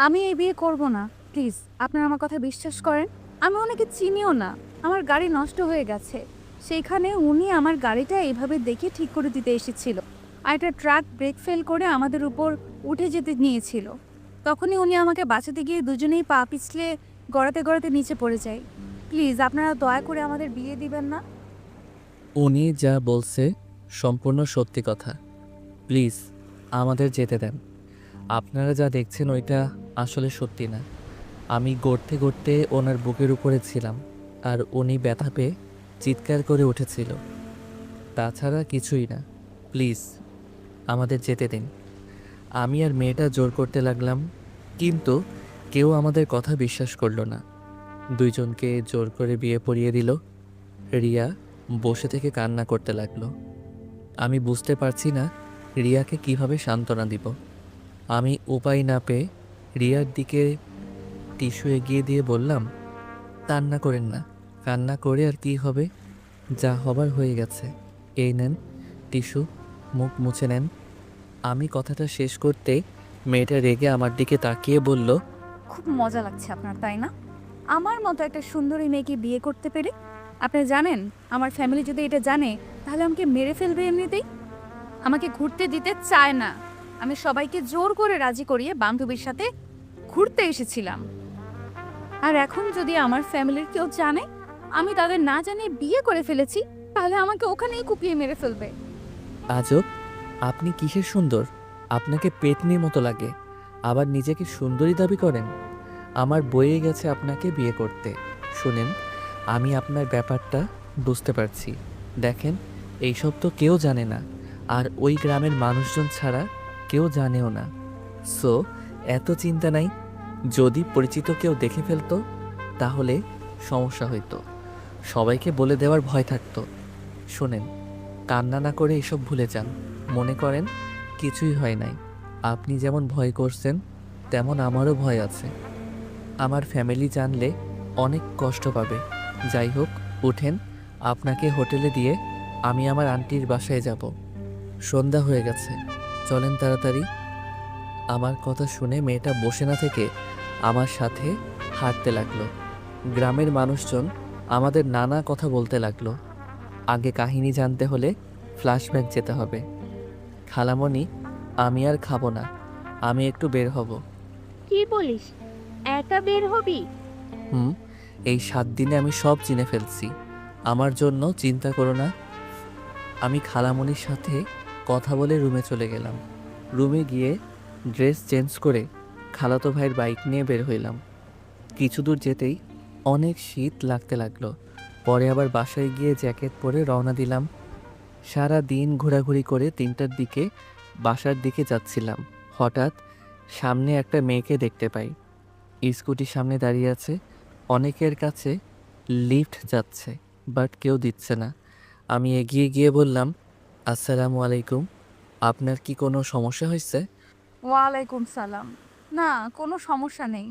আমি এই বিয়ে করব না। প্লিজ আপনারা আমার কথা বিশ্বাস করেন। আমি ওনাকে চিনিও না। আমার গাড়ি নষ্ট হয়ে গেছে। সেইখানে উনি আমার গাড়িটা এভাবে দেখে ঠিক করে দিতে এসেছিল। আর একটা ট্রাক ব্রেক ফেল করে আমাদের উপর উঠে যেতে নিয়েছিল। তখনই উনি আমাকে বাঁচাতে গিয়ে দুজনেই পা পিছলে গড়াতে গড়াতে নিচে পড়ে যাই। প্লিজ আপনারা দয়া করে আমাদের বিয়ে দিবেন না। উনি যা বলছে সম্পূর্ণ সত্যি কথা। প্লিজ আমাদের যেতে দেন। আপনারা যা দেখছেন ওইটা আসলে সত্যি না। আমি গড়তে গড়তে ওনার বুকের উপরে ছিলাম, আর উনি ব্যথা পেয়ে চিৎকার করে উঠেছিল। তাছাড়া কিছুই না। প্লিজ আমাদের যেতে দিন। আমি আর মেয়েটা জোর করতে লাগলাম, কিন্তু কেউ আমাদের কথা বিশ্বাস করলো না। দুইজনকে জোর করে বিয়ে পড়িয়ে দিল। রিয়া বসে থেকে কান্না করতে লাগলো। আমি বুঝতে পারছি না রিয়াকে কিভাবে সান্ত্বনা দিব। আমি উপায় না পেয়ে রিয়ার দিকে টিস্যু এগিয়ে দিয়ে বললাম, কান্না করেন না। কান্না করে আর কি হবে? যা হবার হয়ে গেছে। এই নেন টিস্যু, মুখ মুছে নেন। আমি কথাটা শেষ করতে মেয়েটা রেগে আমার দিকে তাকিয়ে বলল, খুব মজা লাগছে আপনার, তাই না? আমার মতো একটা সুন্দরী মেয়েকে বিয়ে করতে পেরে। আপনি জানেন, আমার ফ্যামিলি যদি এটা জানে তাহলে আমাকে মেরে ফেলবে এমনিতেই। আমাকে ঘুরতে দিতে চায় না। আমি সবাইকে জোর করে রাজি করিয়ে বান্ধবীর সাথে ঘুরতে এসেছিলাম। আর এখন যদি আমার ফ্যামিলির কেউ জানে আমি তাদের না জানিয়ে বিয়ে করে ফেলেছি, তাহলে আমাকে ওখানেই কুপিয়ে মেরে ফেলবে। আজব, আপনি কিসের সুন্দর? আপনাকে পেতনির মতো লাগে, আবার নিজেকে সুন্দরী দাবি করেন। আমার বয়ে গেছে আপনাকে বিয়ে করতে। শুনেন, আমি আপনার ব্যাপারটা বুঝতে পারছি। দেখেন, এইসব তো কেউ জানে না, আর ওই গ্রামের মানুষজন ছাড়া কেউ জানেও না। সো এত চিন্তা নাই। যদি পরিচিত কেউ দেখে ফেলতো তাহলে সমস্যা হইতো। সবাইকে বলে দেওয়ার ভয় থাকতো। শোনেন, কান্না না করে এসব ভুলে যান। মনে করেন কিছুই হয় নাই। আপনি যেমন ভয় করছেন তেমন আমারও ভয় আছে। আমার ফ্যামিলি জানলে অনেক কষ্ট পাবে। যাই হোক, উঠেন। আপনাকে হোটেলে দিয়ে আমি আমার আন্টির বাসায় যাব। সন্ধ্যা হয়ে গেছে, চলেন তাড়াতাড়ি। আমার কথা শুনে মেয়েটা বসে না থেকে আমার সাথে হাঁটতে লাগলো। গ্রামের মানুষজন আমাদের নানা কথা বলতে লাগলো। আগে কাহিনী জানতে হলে ফ্ল্যাশব্যাক যেতে হবে। খালামণি, আমি আর খাবো না, আমি একটু বের হব। কি বলিস? একা বের হবি? হুম, এই 7 দিনে আমি সব চিনে ফেলছি। আমার জন্য চিন্তা করো না। আমি খালামণির সাথে কথা বলে রুমে চলে গেলাম। রুমে গিয়ে ড্রেস চেঞ্জ করে খালাতো ভাইয়ের বাইক নিয়ে বের হইলাম। কিছু দূর যেতেই অনেক শীত লাগতে লাগলো। পরে আবার বাসায় গিয়ে জ্যাকেট পরে রওনা দিলাম। সারা দিন ঘোরাঘুরি করে 3টার দিকে বাসার দিকে যাচ্ছিলাম। হঠাৎ সামনে একটা মেয়েকে দেখতে পাই। স্কুটির সামনে দাঁড়িয়ে আছে। অনেকের কাছে লিফট যাচ্ছে, বাট কেউ দিচ্ছে না। আমি এগিয়ে গিয়ে বললাম, আসসালামু আলাইকুম, আপনার কি কোনো সমস্যা হয়েছে? ওয়ালাইকুম সালাম। না, কোনো সমস্যা নেই,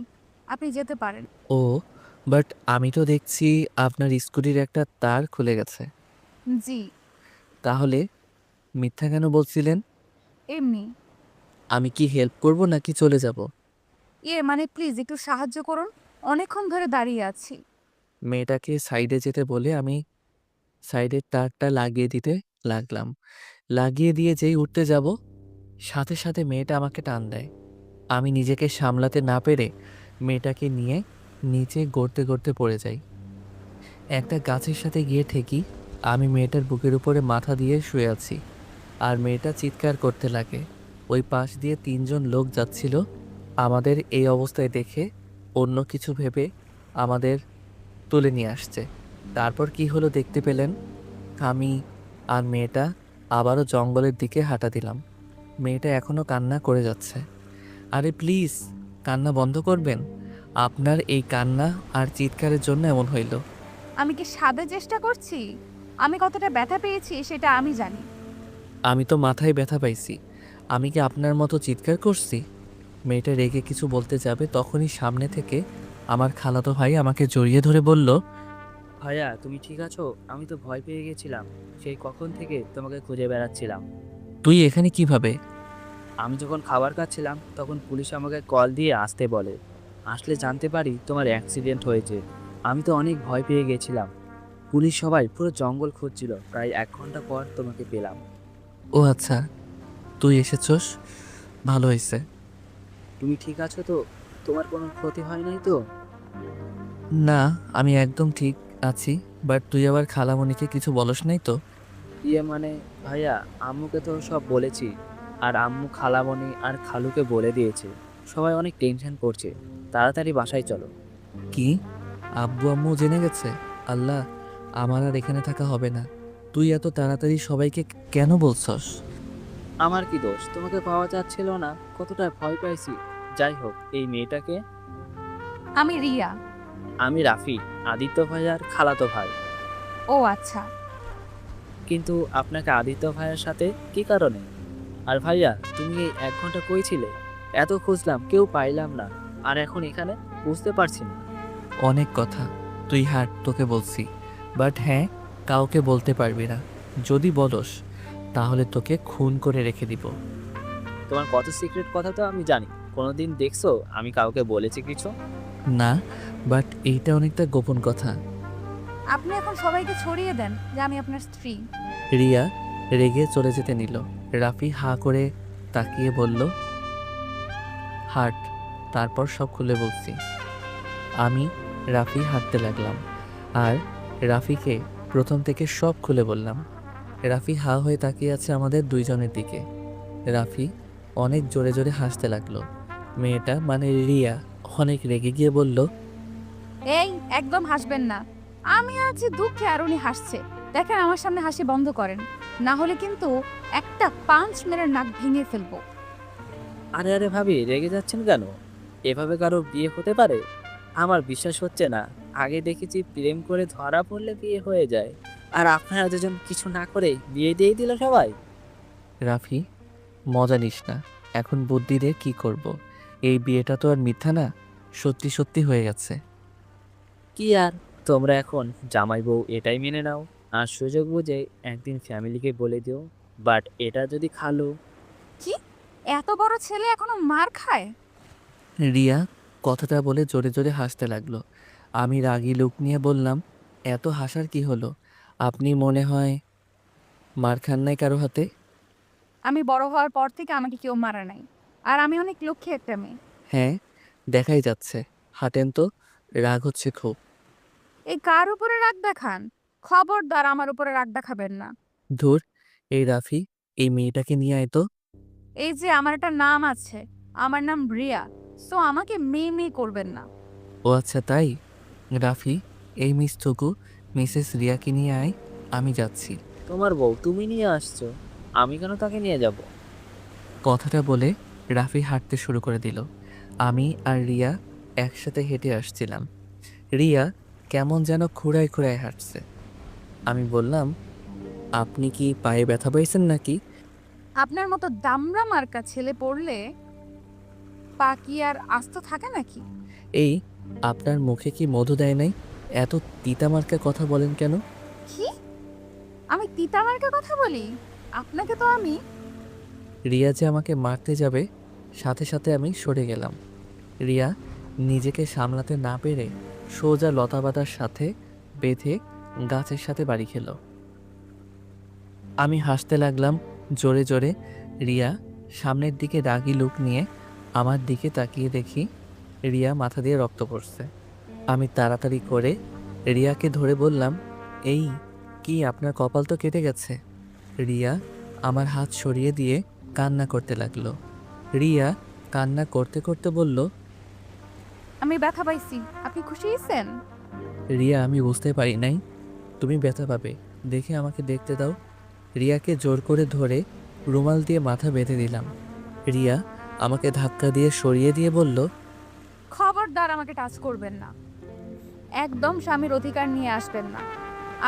আপনি যেতে পারেন। ও, বাট আমি তো দেখছি আপনার স্কুটির একটা তার খুলে গেছে। জি, তাহলে মিথ্যা কেন বলছিলেন? এমনি। আমি কি হেল্প করব নাকি চলে যাব? মানে প্লিজ একটু সাহায্য করুন। অনেকক্ষণ ধরে দাঁড়িয়ে আছি। মেয়েটাকে সাইডে যেতে বলে আমি সাইডের তারটা লাগিয়ে দিতে লাগলাম। লাগিয়ে দিয়ে যেই উঠতে যাব, সাথে সাথে মেয়েটা আমাকে টান দেয়। আমি নিজেকে সামলাতে না পেরে মেয়েটাকে নিয়ে নিচে গড়তে গড়তে পড়ে যাই। একটা গাছের সাথে গিয়ে ঠেকি। আমি মেয়েটার বুকের উপরে মাথা দিয়ে শুয়ে আছি, আর মেয়েটা চিৎকার করতে লাগে। ওই পাশ দিয়ে 3জন লোক যাচ্ছিল। আমাদের এই অবস্থায় দেখে অন্য কিছু ভেবে আমাদের তুলে নিয়ে আসছে। তারপর কি হলো দেখতে পেলেন? আমি আর মেয়েটা আবারও জঙ্গলের দিকে হাঁটা দিলাম। মেয়েটা এখনও কান্না করে যাচ্ছে। আরে প্লিজ, কান্না বন্ধ করবেন? আপনার এই কান্না আর চিৎকারের জন্য এমন হইল। আমি কি সাধে চেষ্টা করছি? আমি কতটা ব্যথা পেয়েছি সেটা আমি জানি। আমি তো মাথায় ব্যথা পাইছি। আমি কি আপনার মতো চিৎকার করছি? মেয়েটা রেগে কিছু বলতে যাবে, তখনই সামনে থেকে আমার খালাতো ভাই আমাকে জড়িয়ে ধরে বলল, ভাইয়া তুমি ঠিক আছো? আমি তো ভয় পেয়ে গেছিলাম, সেই কখন থেকে তোমাকে খুঁজে বেড়াচ্ছিলাম। তুই এখানে কিভাবে? আমি যখন খাবার খাচ্ছিলাম তখন পুলিশ আমাকে কল দিয়ে আসতে বলে। আসলে জানতে পারি তোমার অ্যাক্সিডেন্ট হয়েছে। আমি তো অনেক ভয় পেয়ে গেছিলাম। পুলিশ সবাই পুরো জঙ্গল খুঁজছিল, প্রায় 1 ঘন্টা পর তোমাকে পেলাম। ও আচ্ছা, তুই এসেছস, ভালো হয়েছে। তুমি ঠিক আছো তো? তোমার কোনো ক্ষতি হয় নাই তো? না, আমি একদম ঠিক আছি। বাট তুই আবার খালামণিকে কিছু বলস নাই তো? ইয়ে মানে ভাইয়া, আম্মুকে তো সব বলেছি। আর আম্মু খালামণি আর খালুকে বলে দিয়েছে। সবাই অনেক টেনশন করছে। তাড়াতাড়ি বাসায় চলো। কি, আব্বু আম্মু জেনে গেছে? আল্লাহ, আমার আর এখানে থাকা হবে না। তুই এত তাড়াতাড়ি সবাইকে কেন বলছস? আমার কি দোষ? তোমাকে পাওয়া যাচ্ছিল না, কতটা ভয় পাইছি। যাই হোক, এই মেয়েটাকে। আমি রিয়া। আমি রাফি, আদিত্য ভাইয়ার খালাতো ভাই। ও আচ্ছা। কিন্তু আপনাকে আদিত্য ভাইয়ার সাথে কি কারণে? আর ভাইয়া, তুমি এই 1 ঘন্টা কই ছিলে? এত খুঁজলাম, কেউ পাইলাম না। আর এখন এখানে বুঝতে পারছি না। অনেক কথা, তুই হাট, তোকে বলছি। বাট হ্যাঁ, কাউকে বলতে পারবি না। যদি বলস তাহলে তোকে খুন করে রেখে দিব। তোমার কত সিক্রেট কথা তো আমি জানি। কোনোদিন দেখছো আমি কাউকে বলেছি কিছু? না, বাট এইটা অনেকটা গোপন কথা। আপনি এখন সবাইকে ছড়িয়ে দেন যে আমি আপনার স্ত্রী। রিয়া রেগে চলে যেতে নিল। রাফি হাঁ করে তাকিয়ে বলল, হাট, তারপর সব খুলে বলছি। আমি রাফি হাঁটতে লাগলাম আর রাফিকে প্রথম থেকে সব খুলে বললাম। রাফি হাঁ হয়ে তাকিয়ে আছে আমাদের দুইজনের দিকে। রাফি অনেক জোরে জোরে হাসতে লাগলো। মেয়েটা মানে রিয়া অনেক রেগে গিয়ে বলল, এই একদম হাসবেন না। আমি আছি দুঃখে আর উনি হাসছে। দেখেন আমার সামনে হাসি বন্ধ করেন, না হলে কিন্তু একটা পাঁচ মেরে নাক ভেঙে ফেলবো। আরে আরে ভাবি, রেগে যাচ্ছেন কেন? এভাবে কারো বিয়ে হতে পারে? আমার বিশ্বাস হচ্ছে না। আগে দেখেছি প্রেম করে ধরা পড়লে বিয়ে হয়ে যায়। আর আপনারা দুজন কিছু না করে বিয়ে দিয়ে দিল সবাই। রাফি, মজা নিস না। এখন বুদ্ধি দিয়ে কি করব? এই বিয়েটা তো আর মিথ্যা না, সত্যি সত্যি হয়ে গেছে। কি আর, তোমরা এখন জামাই বউ এটাই মেনে নাও। আর সুযোগ বুঝে একদিন ফ্যামিলিকে বলে দিও। বাট এটা যদি খালো। কি, এত বড় ছেলে এখনো মার খায়? রিয়া কথাটা বলে জোরে জোরে হাসতে লাগলো। আমি রাগী লুক নিয়ে বললাম, এত হাসার কি হলো? আপনি মনে হয় মার খান নাই কারো হাতে? আমি বড় হওয়ার পর থেকে আমাকে কেউ মারা নাই। আর আমি অনেক লক্ষ্মী একটা মেয়ে। হ্যাঁ, দেখাই যাচ্ছে। হাঁটেন তো, রাগ হচ্ছে খুব। এই কার উপরে রাগ দেখান? খবরদার আমার উপরে রাগ দেখাবেন না। ধুর, এই রাফি, এই মেয়েটাকে নিয়ে আয় তো। এই যে আমার একটা নাম আছে, আমার নাম রিয়া। সো আমাকে মেয়ে মেয়ে করবেন না। ও আচ্ছা তাই। রাফি, এই মিস থুকু মিসেস রিয়াকে নিয়ে আয়, আমি যাচ্ছি। তোমার বউ তুমি নিয়ে আসছো, আমি কেন তাকে নিয়ে যাব? কথাটা বলে রাফি হাঁটতে শুরু করে দিল। আমি আর রিয়া একসাথে হেঁটে আসছিলাম। রিয়া কেমন যেন খুঁড়ায় খুঁড়ায় হাঁটছে। আমি বললাম, আপনি কি পায়ে ব্যথা পাইছেন নাকি? আপনার মতো দামড়া মার্কা ছেলে পড়লে পা কি আর আস্ত থাকে নাকি? এই, আপনার মুখে কি মধু দেয় নাই? এত তিতা মার্কা কথা বলেন কেন? কি, আমি তিতা মার্কা কথা বলি? আপনাকে তো আমি। রিয়া যে আমাকে মারতে যাবে, সাথে সাথে আমি সরে গেলাম। রিয়া নিজেকে সামলাতে না পেরে সোজা লতাপাতার সাথে বেঁধে গাছের সাথে বাড়ি খেল। আমি হাসতে লাগলাম জোরে জোরে। রিয়া সামনের দিকে রাগী লুক নিয়ে আমার দিকে তাকিয়ে দেখি রিয়া মাথা দিয়ে রক্ত পড়ছে। আমি তাড়াতাড়ি করে রিয়াকে ধরে বললাম, এই কি, আপনার কপাল তো কেটে গেছে। রিয়া আমার হাত সরিয়ে দিয়ে কান্না করতে লাগলো। রিয়া কান্না করতে করতে বলল, আমি ব্যথা পাইছি, আপনি খুশি হয়েছেন? রিয়া, আমি বুঝতে পারি নাই তুমি ব্যথা পাবে দেখে আমাকে দেখতে দাও। রিয়াকে জোর করে ধরে রুমাল দিয়ে মাথা বেঁধে দিলাম। রিয়া আমাকে ধাক্কা দিয়ে সরিয়ে দিয়ে বলল, খবরদার আমাকে টাচ করবেন না। একদম স্বামীর অধিকার নিয়ে আসবেন না।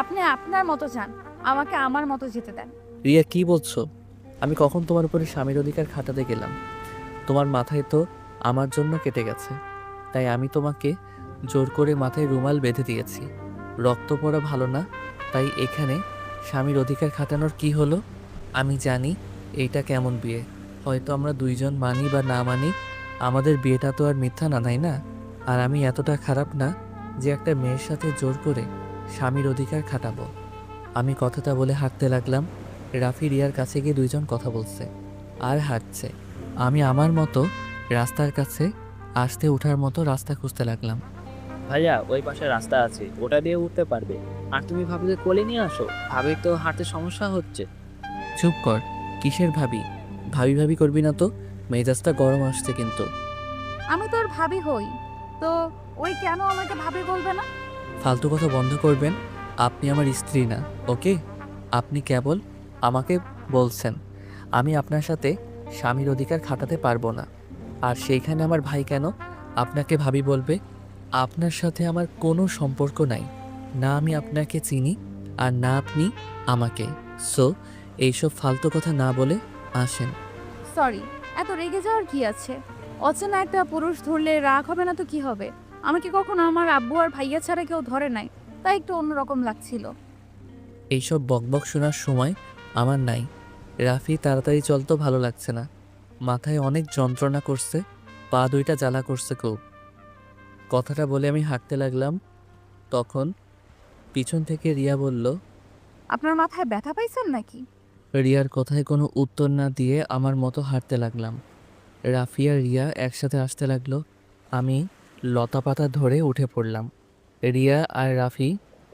আপনি আপনার মতো যান, আমাকে আমার মতো যেতে দেন। রিয়া কি বলছো? আমি কখন তোমার উপরে স্বামীর অধিকার খাটাতে গেলাম? তোমার মাথায় তো আমার জন্য কেটে গেছে, তাই আমি তোমাকে জোর করে মাথায় রুমাল বেঁধে দিয়েছি। রক্ত পড়া ভালো না, তাই এখানে স্বামীর অধিকার খাটানোর কি হলো? আমি জানি এইটা কেমন বিয়ে, হয়তো আমরা দুইজন মানি বা না মানি, আমাদের বিয়েটা তো আর মিথ্যা না, তাই না? আর আমি এতটা খারাপ না যে একটা মেয়ের সাথে জোর করে স্বামীর অধিকার খাটাবো। আমি কথাটা বলে হাঁটতে লাগলাম। রাফি রিয়ার কাছে গিয়ে দুইজন কথা বলছে আর হাঁটছে। আমি আমার মতো রাস্তার কাছে আসতে ওঠার মতো রাস্তা খুঁজতে লাগলাম। ভাইয়া ওই পাশে রাস্তা আছে, ওটা দিয়ে উঠতে পারবে। আর তুমি ভাবিকে কোলে নিয়ে আসো, ভাবির তো হাঁটতে সমস্যা হচ্ছে। চুপ কর, কিসের ভাবি? ভাবি ভাবি করবি না তো, মেজাজটা গরম আসছে কিন্তু। আমি তোর ভাবি হই, তো ওই কেন আমাকে ভাবি বলবে না? ফালতু কথা বন্ধ করবেন। আপনি আমার স্ত্রী না, ওকে? আপনি কেবল আমাকে বলছেন। আমি আপনার সাথে স্বামীর অধিকার খাটাতে পারবো না। আর সেইখানে আমার ভাই কেন আপনাকে ভাবি বলবে? আপনার সাথে আমার কোনো সম্পর্ক নাই, না আমি আপনাকে চিনি আর না আপনি আমাকে। সো এইসব ফালতু কথা না বলে আসেন। সরি, এত রেগে যাওয়ার কি আছে? অচেনা একটা পুরুষ ধরলে রাগ হবে না তো কি হবে? আমাকে কখনো আমার আব্বু আর ভাইয়া ছাড়া কেউ ধরে নাই, তাই একটু অন্যরকম লাগছিল। এইসব বকবক শোনার সময় আমার নাই। রাফি, তাড়াতাড়ি চল তো, ভালো লাগছে না। মাথায় অনেক যন্ত্রণা করছে, পা দুইটা জ্বালা করছে খুব। কথাটা বলে আমি হাঁটতে লাগলাম। তখন পিছন থেকে রিয়া বলল। আপনার মাথায় ব্যথা পাইছেন নাকি? রিয়ার কথায় কোনো উত্তর না দিয়ে আমার মতো হাঁটতে লাগলাম। রাফি আর রিয়া একসাথে আসতে লাগলো। আমি লতাপাতা ধরে উঠে পড়লাম। রিয়া আর রাফি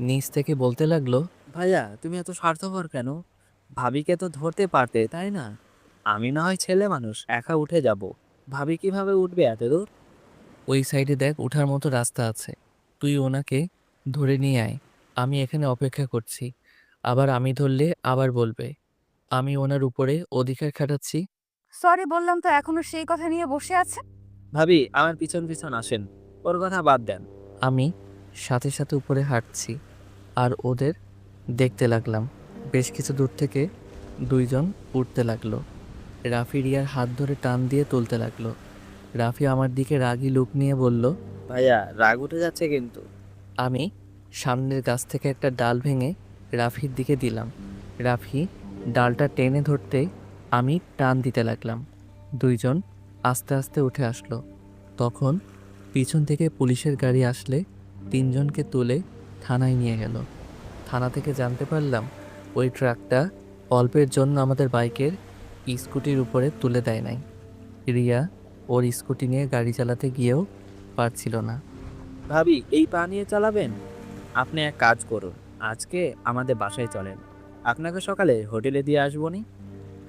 নিচ থেকে বলতে লাগলো, ভাইয়া তুমি এত স্বার্থপর কেন? ভাবিকে তো ধরতে পারতে, তাই না? আমি না হয় ছেলে মানুষ, একা উঠে যাব। ভাবি কিভাবে উঠবে এত দূর? ওই সাইডে দেখ, ওঠার মতো রাস্তা আছে, তুই ওনাকে ধরে নিয়ে আয়। আমি এখানে অপেক্ষা করছি। আবার আমি ধরলে আবার বলবে আমি ওনার উপরে অধিকার খাটাচ্ছি। সরি বললাম তো এখনো সেই কথা নিয়ে বসে আছে? ভাবি আমার পিছন পিছন আসেন, ওর কথা বাদ দেন। আমি সাথে সাথে উপরে হাঁটছি আর ওদের দেখতে লাগলাম। বেশ কিছু দূর থেকে দুইজন উঠতে লাগলো। রাফি রিয়ার হাত ধরে টান দিয়ে তুলতে লাগলো। রাফি আমার দিকে রাগী লুক নিয়ে বলল। ভাইয়া রাগ উঠে যাচ্ছে কিন্তু। আমি সামনের গাছ থেকে একটা ডাল ভেঙে রাফির দিকে দিলাম। রাফি ডালটা টেনে ধরতে আমি টান দিতে লাগলাম। দুইজন আস্তে আস্তে উঠে আসলো। তখন পিছন থেকে পুলিশের গাড়ি আসলে তিনজনকে তুলে থানায় নিয়ে গেল। থানা থেকে জানতে পারলাম ওই ট্রাকটা অল্পের জন্য আমাদের বাইকের স্কুটির উপরে তুলে দেয় নাই। রিয়া ওর স্কুটি নিয়ে গাড়ি চালাতে গিয়েও পারছিল না। ভাবি এই পা নিয়ে চালাবেন? আপনি এক কাজ করুন, আজকে আমাদের বাসায় চলেন, আপনাকে সকালে হোটেলে দিয়ে আসবো নি।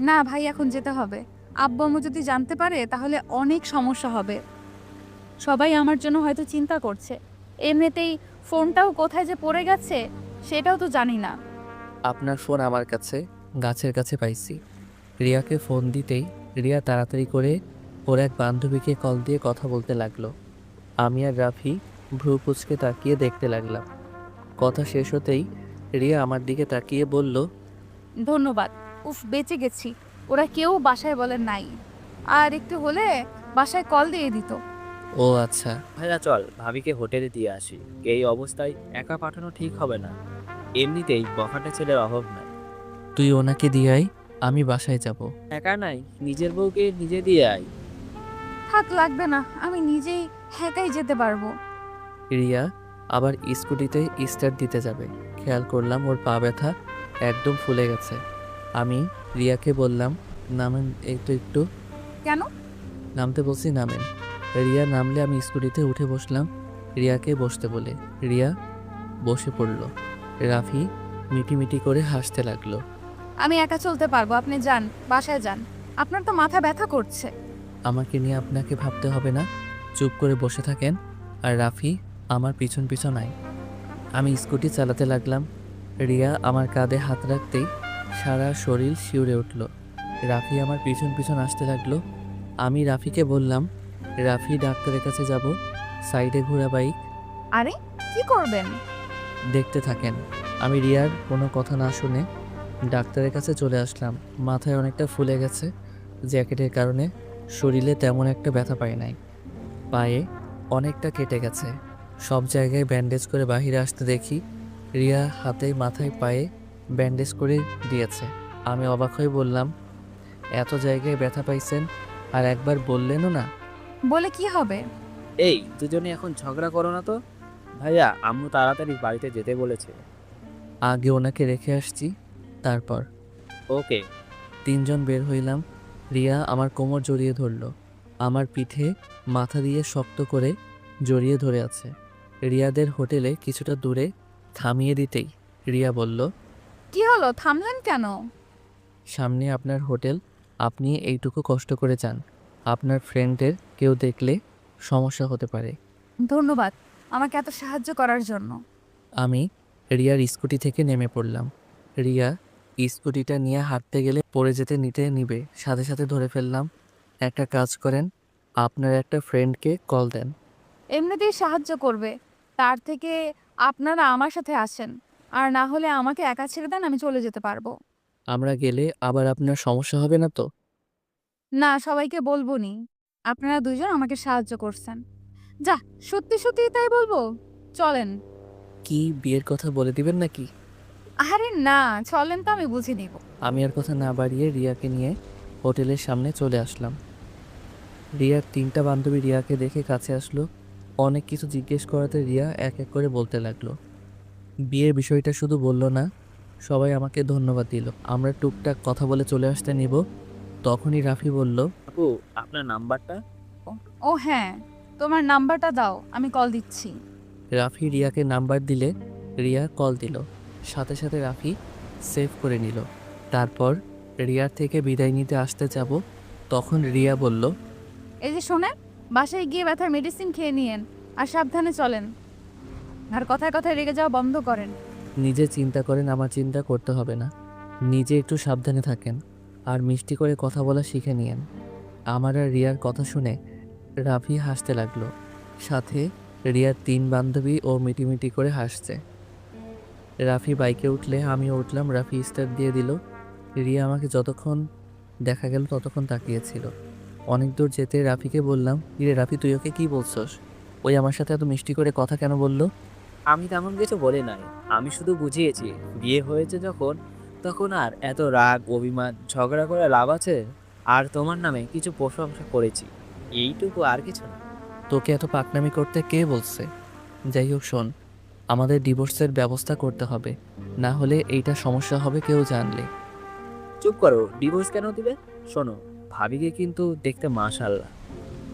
না ভাই, এখন যেতে হবে। আব্বু আম্মু যদি জানতে পারে তাহলে অনেক সমস্যা হবে। সবাই আমার জন্য হয়তো চিন্তা করছে। এমনিতেই ফোনটাও কোথায় যে পড়ে গেছে সেটাও তো জানি না। আপনার ফোন আমার কাছে, গাছের কাছে পাইছি। রিয়াকে ফোন দিতেই রিয়া তাড়াতাড়ি করে ওর এক বান্ধবীকে কল দিয়ে কথা বলতে লাগলো। আমি আর রাফি ভ্রু কুঁচকে তাকিয়ে দেখতে লাগলাম। কথা শেষ হতেই রিয়া আমার দিকে তাকিয়ে বলল, ধন্যবাদ। উফ, বেঁচে গেছি। ওরা কেউ বাসায় বলে নাই, আর একটু হলে বাসায় কল দিয়ে দিত। ও আচ্ছা। ভাইয়া চল ভাবিকে হোটেলে দিয়ে আসি, এই অবস্থায় একা পাঠানো ঠিক হবে না। এমনিতেই বখাটে ছেলের অভাব নাই। তুই ওনাকে দিয়ে আয়, আমি বাসায় যাব। একা নাই, নিজের বউকে নিজে দিয়ে আয়। থাক, লাগবে না, আমি নিজেই একাই যেতে পারবো। রিয়া আবার স্কুটিতে স্টার্ট দিতে যাবে, খেয়াল করলাম ওর পা ব্যথা একদম ফুলে গেছে। আমি রিয়াকে বললাম, নামেন একটু একটু। কেন? নামতে বলছি, নামেন। রিয়া নামলে আমি স্কুটিতে উঠে বসলাম রিয়াকে বসতে বলে। রিয়া বসে পড়ল। রাফি মিটিমিটি করে হাসতে লাগলো। আমি একা চলতে পারবো, আপনি যান, বাসায় যান। আপনার তো মাথা ব্যথা করছে। আমাকে নিয়ে আপনাকে ভাবতে হবে না, চুপ করে বসে থাকেন আর রাফি আমার পিছন পিছন আয়। আমি স্কুটি চালাতে লাগলাম। রিয়া আমার কাঁধে হাত রাখতেই সারা শরীর শিউরে উঠল। রাফি আমার পিছন পিছন আসতে লাগলো। আমি রাফিকে বললাম, রাফি ডাক্তারের কাছে যাব, সাইডে ঘোরা বাইক। আরে কি করবেন? দেখতে থাকেন। আমি রিয়ার কোনো কথা না শুনে ডাক্তারের কাছে চলে আসলাম। মাথায় অনেকটা ফুলে গেছে, জ্যাকেটের কারণে শরীরে তেমন একটা ব্যথা পাই নাই। পায়ে অনেকটা কেটে গেছে, সব জায়গায় ব্যান্ডেজ করে বাহিরে আসতে দেখি রিয়া হাতে মাথায় পায়ে ব্যান্ডেজ করে দিয়েছে। আমি অবাক হয়ে বললাম, এত জায়গায় ব্যথা পাইছেন আর একবার বললেনও না। বলে কি হবে? এই দুজনে এখন ঝগড়া করো না তো। ভাইয়া আম্মু তাড়াতাড়ি বাড়িতে যেতে বলেছে। আগে ওনাকে রেখে আসছি, তারপর ওকে। তিনজন বের হইলাম। রিয়া আমার কোমর জড়িয়ে ধরলো, আমার পিঠে মাথা দিয়ে শক্ত করে জড়িয়ে ধরে আছে। রিয়াদের হোটেলে কিছুটা দূরে থামিয়ে দিতেই রিয়া বলল, কি হলো, থামলেন কেন? সামনে আপনার হোটেল, আপনি এইটুকু কষ্ট করে যান। আপনার ফ্রেন্ডের কেউ দেখলে সমস্যা হতে পারে। ধন্যবাদ আমাকে এত সাহায্য করার জন্য। আমি রিয়ার স্কুটি থেকে নেমে পড়লাম। রিয়া স্কুটিটা নিয়ে হাঁটতে গেলে পড়ে যেতে নিবে, সাথে সাথে ধরে ফেললাম। একটা কাজ করেন, আপনার একটা ফ্রেন্ডকে কল দেন। এমনিতেই সাহায্য করবে, তার থেকে আপনারা আমার সাথে আসেন, আর না হলে আমাকে একা ছেড়ে দেন, আমি চলে যেতে পারবো। আমরা গেলে আবার আপনার সমস্যা হবে না তো? না, সবাইকে বলবো নি আপনারা দুজন আমাকে সাহায্য করছেন। যা, সত্যি সত্যি তাই বলবো। চলেন। কি বিয়ের কথা বলে দিবেন নাকি? আরে না, চলেন তো, আমি বুঝে নিব। আমি আর কথা না বাড়িয়ে রিয়াকে নিয়ে হোটেলের সামনে চলে আসলাম। রিয়ার তিনটা বান্ধবী রিয়াকে দেখে কাছে আসলো। অনেক কিছু জিজ্ঞেস করাতে রিয়া এক এক করে বলতে লাগলো। বিয়ের বিষয়টা শুধু বলল না, সবাই আমাকে ধন্যবাদ দিল। আমরা টুকটাক কথা বলে চলে আসতে নিব, তখনই রাফি বলল, আপু আপনার নাম্বারটা। ও হ্যাঁ, তোমার নাম্বারটা দাও, আমি কল দিচ্ছি। রাফি রিয়াকে নাম্বার দিলে রিয়া কল দিল। সাথে সাথে রাফি সেভ করে নিল। তারপর রিয়ার থেকে বিদায় নিতে আসতে যাব, তখন রিয়া বলল, এই যে শোনেন, বাসায় গিয়ে ব্যথার মেডিসিন খেয়ে নিয়েন, আর সাবধানে চলেন, আর কথায় কথায় রেগে যাওয়া বন্ধ করেন। নিজে চিন্তা করেন, আমার চিন্তা করতে হবে না। নিজে একটু সাবধানে থাকেন, আর মিষ্টি করে কথা বলা শিখে নিয়েন। আমার আর রিয়ার কথা শুনে রাফি হাসতে লাগলো, সাথে রিয়ার তিন বান্ধবী ও মিটিমিটি করে হাসছে। রাফি বাইকে উঠলে আমিও উঠলাম। রাফি স্টার্ট দিয়ে দিল। রিয়া আমাকে যতক্ষণ দেখা গেল ততক্ষণ তাকিয়েছিল। অনেক দূর যেতে রাফিকে বললাম, ইরে রাফি, তুই ওকে কী বলছস? ওই আমার সাথে এত মিষ্টি করে কথা কেন বললো? আমি তেমন কিছু বলি নাই, আমি শুধু বুঝিয়েছি বিয়ে হয়েছে যখন, তখন আর এত রাগ অভিমান ঝগড়া করে লাভ আছে। আর তোমার নামে কিছু প্রশংসা করেছি, এইটুকু, আর কিছু না। তোকে এত পাকনামি করতে কে বলছে? যাই হোক শোন, আমাদের ডিভোর্সের ব্যবস্থা করতে হবে, না হলে এইটা সমস্যা হবে কেউ জানলে। চুপ করো, ডিভোর্স কেন দিবে? শোনো, ভাবিকে কিন্তু দেখতে মাশাআল্লাহ।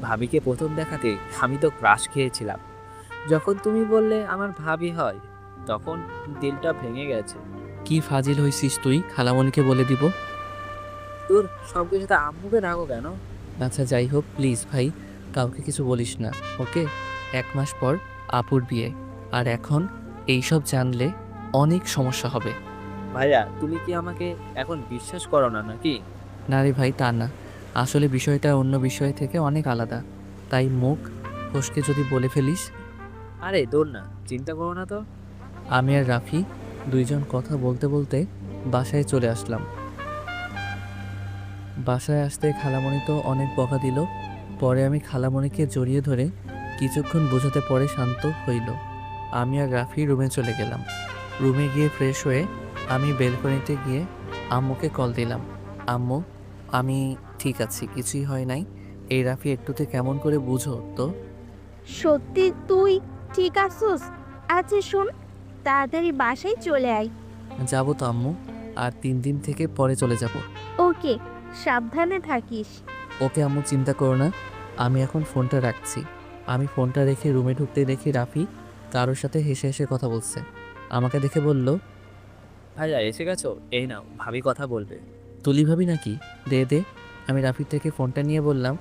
ভাবিকে প্রথম দেখাতে আমি তো ক্রাশ খেয়েছিলাম। যখন তুমি বললে আমার ভাবি হয়, তখন দিলটা ভেঙে গেছে। কি ফাজিল হইছিস তুই, খালামণিকে বলে দিব। তোর সব কিছুতে আম্মুকে রাখো কেন? আচ্ছা যাই হোক, প্লিজ ভাই, কাউকে কিছু বলিস না, ওকে? 1 মাস পর আপুর বিয়ে, আর এখন এইসব জানলে অনেক সমস্যা হবে। ভাইয়া তুমি কি আমাকে এখন বিশ্বাস করো না নাকি? না রে ভাই, তা না, আসলে বিষয়টা অন্য বিষয় থেকে অনেক আলাদা, তাই মুখ ফসকে যদি বলে ফেলিস। আরে দৌড় না, চিন্তা করো না তো। আমি আর রাফি দুইজন কথা বলতে বলতে বাসায় চলে আসলাম। বাসায় আসতে খালামণি তো অনেক বকা দিল। পরে আমি খালামণিকে জড়িয়ে ধরে কিছুক্ষণ বোঝাতে পরে শান্ত হইল। আমি আর রাফি রুমে চলে গেলাম। রুমে গিয়ে ফ্রেশ হয়ে আমি বেলকনিতে গিয়ে আম্মুকে কল দিলাম। আম্মু, আমি ঠিক আছি, কিছুই হয় নাই। এই রাফি একটুতে কেমন করে বুঝো তো? সত্যি তুই ঠিক আছিস? আচ্ছা শোন, তাড়াতাড়ি বাসায় চলে আয়। যাবো তো আম্মু, আর 3 দিন থেকে পরে চলে যাব। ওকে, সাবধানে থাকিস। ওকে আম্মু, চিন্তা করো না। আমি এখন ফোনটা রাখছি। আমি ফোনটা রেখে রুমে ঢুকতে দেখি রাফি কারোর সাথে হেসে হেসে কথা বলছে। আমাকে দেখে বলল, ভাইয়া এসে গেছো, এই নাও, ভাবি কথা বলবে। তুলি ভাবি নাকি? দে দে। আমি রাফির থেকে ফোনটা নিয়ে বললাম,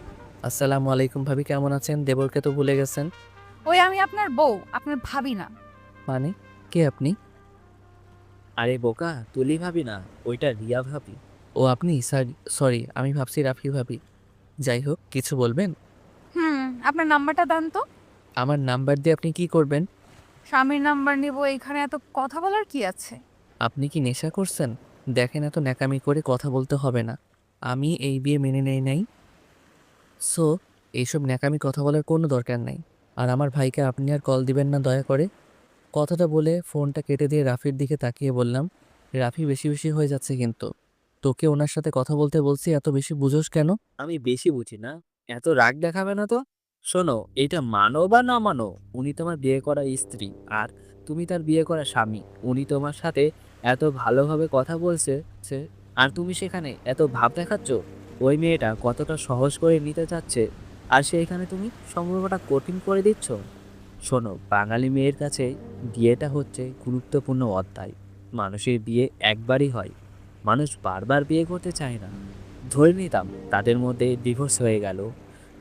আসসালামু আলাইকুম ভাবি, কেমন আছেন? দেবরকে তো ভুলে গেছেন। ওই আমি আপনার বউ, আপনার ভাবি না। মানে কে আপনি? আরে বোকা, তুলি ভাবি না, ওইটা রিয়া ভাবি। ও আপনি? সরি, আমি ভাবছি রাফি ভাবি। যাই হোক, কিছু বলবেন? আপনার নাম্বারটা দেন তো। আমার নাম্বার দিয়ে আপনি কি করবেন? স্বামীর নাম্বার নিব, এখানে এত কথা বলার কি আছে? আপনি কি নেশা করছেন? দেখেন, এত ন্যাকামি করে কথা বলতে হবে না। আমি এই বিয়ে মেনে নেই নাই, সো এইসব ন্যাকামি কথা বলার কোনো দরকার নাই। আর আমার ভাইকে আপনি আর কল দিবেন না দয়া করে। কথাটা বলে ফোনটা কেটে দিয়ে রাফির দিকে তাকিয়ে বললাম, রাফি বেশি বেশি হয়ে যাচ্ছে কিন্তু। তোকে ওনার সাথে কথা বলতে বলছি, এত বেশি বুঝোস কেন? আমি বেশি বুঝি না, এত রাগ দেখাবে না তো। শোনো, এটা মানো বা না মানো, উনি তোমার বিয়ে করা স্ত্রী আর তুমি তার বিয়ে করা স্বামী। উনি তোমার সাথে এত ভালোভাবে কথা বলছে আর তুমি সেখানে এত ভাব দেখাচ্ছ। ওই মেয়েটা কতটা সহজ করে নিতে চাচ্ছে আর সেইখানে তুমি সম্পর্কটা কঠিন করে দিচ্ছ। শোনো, বাঙালি মেয়ের কাছে বিয়েটা হচ্ছে গুরুত্বপূর্ণ অধ্যায়। মানুষের বিয়ে একবারই হয়, মানুষ বারবার বিয়ে করতে চায় না। ধরে নিতাম তাদের মধ্যে ডিভোর্স হয়ে গেল,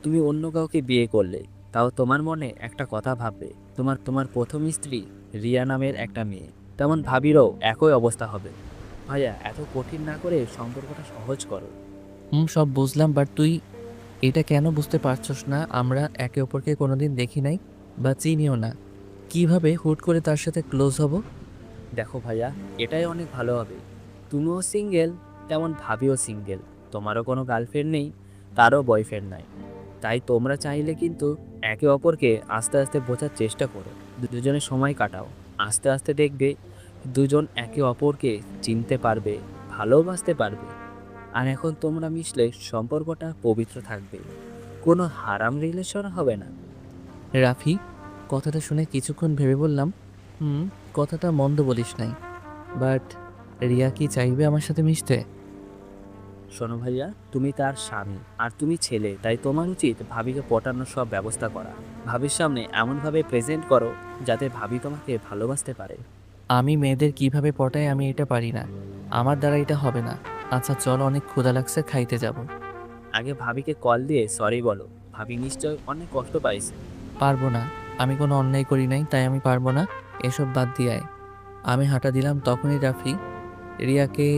তুমি অন্য কাউকে বিয়ে করলে, তাও তোমার মনে একটা কথা ভাববে, তোমার তোমার প্রথম স্ত্রী রিয়া নামের একটা মেয়ে, তেমন ভাবিরও একই অবস্থা হবে। ভাইয়া, এত কঠিন না করে সম্পর্কটা সহজ করো। সব বুঝলাম, বাট তুই এটা কেন বুঝতে পারছস না? আমরা একে অপরকে কোনোদিন দেখি নাই বা চিনিও না, কিভাবে হুট করে তার সাথে ক্লোজ হব? দেখো ভাইয়া, এটাই অনেক ভালো হবে। তুমিও সিঙ্গেল, তেমন ভাবিও সিঙ্গেল, তোমারও কোনো গার্লফ্রেন্ড নেই, তারও বয়ফ্রেন্ড নাই। তাই তোমরা চাইলে কিন্তু একে অপরকে আস্তে আস্তে বোঝার চেষ্টা করো, দুজনে সময় কাটাও। আস্তে আস্তে দেখবে দুজন একে অপরকে চিনতে পারবে, ভালোবাসতে পারবে। আর এখন তোমরা মিশলে সম্পর্কটা পবিত্র থাকবে, কোনো হারাম রিলেশন হবে না। রাফি, কথাটা শুনে কিছুক্ষণ ভেবে বললাম, কথাটা মন্দ বলিস নাই, বাট রিয়া কি চাইবে আমার সাথে মিশতে? শোনো ভাইয়া, তুমি তার স্বামী আর তুমি ছেলে, তাই তোমার উচিত ভাবিকে পটানোর সব ব্যবস্থা করা। ভাবির সামনে এমনভাবে প্রেজেন্ট করো যাতে ভাবি তোমাকে ভালোবাসতে পারে। আমি মেয়েদের কিভাবে পটাই আমি এটা পারি না, আমার দ্বারা এটা হবে না। আচ্ছা চল, অনেক ক্ষুধা লাগছে, খাইতে যাব। আগে ভাবিকে কল দিয়ে সরি বলো, ভাবি নিশ্চয় অনেক কষ্ট পাইছে। পারবো না, আমি কোনো অন্যায় করি নাই, তাই আমি পারবো না, এসব বাদ দিয়ে আয়। আমি হাঁটা দিলাম, তখনই রাফি রিয়াকে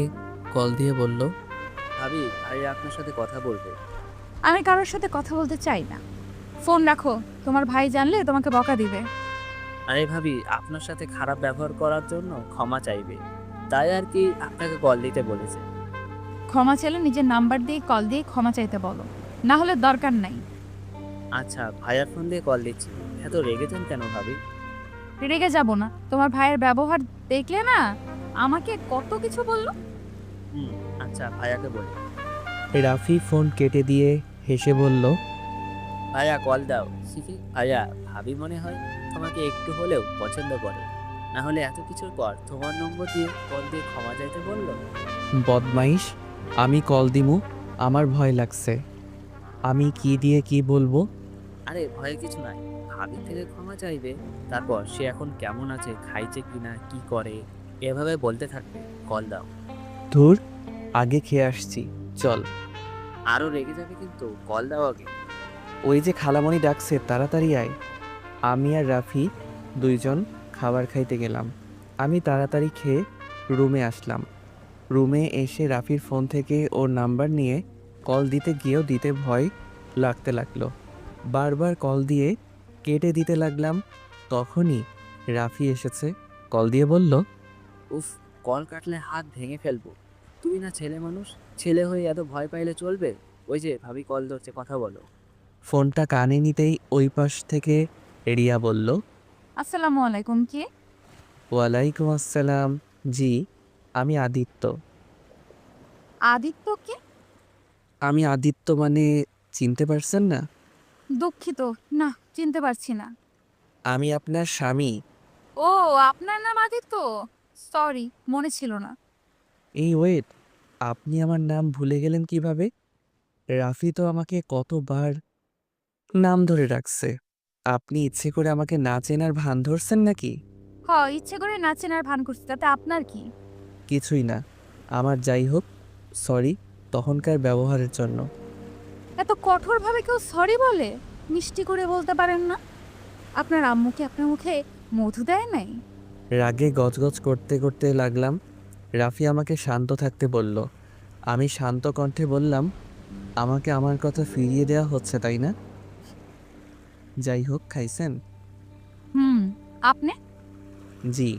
কল দিয়ে বলল, ভাবি, ভাইয়া আপনার সাথে কথা বলবে। আমি কারোর সাথে কথা বলতে চাই না। ফোন রাখো, তোমার ভাই জানলে তোমাকে বকা দিবে। আরে ভাবি, আপনার সাথে খারাপ ব্যবহার করার জন্য ক্ষমা চাইবে, তাই আর কি আপনাকে কল দিতে বলেছে। ক্ষমা চাইলে নিজের নাম্বার দিয়ে কল দিয়ে ক্ষমা চাইতে বলো, না হলে দরকার নাই। আচ্ছা, ভাইয়ার ফোন দিয়ে কল দিচ্ছি। এত রেগে যান কেন ভাবি? রেগে যাব না, তোমার ভাইয়ের ব্যবহার দেখলে না আমাকে কত কিছু বললো। আচ্ছা, ভাইয়াকে বলি। রাফি ফোন কেটে দিয়ে হেসে বলল, ভাইয়া কল দাও। ভাইয়া, ভাবি মনে হয় তোমাকে একটু হলেও পছন্দ করে, না হলে এত কিছুর পর তোমার নম্বর দিয়ে কল দিয়ে ক্ষমা চাইতে বললো। বদমাইশ, আমি কল দিমু, আমার ভয় লাগছে, আমি কি দিয়ে কি বলবো? আরে ভয়ের কিছু নাই, ভাবি থেকে ক্ষমা চাইবে, তারপর সে এখন কেমন আছে, খাইছে কিনা, কি করে, এভাবে বলতে থাকবে। কল দাও। ধুর, আগে খেয়ে আসছি, চল। আরো রেগে যাবে কিন্তু, কল দাও আগে। ওই যে খালামণি ডাকছে, তাড়াতাড়ি আয়। আমি আর রাফি দুইজন খাবার খাইতে গেলাম। আমি তাড়াতাড়ি খেয়ে রুমে আসলাম। রুমে এসে রাফির ফোন থেকে ওর নাম্বার নিয়ে কল দিতে গিয়েও দিতে ভয় লাগতে লাগলো। বারবার কল দিয়ে কেটে দিতে লাগলাম। তখনই রাফি এসেছে, কল দিয়ে বলল, উফ, কল কাটলে হাত ভেঙে ফেলবো। তুমি না ছেলে মানুষ, ছেলে হয়ে এত ভয় পাইলে চলবে? ওই যে ভাবি কল ধরছে, কথা বলো। ফোনটা কানে নিতেই ওই পাশ থেকে রিয়া বলল, আসসালামু আলাইকুম। কে? ওয়ালাইকুম আসসালাম। জি, আমি আদিত্য। আদিত্য? কে? আমি আদিত্য মানে চিনতে পারছেন না? দুঃখিত, না চিনতে পারছি না। আমি আপনার স্বামী। ও, আপনার নাম আদিত্য? সরি, মনে ছিল না। এই ওয়েট, আপনি আমার নাম ভুলে গেলেন কিভাবে? রাফি তো আমাকে কতবার নাম ধরে রাখছে। আপনি ইচ্ছে করে আমাকে না চেনার ভান ধরছেন নাকি? ইচ্ছে করে না চেনার ভান করছি, তাতে আপনার কি? কিছুই না, আমার যাই হোক, সরি তখনকার ব্যবহারের জন্য। এত কঠোরভাবে কেউ সরি বলে? মিষ্টি করে বলতে পারেন না? আপনার আম্মুকে আপনার মুখে মধু দেয় নাই? রাগে গজগজ করতে করতে লাগলাম। রাফি আমাকে শান্ত থাকতে বলল। আমি শান্ত কণ্ঠে বললাম, আমাকে আমার কথা ফিরিয়ে দেওয়া হচ্ছে তাই না? যাই হোক, খাইছেন? আপনি? জি।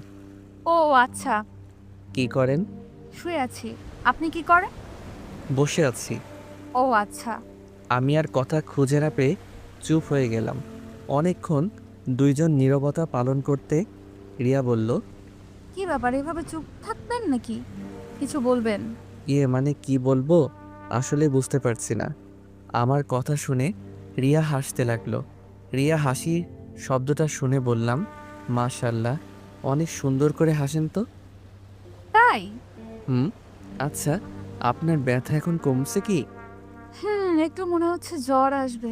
ও আচ্ছা। কি করেন? শুয়ে আছি। আপনি কি করেন? বসে আছি। ও আচ্ছা। আমি আর কথা খুঁজে না পেয়ে চুপ হয়ে গেলাম। অনেকক্ষণ দুইজন নীরবতা পালন করতে রিয়া বলল, কি ব্যাপার, এভাবে চুপ থাকবেন নাকি? কিছু বলবেন? মানে কি বলবো আসলে বুঝতে পারছি না। আমার কথা শুনে রিয়া হাসতে লাগলো। রিয়া হাসির শব্দটা শুনে বললাম, মাশাল্লাহ, অনেক সুন্দর করে হাসেন তো। তাই? হুম। আচ্ছা, আপনার ব্যথা এখন কমছে কি? একটু মনে হচ্ছে জ্বর আসবে।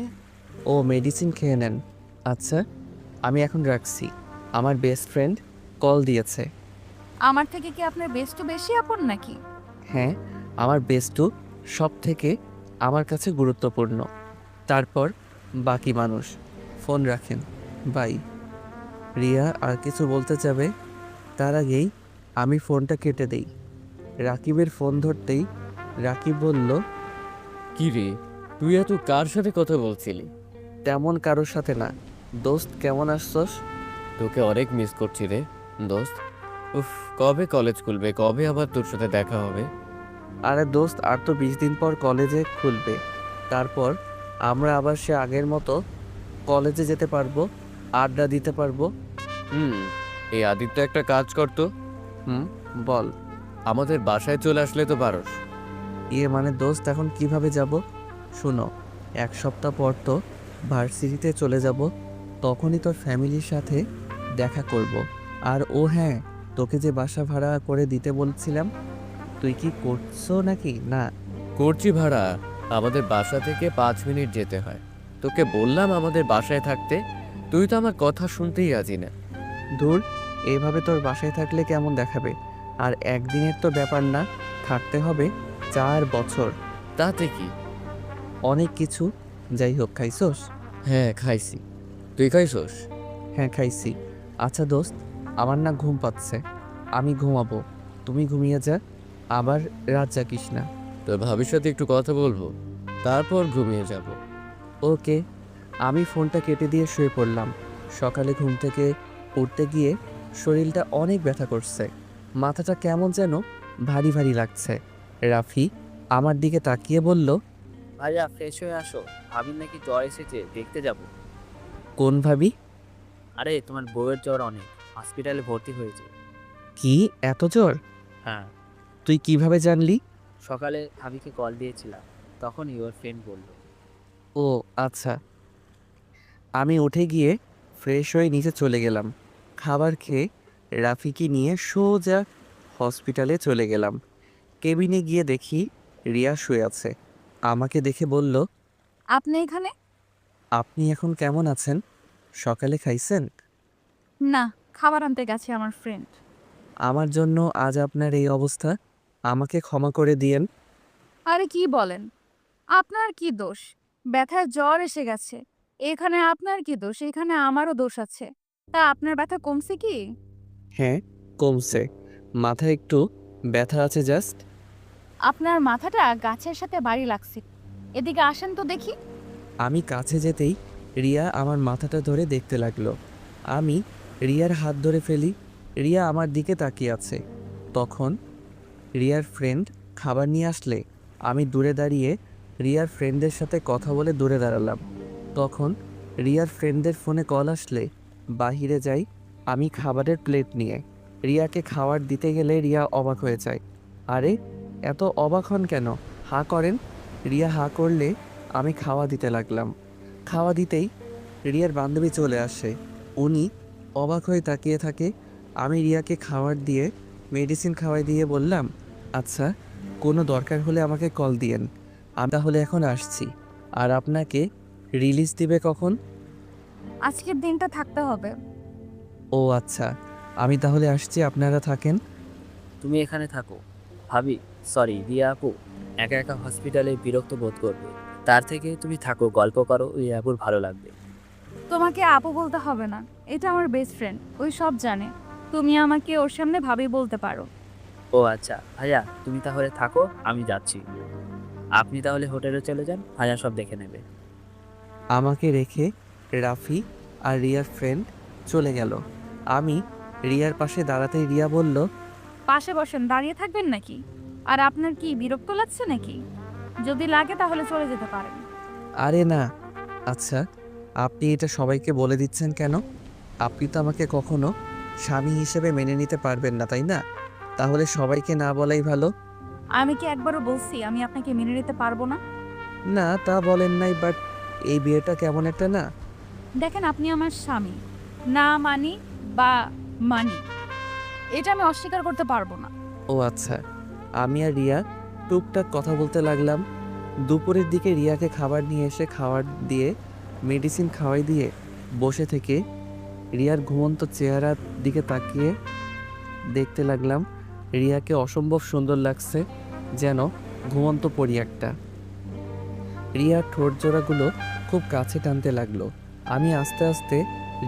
ও মেডিসিন খেয়ে নেন। আচ্ছা, আমি এখন রাখছি। আমার বেস্ট ফ্রেন্ড কল দিয়েছে। আমার থেকে কি আপনার বেস্টু বেশি আপন নাকি? হ্যাঁ, আমার বেস্টু সব থেকে আমার কাছে গুরুত্বপূর্ণ, তারপর বাকি মানুষ। ফোন রাখেন, বাই। রিয়া আর কিছু বলতে যাবে, তার আগেই আমি ফোনটা কেটে দেই। রাকিবের ফোন ধরতেই রাকিব বলল, কি রে, তুই এত কার সাথে কথা বলছিলি? তেমন কারোর সাথে না। দোস্ত, কেমন আসছস? তোকে অনেক মিস করছি রে দোস্ত। উফ, কবে কলেজ খুলবে, কবে আবার তোর সাথে দেখা হবে? আরে দোস্ত, আর তো 20 দিন পর কলেজে খুলবে। তারপর আমরা আবার সে আগের মতো কলেজে যেতে পারবো, আড্ডা দিতে পারবো। হুম, এই আদিত্য একটা কাজ করতো, হুম, বল। আমাদের বাসায় চলে আসলে তো পারস। মানে দোস্ত, এখন কিভাবে যাব? শুনো, 1 সপ্তাহ পর তো ভার্সিটিতে চলে যাব, তখনই তোর ফ্যামিলির সাথে দেখা করব। আর ও হ্যাঁ, তোকে যে বাসা ভাড়া করে দিতে বলছিলাম, তুই কি করছো নাকি না? করছি ভাড়া, আমাদের বাসা থেকে 5 মিনিট যেতে হয়। তোকে বললাম আমাদের বাসায় থাকতে, তুই তো আমার কথা শুনতেই রাজি না। দূর, এইভাবে তোর বাসায় থাকলে কেমন দেখাবে? আর একদিনের তো ব্যাপার না, থাকতে হবে 4 বছর। তাতে কি? অনেক কিছু। যাই হোক, খাইছোস? হ্যাঁ খাইছি, তুই খাইছস? হ্যাঁ খাইছি। আচ্ছা দোস্ত, আমার না ঘুম পাচ্ছে, আমি ঘুমাবো। তুমি ঘুমিয়ে যা, আবার রাত জাগিস না। তোর ভাবির সাথে একটু কথা বলবো, তারপর ঘুমিয়ে যাব। ওকে। আমি ফোনটা কেটে দিয়ে শুয়ে পড়লাম। সকালে ঘুম থেকে উঠতে গিয়ে শরীরটা অনেক ব্যথা করছে, মাথাটা কেমন যেন ভারী ভারী লাগছে। রাফি আমার দিকে তাকিয়ে বলল, ভাইয়া ফ্রেশ হয়ে আসো, ভাবির নাকি জ্বর এসেছে, দেখতে যাব। কোন ভাবি? আরে তোমার বউয়ের জ্বর অনেক, হসপিটালে ভর্তি হয়েছে। কি, এত জ্বর? হ্যাঁ, তুই কিভাবে জানলি? সকালে ভাবিকে কল দিয়েছিলাম, তখন ইওর ফ্রেন্ড বলল। ও আচ্ছা। আমি উঠে গিয়ে ফ্রেশ হয়ে নিচে চলে গেলাম। খাবার খেয়ে রাফিকে নিয়ে সোজা হসপিটালে চলে গেলাম। কেবিনে গিয়ে দেখি রিয়া শুয়ে আছে। আমাকে দেখে বলল, আপনি এখানে? আপনি এখন কেমন আছেন? সকালে খাইছেন? না, খাবার আনতে গেছে আমার ফ্রেন্ড। আমার জন্য আজ আপনার এই অবস্থা, আমাকে ক্ষমা করে দিয়েন। আরে কি বলেন? আপনার কি দোষ? ব্যথার জ্বর এসে গেছে। এখানে আপনার কি দোষ? এখানে আমারও দোষ আছে। তা আপনার ব্যথা কমছে কি? হ্যাঁ, কমছে। মাথায় একটু ব্যথা আছে জাস্ট। আপনার মাথাটা গাছের সাথে বাড়ি লাগছে। এদিকে আসেন তো দেখি। আমি কাছে যেতেই রিয়া আমার মাথাটা ধরে দেখতে লাগলো। আমি রিয়ার হাত ধরে ফেলি। রিয়া আমার দিকে তাকিয়ে আছে। তখন রিয়ার ফ্রেন্ড খাবার নিয়ে আসলে আমি দূরে দাঁড়িয়ে রিয়ার ফ্রেন্ডদের সাথে কথা বলে দূরে দাঁড়ালাম। তখন রিয়ার ফ্রেন্ডদের ফোনে কল আসলে বাহিরে যাই আমি খাবারের প্লেট নিয়ে। রিয়াকে খাবার দিতে গেলে রিয়া অবাক হয়ে যায়। আরে, এত অবাক হন কেন? হাঁ করেন। রিয়া হাঁ করলে আমি খাওয়া দিতে লাগলাম। খাওয়া দিতেই রিয়ার বান্ধবী চলে আসে। উনি অবাক হয়ে তাকিয়ে থাকে। আমি রিয়াকে খাবার দিয়ে মেডিসিন খাওয়াই দিয়ে বললাম, আচ্ছা, কোনো দরকার হলে আমাকে কল দিয়েন, আমি তাহলে এখন আসছি। আর আপনাকে রিলিজ দিবে কখন? আজকের দিনটা থাকতে হবে। ও আচ্ছা, আমি তাহলে আসছি, আপনারা থাকেন। তুমি এখানে থাকো, ভাবি সরি রিয়া আপু একা একা হসপিটালে বিরক্ত বোধ করবে, তার থেকে তুমি থাকো, গল্প করো, ওই আপুর ভালো লাগবে। তোমাকে আপু বলতে হবে না, এটা আমার বেস্ট ফ্রেন্ড, ওই সব জানে। তুমি আমাকে ওর সামনে ভাবি বলতে পারো। ও আচ্ছা ভাইয়া, তুমি তাহলে থাকো, আমি যাচ্ছি। আপনি তাহলে হোটেলে চলে যান, ভাইয়া সব দেখে নেবে। আমাকে রেখে রাফি আর রিয়ার ফ্রেন্ড চলে গেল। আমি রিয়ার পাশে দাঁড়াতেই রিয়া বলল, পাশে বসেন, দাঁড়িয়ে থাকবেন নাকি? আর আপনার কি বিরক্ত লাগছে নাকি? যদি লাগে তাহলে চলে যেতে পারেন। আরে না। আচ্ছা, আপনি এটা সবাইকে বলে দিচ্ছেন কেন? আপনি তো আমাকে কখনো স্বামী হিসেবে মেনে নিতে পারবেন না, তাই না? তাহলে সবাইকে না বলাই ভালো। আমি কি একবারও বলছি আমি আপনাকে মেনে নিতে পারবো না? না তা বলেন নাই, বাট এই বিয়েটা কেমন একটা না। দেখেন, আপনি আমার স্বামী, না মানি বা মানি, এটা আমি অস্বীকার করতে পারবো না। ও আচ্ছা। আমি আর রিয়া টুকটাক কথা বলতে লাগলাম। দুপুরের দিকে রিয়াকে খাবার নিয়ে এসে খাবার দিয়ে মেডিসিন খাওয়াই দিয়ে বসে থেকে রিয়ার ঘুমন্ত চেহারার দিকে তাকিয়ে দেখতে লাগলাম। রিয়াকে অসম্ভব সুন্দর লাগছে, যেন ঘুমন্ত পরি একটা। রিয়ার ঠোঁট জোড়াগুলো খুব কাছে টানতে লাগলো। আমি আস্তে আস্তে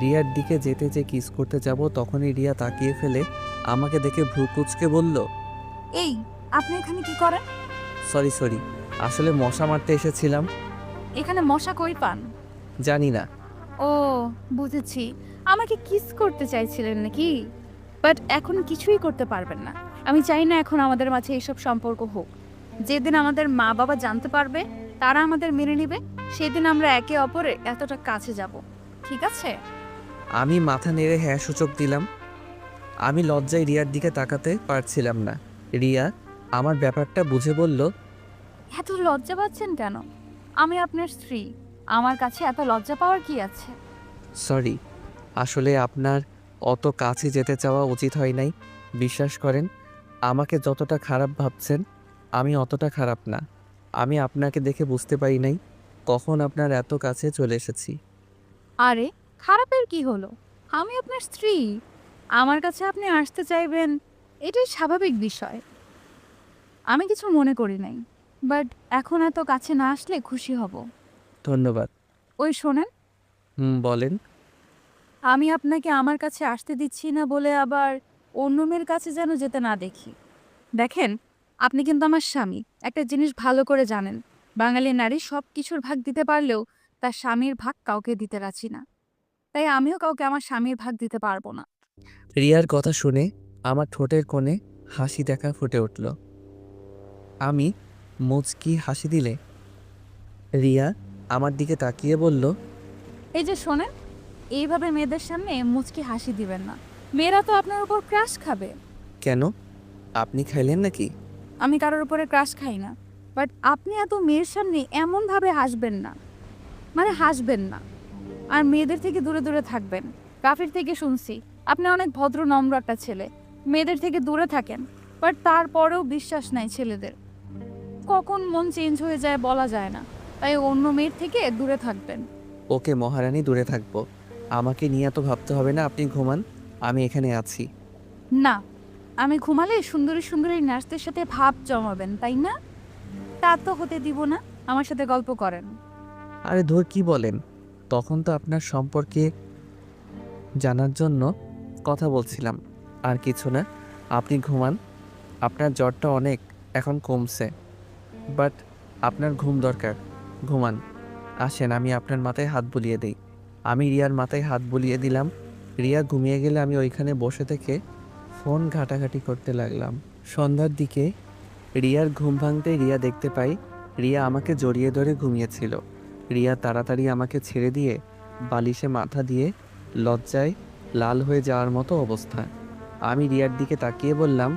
রিয়ার দিকে যেতে যে কিস করতে যাব, তখনই রিয়া তাকিয়ে ফেলে আমাকে দেখে ভ্রু কুঁচকে বলল, এই, আপনি এখানে কি করেন? সরি, আসলে মশা মারতে এসেছিলাম। এখানে মশা কই পান? জানি না। ও, বুঝেছি, আমাকে কিস করতে চাইছিলেন নাকি? বাট এখন কিছুই করতে পারবেন না। আমি চাই না এখন আমাদের মাঝে এইসব সম্পর্ক হোক। যেদিন আমাদের মা বাবা জানতে পারবে, তারা আমাদের মেনে নেবে, সেদিন আমরা একে অপরের এতটা কাছে যাব। ঠিক আছে? আমি মাথা নেড়ে হ্যাঁ সূচক দিলাম। আমি লজ্জায় রিয়ার দিকে তাকাতে পারছিলাম না। রিয়া আমার ব্যাপারটা বুঝে বলল, এত লজ্জা পাচ্ছেন কেন? আমি আপনার স্ত্রী, আমার কাছে এত লজ্জা পাওয়ার কি আছে? সরি, আসলে আপনার অত কাছে যেতে চাওয়া উচিত হয় নাই। বিশ্বাস করেন, আমাকে যতটা খারাপ ভাবছেন আমি অতটা খারাপ না। আমি আপনাকে দেখে বুঝতে পারি নাই কখন আপনার এত কাছে চলে এসেছি। আরে, খারাপের কি হলো? আমি আপনার স্ত্রী, আমার কাছে আপনি আসতে চাইবেন, এটাই স্বাভাবিক বিষয়। আমি কিছু মনে করি নাই, বাট এখন এত কাছে না আসলে খুশি হব। ধন্যবাদ। ওই শোনেন, বলেন। আমি আপনাকে আমার কাছে আসতে দিচ্ছি না বলে আবার অন্য মেয়ের কাছে যেন যেতে না দেখি। দেখেন, আপনি কিন্তু আমার স্বামী, একটা জিনিস ভালো করে জানেন, বাঙালি নারী সব কিছুর ভাগ দিতে পারলেও তার স্বামীর ভাগ কাউকে দিতে রাজি না। তাই আমিও কাউকে আমার স্বামীর ভাগ দিতে পারবো না। রিয়ার কথা শুনে আমার ঠোঁটের কোণে হাসি দেখা ফুটে উঠল। আমি মুচকি হাসি দিলে রিয়া আমার দিকে তাকিয়ে বলল, এই যে শোনেন, এইভাবে মেয়েদের সামনে মুচকি হাসি দিবেন না। মেয়েরা তো আপনার উপর ক্রাশ খাবে। কেন? আপনি খাইলেন নাকি? আমি কারোর উপরে ক্রাশ খাই না, বাট আপনি এত মেয়ের সামনে এমনভাবে হাসবেন না, মানে হাসবেন না। আর মেয়েদের থেকে দূরে দূরে থাকবেন। রাফির থেকে শুনছি আপনি অনেক ভদ্র নম্র একটা ছেলে, মেয়েদের থেকে দূরে থাকেন, বাট তারপরেও বিশ্বাস নাই ছেলেদের। কখন মন চেঞ্জ হয়ে যায় বলা যায় না, তাই অন্য মেয়ের থেকে দূরে থাকবেন। ওকে মহারানী, দূরে থাকবো। আমাকে নিয়ে এত ভাবতে হবে না, আপনি ঘুমান, আমি এখানে আছি। না, আমি ঘুমালে সুন্দরী সুন্দরী নার্সদের সাথে ভাব জমাবেন, তাই না? তা তো হতে দিব না। আমার সাথে গল্প করেন। আরে ধর, কি বলেন? তখন তো আপনার সম্পর্কে জানার জন্য কথা বলছিলাম, আর কিছু না। আপনি ঘুমান, আপনার জ্বরটা অনেক এখন কমছে, বাট আপনার ঘুম দরকার, ঘুমান। আসেন, আমি আপনার মাথায় হাত বুলিয়ে দিই। আমি রিয়ার মাথায় হাত বুলিয়ে দিলাম। রিয়া ঘুমিয়ে গেলে আমি ওইখানে বসে থেকে ফোন ঘাটাঘাটি করতে লাগলাম। সন্ধ্যার দিকে রিয়ার ঘুম ভাঙতে রিয়া দেখতে পাই রিয়া আমাকে জড়িয়ে ধরে ঘুমিয়েছিল। রিয়া তাড়াতাড়ি আমাকে ছেড়ে দিয়ে বালিশে মাথা দিয়ে লজ্জায় লাল হয়ে যাওয়ার মতো অবস্থা। আমি রিয়ার দিকে তাকিয়ে বললাম,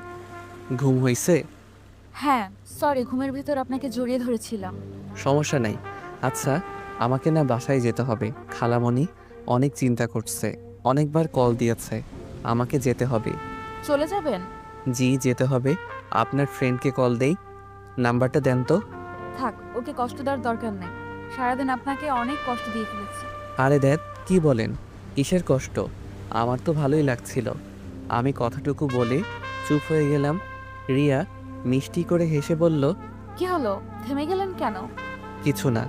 ঘুম হইছে? হ্যাঁ, সরি, ঘুমের ভিতর আপনাকে জড়িয়ে ধরেছিলাম। সমস্যা নাই। আচ্ছা, আমাকে না বাসায় যেতে হবে। খালামণি অনেক চিন্তা করছে, অনেকবার কল দিয়েছে, আমাকে যেতে হবে। চলে যাবেন? জি, যেতে হবে। আপনার ফ্রেন্ডকে কল দেই, নাম্বারটা দেন তো। থাক, ওকে কষ্ট দেওয়ার দরকার নেই। সারাদিন আপনাকে অনেক কষ্ট দিয়ে ফেলেছি। আরে দেখ, কি বলেন? কিসের কষ্ট? আমার তো ভালোই লাগছিল। আমি কথাটুকু বলে চুপ হয়ে গেলাম। রিয়া মিষ্টি করে হেসে বলল, কি হলো, থেমে গেলেন কেন? কিছু না।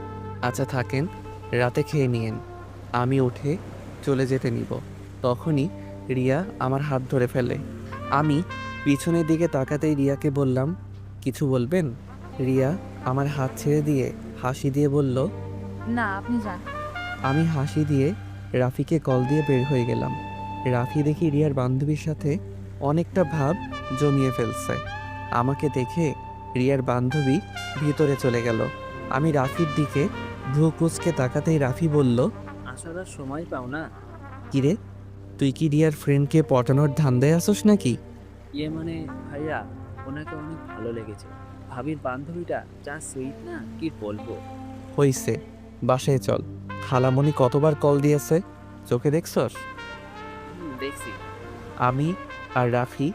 আচ্ছা থাকেন, রাতে খেয়ে নিয়েন, আমি উঠে চলে যেতে নিব। তখনই রিয়া আমার হাত ধরে ফেলে। আমি পিছনের দিকে তাকাতেই রিয়াকে বললাম, কিছু বলবেন? রিয়া আমার হাত ছেড়ে দিয়ে হাসি দিয়ে বলল, না, আপনি যান। আমি হাসি দিয়ে রাফিকে কল দিয়ে বের হয়ে গেলাম। রাফি দেখি রিয়ার বান্ধবীর সাথে অনেকটা ভাব জমিয়ে ফেলছে। আমাকে দেখে রিয়ার বান্ধবী ভিতরে চলে গেল। আমি রাফির দিকে ভ্রু কুঁচকে তাকাতেই রাফি বলল, আসার আর সময় পাও না। কিরে, তুই কি রিয়ার ফ্রেন্ডকে পটানোর ধান্দায় আসোস নাকি? মানে ভাইয়া, ওনাকে অনেক ভালো লেগেছে। ভাবির বান্ধবীটা যা সুইট না কি বলবো। হইছে, বাসায় চল। খালামণি কতবার কল দিয়েছে, চোখে দেখছস? দেখছি। আমি আর রাফি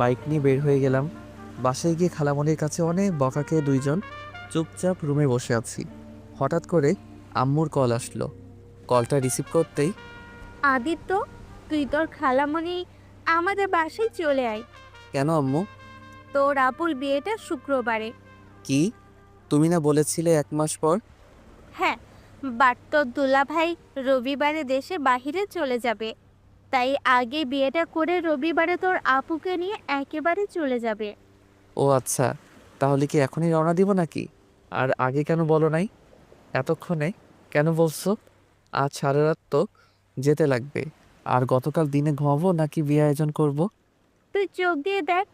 বাইক নিয়ে বের হয়ে গেলাম। বাসায় গিয়ে খালামণির কাছে অনেক বকা খেয়ে দুইজন চুপচাপ রুমে বসে আছি। হঠাৎ করে আম্মুর কল আসলো। কলটা রিসিভ করতেই, আদিত্য, তুই তোর খালামণি আমাদের বাসায় চলে আয়। কেন আম্মু? তোর আপুর বিয়েটা শুক্রবারে। কি, তুমি না বলেছিলে 1 মাস পর? হ্যাঁ, বাট তোর দুলাভাই রবিবারে দেশে বাহিরে চলে যাবে, তাই আগে বিয়েটা করে রবিবারে তোর আপুকে নিয়ে একেবারে চলে যাবে। ও আচ্ছা, তাহলে কি এখনই রওনা দিব নাকি? আর আগে কেন বলো নাই? এতক্ষণে কেন বলছো? আজ সারা রাত তো যেতে লাগবে। আর গতকাল দিনে ঘুমাবো নাকি বিয়ে আয়োজন করব? তুই চোখ দিয়ে দেখ,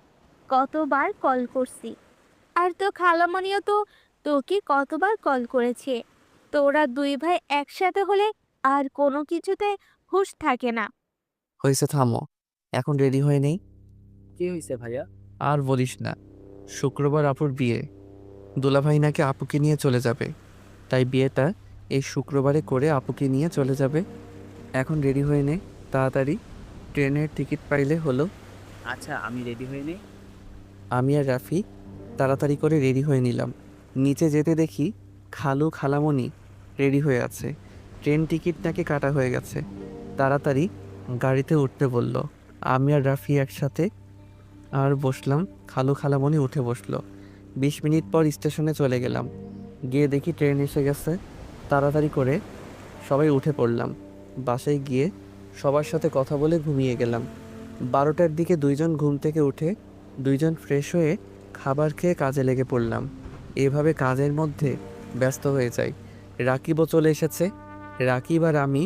কতবার কল করছি। আর তো খালামণিও তো তোকে কতবার কল করেছে। তোরা দুই ভাই একসাথে হলে আর কোনো কিছুতে হুঁশ থাকে না। হয়েছে, থামো। এখন রেডি হয়ে নেই। কি হয়েছে ভাইয়া? আর বলিস না, শুক্রবার আপুর বিয়ে। দুলাভাই নাকি আপুকে নিয়ে চলে যাবে, তাই বিয়েটা এই শুক্রবারে করে আপুকে নিয়ে চলে যাবে। এখন রেডি হয়ে নে তাড়াতাড়ি, ট্রেনের টিকিট পাইলে হলো। আচ্ছা, আমি রেডি হয়ে নেই। আমি আর রাফি তাড়াতাড়ি করে রেডি হয়ে নিলাম। নিচে যেতে দেখি খালামণি রেডি হয়ে আছে। ট্রেন টিকিট নাকি কাটা হয়ে গেছে। তাড়াতাড়ি গাড়িতে উঠতে বলল। আমি আর রাফি একসাথে আর বসলাম। খালামণি উঠে বসলো। 20 মিনিট পর স্টেশনে চলে গেলাম। গিয়ে দেখি ট্রেন এসে গেছে। তাড়াতাড়ি করে সবাই উঠে পড়লাম। বাসায় গিয়ে সবার সাথে কথা বলে ঘুমিয়ে গেলাম। 12টার দিকে দুইজন ঘুম থেকে উঠে দুইজন ফ্রেশ হয়ে খাবার খেয়ে কাজে লেগে পড়লাম। এভাবে কাজের মধ্যে ব্যস্ত হয়ে যাই। রাকিবও চলে এসেছে। রাকিব আর আমি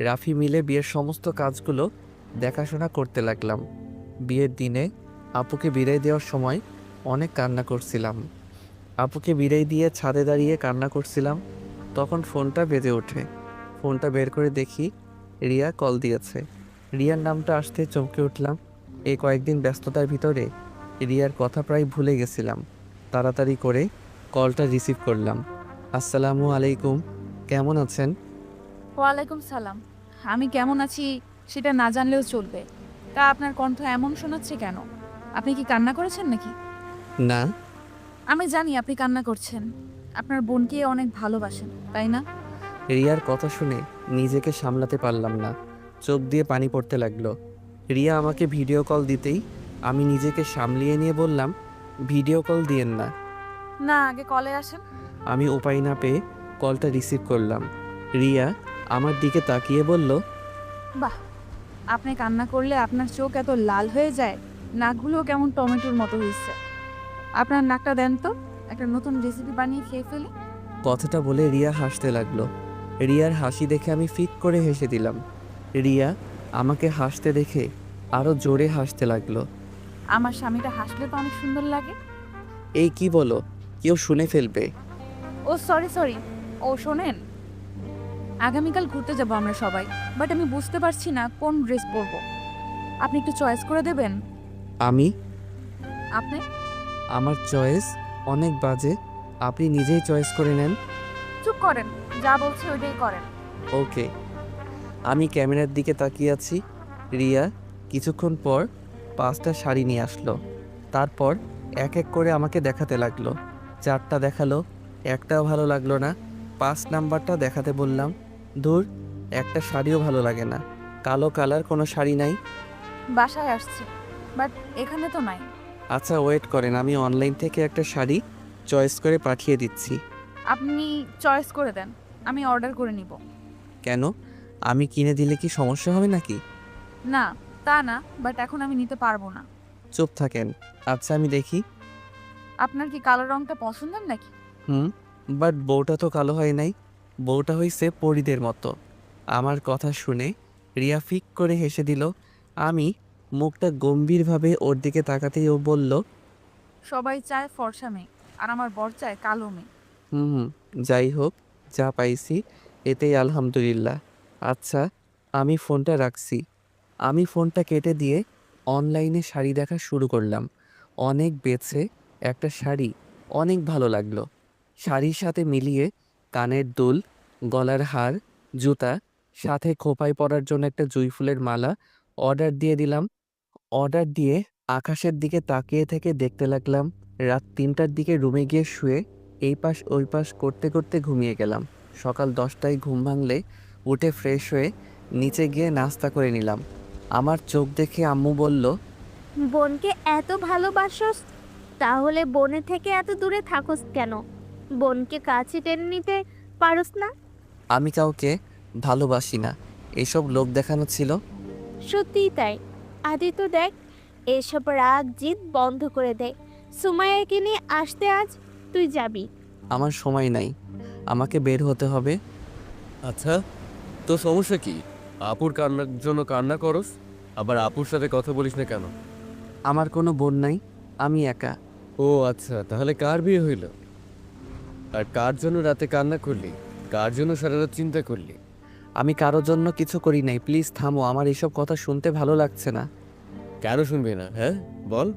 রাফি মিলে বিয়ের সমস্ত কাজগুলো দেখাশোনা করতে লাগলাম। বিয়ের দিনে আপুকে বিদায় দেওয়ার সময় অনেক কান্না করছিলাম। আপুকে বিদায় দিয়ে ছাদে দাঁড়িয়ে কান্না করছিলাম। তখন ফোনটা বেজে ওঠে। ফোনটা বের করে দেখি রিয়া কল দিয়েছে। রিয়ার নামটা আসতে চমকে উঠলাম। এই কয়েকদিন ব্যস্ততার ভিতরে রিয়ার কথা প্রায় ভুলে গেছিলাম। তাড়াতাড়ি করে কলটা রিসিভ করলাম। আসসালামু আলাইকুম, কেমন আছেন? ওয়ালাইকুম সালাম। আমি কেমন আছি সেটা না জানলেও চলবে। তা আপনার কণ্ঠ এমন শোনাচ্ছে কেন? আপনি কি কান্না করেছেন নাকি? না। আমি জানি আপনি কান্না করছেন। আপনার বোনকে অনেক ভালোবাসেন, তাই না? রিয়ার কথা শুনে নিজেকে সামলাতে পারলাম না। চোখ দিয়ে পানি পড়তে লাগলো। রিয়া আমাকে ভিডিও কল দিতেই আমি নিজেকে সামলিয়ে নিয়ে বললাম, ভিডিও কল দিয়েন না। না, আগে কলে আসেন। আমি উপায় না পেয়ে কলটা রিসিভ করলাম। রিয়া আমার দিকে তাকিয়ে বলল, বাহ, আপনি কান্না করলে আপনার চোখ এত লাল হয়ে যায়, নাকগুলোও কেমন টমেটোর মতো হয়েছে। আপনার নাকটা দেন তো, একটা নতুন রেসিপি বানিয়ে খেয়ে ফেলি। কথাটা বলে রিয়া হাসতে লাগলো। রিয়ার হাসি দেখে আমি ফিক করে হেসে দিলাম। রিয়া আমাকে হাসতে দেখে আরও জোরে হাসতে লাগলো। আমার স্বামীটা হাসলে তো অনেক সুন্দর লাগে। এই কি বলো, কেউ শুনে ফেলবে। ও সরি, ও শোনেন, আগামীকাল ঘুরতে যাব আমরা সবাই, বাট আমি বুঝতে পারছি না কোন ড্রেস পরবো। আপনি একটু চয়েস করে দেবেন? আমি আপনি? আমার চয়েস অনেক বাজে, আপনি নিজেই চয়েস করে নেন। চুপ করেন, যা বলছি ওইটাই করেন। ওকে। আমি ক্যামেরার দিকে তাকিয়ে আছি। রিয়া কিছুক্ষণ পর 5টা শাড়ি নিয়ে আসলো। তারপর এক এক করে আমাকে দেখাতে লাগলো। 4টা দেখালো, একটাও ভালো লাগলো না। 5 নাম্বারটা দেখাতে বললাম। ধুর, একটা শাড়িও ভালো লাগে না। কালো কালার কোনো শাড়ি নাই? বাসায় আসছে, বাট এখানে তো নাই। আচ্ছা ওয়েট করেন, আমি অনলাইন থেকে একটা শাড়ি চয়েস করে পাঠিয়ে দিচ্ছি। আপনি চয়েস করে দেন, আমি অর্ডার করে নিব। কেন, আমি কিনে দিলে কি সমস্যা হবে নাকি? না, তা না, বাট এখন আমি নিতে পারবো না। চুপ থাকেন। আচ্ছা আমি দেখি। আপনার কি কালো রংটা পছন্দের নাকি? বাট বউটা তো কালো হয় নাই, বউটা হইছে পরীদের মতো। আমার কথা শুনে রিয়া ফিক করে হেসে দিল। আমি মুখটা গম্ভীরভাবে ওর দিকে তাকাতেই ও বলল, সবাই চায় ফর্সা মেয়ে, আর আমার বর চায় কালো মেয়ে। যাই হোক, যা পাইছি এতেই আলহামদুলিল্লাহ। আচ্ছা, আমি ফোনটা রাখছি। আমি ফোনটা কেটে দিয়ে অনলাইনে শাড়ি দেখা শুরু করলাম। অনেক বেছে একটা শাড়ি অনেক ভালো লাগলো। শাড়ির সাথে মিলিয়ে কানের দুল, গলার হার, জুতা, সাথে খোঁপায় পরার জন্য একটা জুঁই ফুলের মালা অর্ডার দিয়ে দিলাম। অর্ডার দিয়ে আকাশের দিকে তাকিয়ে থেকে দেখতে লাগলাম। রাত ৩টার দিকে রুমে গিয়ে শুয়ে এই পাশ ওই পাশ করতে করতে ঘুমিয়ে গেলাম। সকাল 10টায় ঘুম ভাঙলে উঠে ফ্রেশ হয়ে নিচে গিয়ে নাস্তা করে নিলাম। আমার চোখ দেখে আম্মু বলল, বোনকে এত ভালোবাসোস, তাহলে বোনের থেকে এত দূরে থাকোস কেন? বোনকে কাছে টেনে নিতে পারোস না? আমি কাউকে ভালোবাসি না, এসব লোক দেখানো ছিল। সত্যিই তাই। আদিত্য দেখ, এসব রাগ জিদ বন্ধ করে দে। সুমাইয়াকে নিয়ে আসতে আজ তুই যাবি। আমার সময় নাই, আমাকে বের হতে হবে। আচ্ছা, তো সমস্যা কি? আপুর কান্নার জন্য কান্না করস, আবার আপুর সাথে কথা বলিস না কেন? আমার কোনো বোন নাই, আমি একা। ও আচ্ছা, তাহলে কার বিয়ে হইল? আর কার জন্য রাতে কান্না করলি? কার জন্য সারা রাত চিন্তা করলি? আমি কারোর জন্য কিছু করি নাই, প্লিজ থামো, আমার এসব কথা শুনতে ভালো লাগছে না। কেন শুনবি না? হ্যাঁ বল,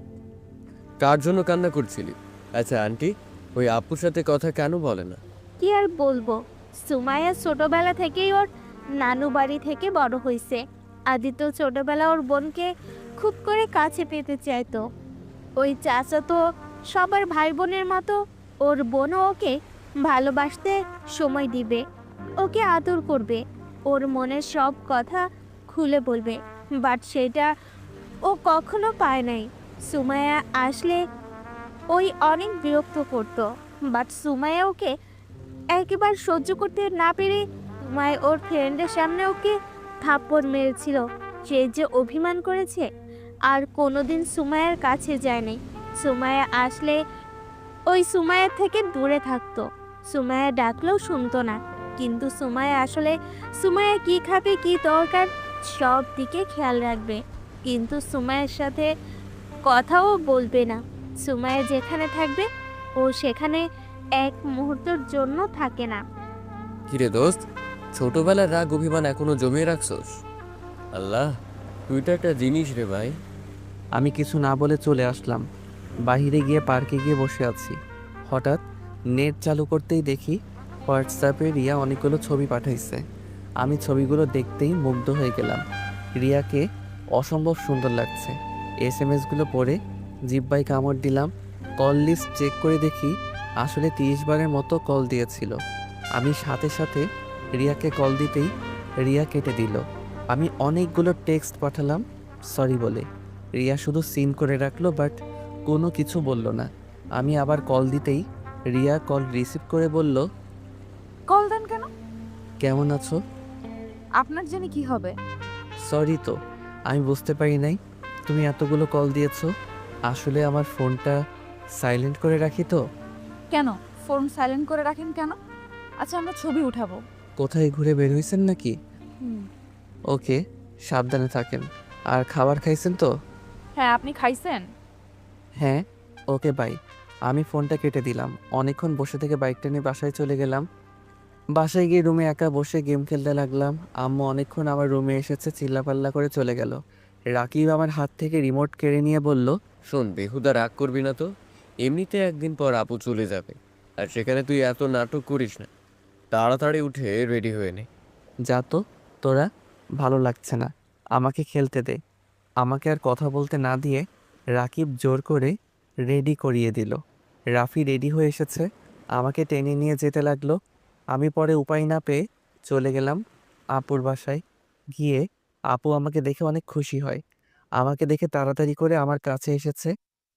কার জন্য কান্না করছিলি? আচ্ছা আন্টি, ওই আপুর সাথে কথা কেন বলে না? কি আর বলবো, সুমাইয়া ছোটবেলা থেকেই ওর নানু বাড়ি থেকে বড় হয়েছে। আদিত্য ছোটবেলা ওর বোনকে খুব করে কাছে পেতে চাইতো। ওই চাচা তো সবার ভাই বোনের মতো, ওর বোনও ওকে ভালোবাসতে সময় দিবে, ওকে আদর করবে, ওর মনের সব কথা খুলে বলবে। বাট সেটা ও কখনো পায় নাই। সুমাইয়া আসলে ওই অনেক বিরক্ত করতো, বাট সুমাইয়া ওকে একেবারে সহ্য করতে না পেরে সুমাইয়া ওর ফ্রেন্ডের সামনে ওকে থাপ্পড় মেরেছিল। সে যে অভিমান করেছে, আর কোনোদিন সুমাইয়ার কাছে যায়নি। সুমাইয়া আসলে ওই সুমাইয়ার থেকে দূরে থাকতো। সুমাইয়া ডাকলেও শুনতো না, কিন্তু সুমাইয়া আসলে সুমাইয়া কি খাবে কি দরকার সব দিকে খেয়াল রাখবে, কিন্তু সুমাইয়ার সাথে কথাও বলবে না। সুমাইয়া যেখানে থাকবে ও সেখানে এক মুহূর্তের জন্য থাকে না। কিরে দোস্ত, ছোটবেলার রাগ অভিমান এখনো জমিয়ে রাখছস? আল্লাহ, তুই তো একটা জিনিস রে ভাই। আমি কিছু না বলে চলে আসলাম। বাইরে গিয়ে পার্কে গিয়ে বসে আছি। হঠাৎ নেট চালু করতেই দেখি হোয়াটসঅ্যাপে রিয়া অনেকগুলো ছবি পাঠাইছে। আমি ছবিগুলো দেখতেই মুগ্ধ হয়ে গেলাম। রিয়াকে অসম্ভব সুন্দর লাগছে। এসএমএসগুলো পড়ে জিব্বায় কামড় দিলাম। কল লিস্ট চেক করে দেখি আসলে 30 বারের মতো কল দিয়েছিল। আমি সাথে সাথে রিয়াকে কল দিতেই রিয়া কেটে দিল। আমি অনেকগুলো টেক্সট পাঠালাম সরি বলে। রিয়া শুধু সিন করে রাখলো, বাট কোনো কিছু বলল না। আমি আবার কল দিতেই রিয়া কল রিসিভ করে বলল, কল দেন কেন? কেমন আছো? আপনার জানি কি হবে? সরি তো, আমি বুঝতে পারি নাই তুমি এতগুলো কল দিয়েছো। আসলে আমার ফোনটা সাইলেন্ট করে রাখি তো। কেন ফোন সাইলেন্ট করে রাখেন কেন? আচ্ছা আমরা ছবি উঠাবো। কোথায় ঘুরে বের হয়েছেন নাকি? ওকে, সাবধানে থাকেন। আর খাবার খাইছেন তো? হ্যাঁ, আপনি খাইছেন? হ্যাঁ। Okay bye. আমি ফোনটা কেটে দিলাম। অনেকক্ষণ বসে থেকে বাইকটা নিয়ে বাসায় চলে গেলাম। বাসায় গিয়ে রুমে একা বসে গেম খেলতে লাগলাম। আম্মু অনেকক্ষণ আমার রুমে এসেছে, চিল্লাপাল্লা করে চলে গেল। রাকিব আমার হাত থেকে রিমোট কেড়ে নিয়ে বলল, শোন, বেহুদা রাগ করবি না তো। এমনিতে একদিন পর আপু চলে যাবে, আর সেখানে তুই এত নাটক করিস না। তাড়াতাড়ি উঠে রেডি হয়ে নে। যা তো তোরা, ভালো লাগছে না, আমাকে খেলতে দে। আমাকে আর কথা বলতে না দিয়ে রাকিব জোর করে রেডি করিয়ে দিল। রাফি রেডি হয়ে এসেছে, আমাকে টেনে নিয়ে যেতে লাগলো। আমি পরে উপায় না পেয়ে চলে গেলাম আপুর বাসায়। গিয়ে আপু আমাকে দেখে অনেক খুশি হয়। আমাকে দেখে তাড়াতাড়ি করে আমার কাছে এসেছে,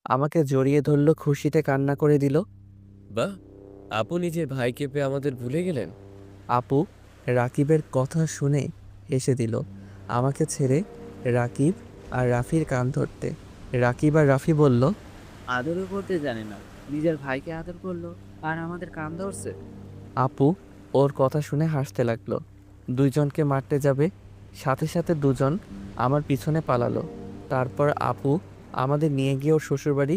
আমাকে জড়িয়ে ধরলো, খুশিতে কান্না করে দিল। বাহ, আপু নিজের ভাইকে পেয়ে আমাদের ভুলে গেলেন। আপু রাকিবের কথা শুনে হেসে দিল। আমাকে ছেড়ে রাকিব আর রাফির কান ধরতে। রাকিব আর রাফি বলল, আদরও করতে জানে না, নিজের ভাইকে আদর করলো আর আমাদের কান ধরছে। আপু ওর কথা শুনে হাসতে লাগলো। দুইজনকে মারতে যাবে, সাথে সাথে দুজন আমার পিছনে পালালো। তারপর আপু আমাদের নিয়ে গিয়ে ওর শ্বশুরবাড়ি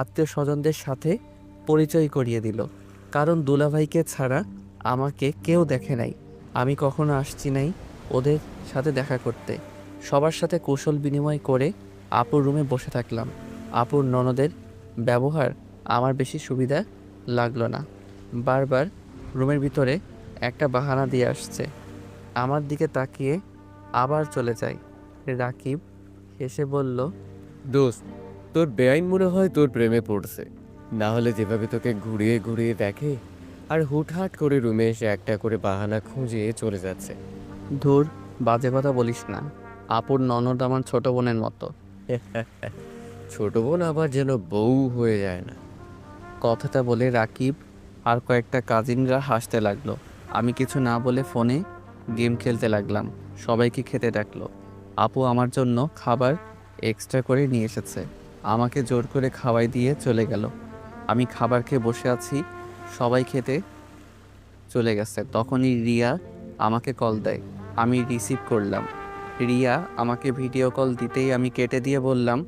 আত্মীয় স্বজনদের সাথে পরিচয় করিয়ে দিল। কারণ দুলাভাইকে ছাড়া আমাকে কেউ দেখে নাই। আমি কখনো আসছি নাই ওদের সাথে দেখা করতে। সবার সাথে কৌশল বিনিময় করে আপুর রুমে বসে থাকলাম। আপুর ননদের ব্যবহার আমার বেশি সুবিধা লাগলো না। বারবার রুমের ভিতরে একটা বাহানা দিয়ে আসছে। আমার দিকে তাকিয়ে আবার চলে যায়। রাকিব হেসে বলল, দোস্ত, তোর বেআইন মনে হয় তোর প্রেমে পড়ছে। না হলে যেভাবে তোকে ঘুরিয়ে ঘুরিয়ে দেখে আর হুটহাট করে রুমে এসে একটা করে বাহানা খুঁজে চলে যাচ্ছে। ধুর, বাজে কথা বলিস না। আপুর ননদ আমার ছোট বোনের মতো। ছোট বোন আবার যেন বউ হয়ে যায় না। কথাটা বলে রাকিব আর কয়েকটা কাজিনরা হাসতে লাগলো। আমি কিছু না বলে ফোনে গেম খেলতে লাগলাম। সবাইকে খেতে ডাকলো। আপু আমার জন্য খাবার এক্সট্রা করে নিয়ে এসেছে। আমাকে জোর করে খাওয়াই দিয়ে চলে গেল। আমি খাবার খেয়ে বসে আছি, সবাই খেতে চলে গেছে। তখনই রিয়া আমাকে কল দেয়। আমি রিসিভ করলাম। রিয়া আমাকে ভিডিও কল দিতেই আমি কেটে দিয়ে বললাম,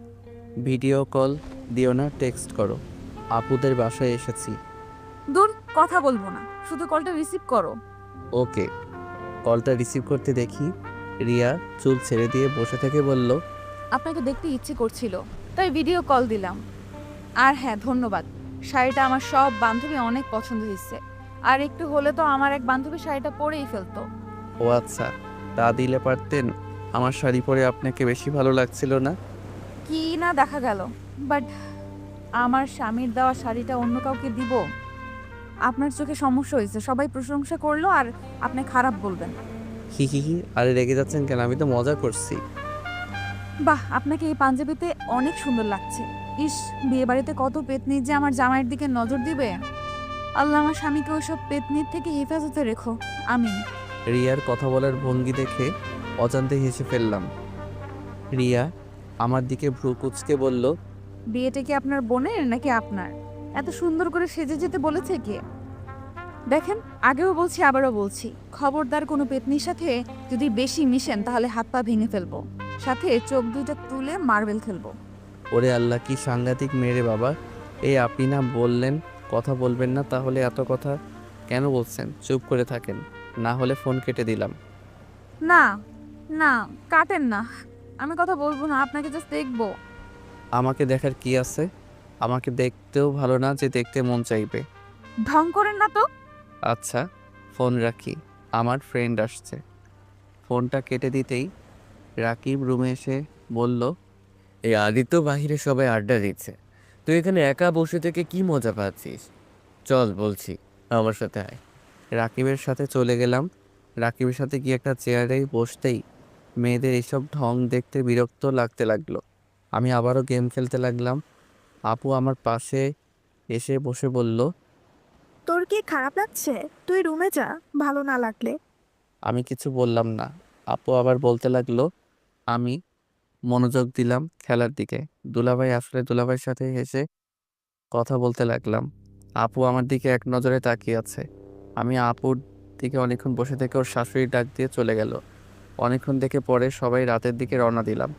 ভিডিও কল দিও না, টেক্সট করো। আপুদের বাসায় এসেছি। দূর, কথা বলবো না, শুধু কলটা রিসিভ করো। ওকে। কলটা রিসিভ করতে দেখি রিয়া চুল ছেড়ে দিয়ে বসে থেকে বলল, আপনাকে দেখতে ইচ্ছে করছিল, তাই ভিডিও কল দিলাম। আর হ্যাঁ, ধন্যবাদ। শাড়িটা আমার সব বান্ধবী অনেক পছন্দ হয়েছে। আর একটু হলে তো আমার এক বান্ধবী শাড়িটা পরেই ফেলতো। ও আচ্ছা, তা দিলে পারতেন। আমার শাড়ি পরে আপনাকে বেশি ভালো লাগছিল না? কি না দেখা গেল, বাট আমার স্বামীর দেওয়া শাড়িটা অন্য কাউকে দিব? আপনার চোখে সমস্যা হয়েছে, সবাই প্রশংসা করলো আর আপনি খারাপ বলবেন? হি হি হি, আরে রেগে যাচ্ছেন কেন? আমি তো মজা করছি। বাহ, আপনাকে এই পাঞ্জাবিতে অনেক সুন্দর লাগছে। ইস, বিয়ে বাড়িতে কত পেতনি যে আমার জামাইয়ের দিকে নজর দিবে। আল্লাহ আমার স্বামীকে ওইসব পেতনির থেকে হেফাজতে রেখো, আমিন। রিয়ার কথা বলার ভঙ্গি দেখে অজান্তে হেসে ফেললাম। রিয়া আমার দিকে ভ্রু কুঁচকে বলল, বিয়েটা কি আপনার বোনের নাকি আপনার? এত সুন্দর করে সেজে যেতে বলেছে কে? দেখেন, আগেও বলছি আবারও বলছি, খবরদার কোনো পেতনির সাথে যদি বেশি মিশেন তাহলে হাত পা ভেঙে ফেলবো, সাথে চোখ দুইটা তুলে মার্বেল খেলবো। ওরে আল্লাহ, কি সাংঘাতিক মেয়ে রে বাবা! এই আপনি না বললেন কথা বলবেন না, তাহলে এত কথা কেন বলছেন? চুপ করে থাকেন, না হলে ফোন কেটে দিলাম। না না, কাটেন না, আমি কথা বলবো না, আপনাকে জাস্ট দেখবো। আমাকে দেখার কি আছে? আমাকে দেখতেও ভালো না যে দেখতে মন চাইবে। ঢং করেন না তো। আচ্ছা, ফোন রাখি, আমার ফ্রেন্ড আসছে। ফোনটা কেটে দিতেই রাকিব রুমে এসে বলল, এই আদিত্য বাহিরে সবাই আড্ডা দিচ্ছে, তুই এখানে একা বসে থেকে কি মজা পাচ্ছিস? চল বলছি, আমার সাথে আয়। রাকিবের সাথে চলে গেলাম। রাকিবের সাথে গিয়ে একটা চেয়ারে বসতেই মেয়েদের এইসব ঢং দেখতে বিরক্ত লাগতে লাগলো। আমি আবারও গেম খেলতে লাগলাম। আপু আমার পাশে এসে বসে বলল, তোর কি খারাপ লাগছে? তুই রুমে যা, ভালো না লাগলে। আমি কিছু বললাম না। আপু আবার বলতে লাগলো। আমি মনোযোগ দিলাম খেলার দিকে। দুলাভাই আসলে দুলাভাইয়ের সাথে হেসে কথা বলতে লাগলাম। আপু আমার দিকে এক নজরে তাকিয়ে আছে। আমি আপুর দিকে অনেকক্ষণ বসে থেকে ওর শাশুড়ি ডাক দিয়ে চলে গেল। অনেকক্ষণ থেকে পরে সবাই রাতের দিকে রওনা দিলাম।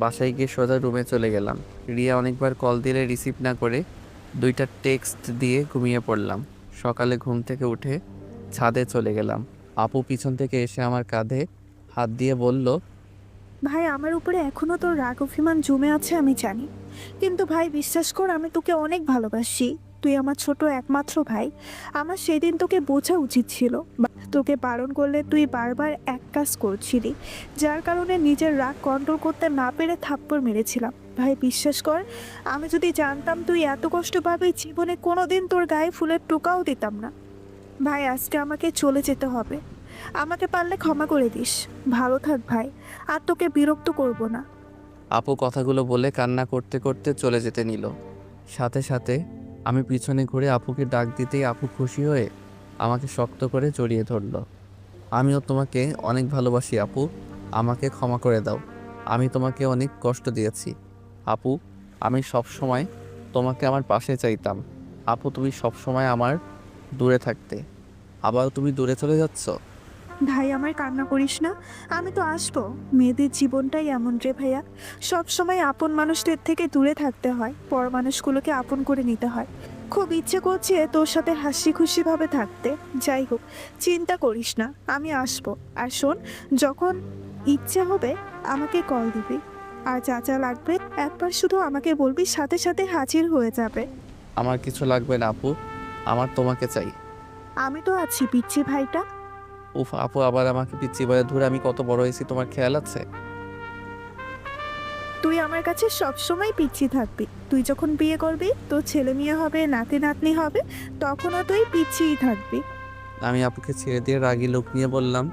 বাসায় গিয়ে সোজা রুমে চলে গেলাম। রিয়া অনেকবার কল দিলে রিসিভ না করে 2টা টেক্সট দিয়ে ঘুমিয়ে পড়লাম। সকালে ঘুম থেকে উঠে ছাদে চলে গেলাম। আপু পিছন থেকে এসে আমার কাঁধে হাত দিয়ে বলল, ভাই, আমার উপরে এখনো তোর রাগ অভিমান জমে আছে আমি জানি, কিন্তু ভাই বিশ্বাস কর, আমি তোকে অনেক ভালোবাসি। তুই আমার ছোট একমাত্র ভাই। আমার সেদিন তোকে বোঝা উচিত ছিল। তোকে বারণ করলে তুই বারবার এক কাজ করছিলি, যার কারণে নিজের রাগ কন্ট্রোল করতে না পেরে থাপ্পড় মেরেছিলাম। ভাই বিশ্বাস কর, আমি যদি জানতাম তুই এত কষ্ট পাবি, জীবনে কোনোদিন তোর গায়ে ফুলের টোকাও দিতাম না। ভাই, আজকে আমাকে চলে যেতে হবে। আমাকে পারলে ক্ষমা করে দিস। ভালো থাক ভাই, আর তোকে বিরক্ত করব না। আপু কথাগুলো বলে কান্না করতে করতে চলে যেতে নিল। সাথে সাথে আমি পিছনে ঘুরে আপুকে ডাক দিতেই আপু খুশি হয়ে আমাকে শক্ত করে জড়িয়ে ধরল। আমিও তোমাকে অনেক ভালোবাসি আপু, আমাকে ক্ষমা করে দাও। আমি তোমাকে অনেক কষ্ট দিয়েছি আপু। আমি সব সময় তোমাকে আমার পাশে চাইতাম আপু, তুমি সব সময় আমার দূরে থাকতে, আবার তুমি দূরে চলে যাচ্ছ। ভাই, আমার কান্না করিস না, আমি তো আসবো। মেয়েদের জীবনটাই এমন রে ভাইয়া, সব সময় আপন মানুষদের থেকে দূরে থাকতে হয়, পর মানুষগুলোকে আপন করে নিতে হয়। খুব ইচ্ছে করছে তোর সাথে হাসি খুশিভাবে থাকতে। যাই হোক, চিন্তা করিস না, আমি আসবো। আর শোন, যখন ইচ্ছে হবে আমাকে কল দিবি, আর যা যা লাগবে একবার শুধু আমাকে বলবি, সাথে সাথে হাজির হয়ে যাবে। আমার কিছু লাগবে না আপু, আমার তোমাকে চাই। আমি তো আছি পিচ্ছি ভাইটা। উফ আপু, আবার আমাকে পিচ্ছি বলে ধরে, আমি কত বড় হয়েছি তোমার খেয়াল আছে? তুই আমার কাছে সবসময় পিচ্ছি থাকবি। তুই যখন বিয়ে করবি, তোর ছেলে মেয়ে হবে, নাতি নাতনি হবে, তখনও তুই পিচ্ছিই থাকবি। আমি আপুকে ছেড়ে দিয়ে রাগী লোক নিয়ে বললাম,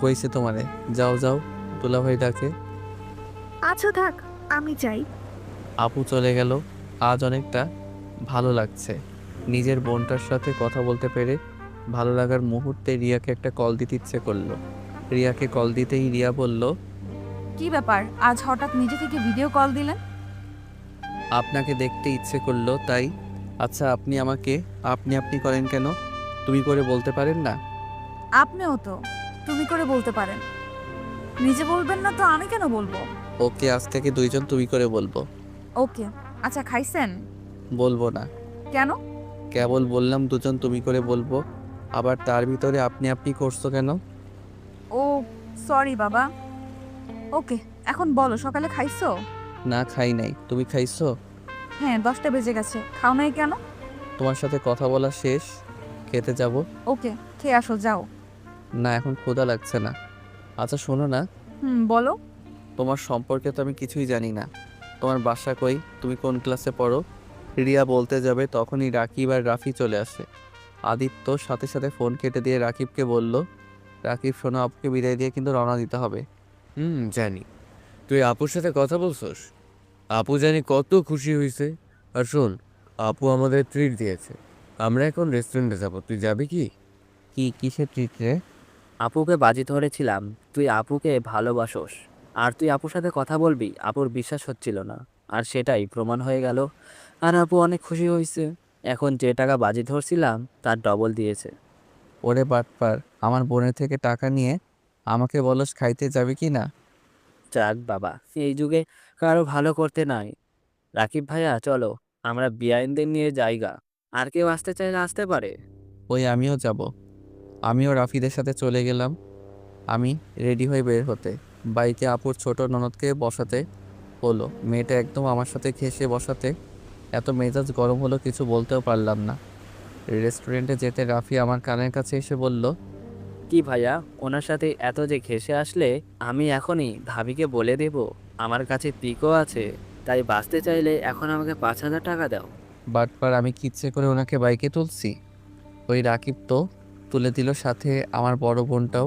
হয়েছে তোমারে, যাও যাও, দুলাভাই ডাকে। আচ্ছা থাক, আমি যাই। আপু চলে গেল। আজ অনেকটা ভালো লাগছে নিজের বোনটার সাথে কথা বলতে পেরে। ভালো লাগার মুহূর্তে রিয়াকে একটা কল দিতে ইচ্ছে করলো। রিয়াকে কল দিতেই রিয়া বলল, কি ব্যাপার, আজ হঠাৎ নিজে থেকে ভিডিও কল দিলেন? আপনাকে দেখতে ইচ্ছে করলো তাই। আচ্ছা, আপনি আমাকে আপনি আপনি করেন কেন? তুমি করে বলতে পারেন না? আপনিও তো তুমি করে বলতে পারেন, নিজে বলবেন না তো আমি কেন বলবো? ওকে, আজ থেকে দুইজন তুমি করে বলবো। ওকে। আচ্ছা, খাইছেন? বলবো না। কেন? কেবল বললাম দুজন তুমি করে বলবো, আবার তার ভিতরে আপনি আপনি করছো কেন? ও সরি বাবা। ওকে, এখন বলো, সকালে খাইছো? না, খাই নাই। তুমি খাইছো? হ্যাঁ, 10টা বেজে গেছে, খাও নাই কেন? তোমার সাথে কথা বলা শেষ, খেতে যাব। ওকে, খেয়ে আসো, যাও। না, এখন ক্ষুধা লাগছে না। আচ্ছা শোনো না, বলো। তোমার সম্পর্কে তো আমি কিছুই জানি না। তোমার বাসা কই? তুমি কোন ক্লাসে পড়ো? রিয়া বলতে যাবে তখনই রাকিব আর রাফি চলে আসে। আদিত্য সাথে সাথে ফোন কেটে দিয়ে রাকিবকে বলল, রাকিব শোনো, আপুকে বিদায় দিয়ে কিন্তু রওনা দিতে হবে। জানি। তুই আপুর সাথে কথা বলছস? আপু জানি কত খুশি হয়েছে। আর শোন, আপু আমাদের ট্রিট দিয়েছে। আমরা এখন রেস্টুরেন্টে যাব, তুই যাবি কি? কিসের ট্রিট রে? আপুকে বাজি ধরেছিলাম তুই আপুকে ভালোবাসোস, আর তুই আপুর সাথে কথা বলবি, আপুর বিশ্বাস হচ্ছিল না, আর সেটাই প্রমাণ হয়ে গেল। আর আপু অনেক খুশি হয়েছে, এখন যে টাকা বাজি ধরছিলাম তার ডবল দিয়েছে। ওরে বাটপার, আমার বোনের থেকে টাকা নিয়ে আমাকে বলস খাইতে যাবে কি না? যাক বাবা, এই যুগে কারো ভালো করতে নাই। রাকিব ভাইয়া চলো, আমরা বিআইনদের নিয়ে যাইগা, আর কেউ আসতে চাইলে আসতে পারে। ওই আমিও যাব। আমিও রাফিদের সাথে চলে গেলাম। আমি রেডি হয়ে বের হতে বাইকে আপুর ছোট ননদকে বসাতে হলো। মেয়েটা একদম আমার সাথে ঘেঁষে বসাতে এত মেজাজ গরম হলো, কিছু বলতেও পারলাম না। রেস্টুরেন্টে যেতে রাফি আমার কানের কাছে এসে বলল, কি ভাইয়া, ওনার সাথে এত যে ঘেঁষে আসলে, আমি এখনই ভাবিকে বলে দেব আমার কাছে পিকও আছে, তাই বাঁচতে চাইলে এখন আমাকে 5,000 টাকা দাও। বাটপার, আমি কি ইচ্ছে করে ওনাকে বাইকে তুলছি? ওই রাকিব তো তুলে দিল, সাথে আমার বড় বোনটাও।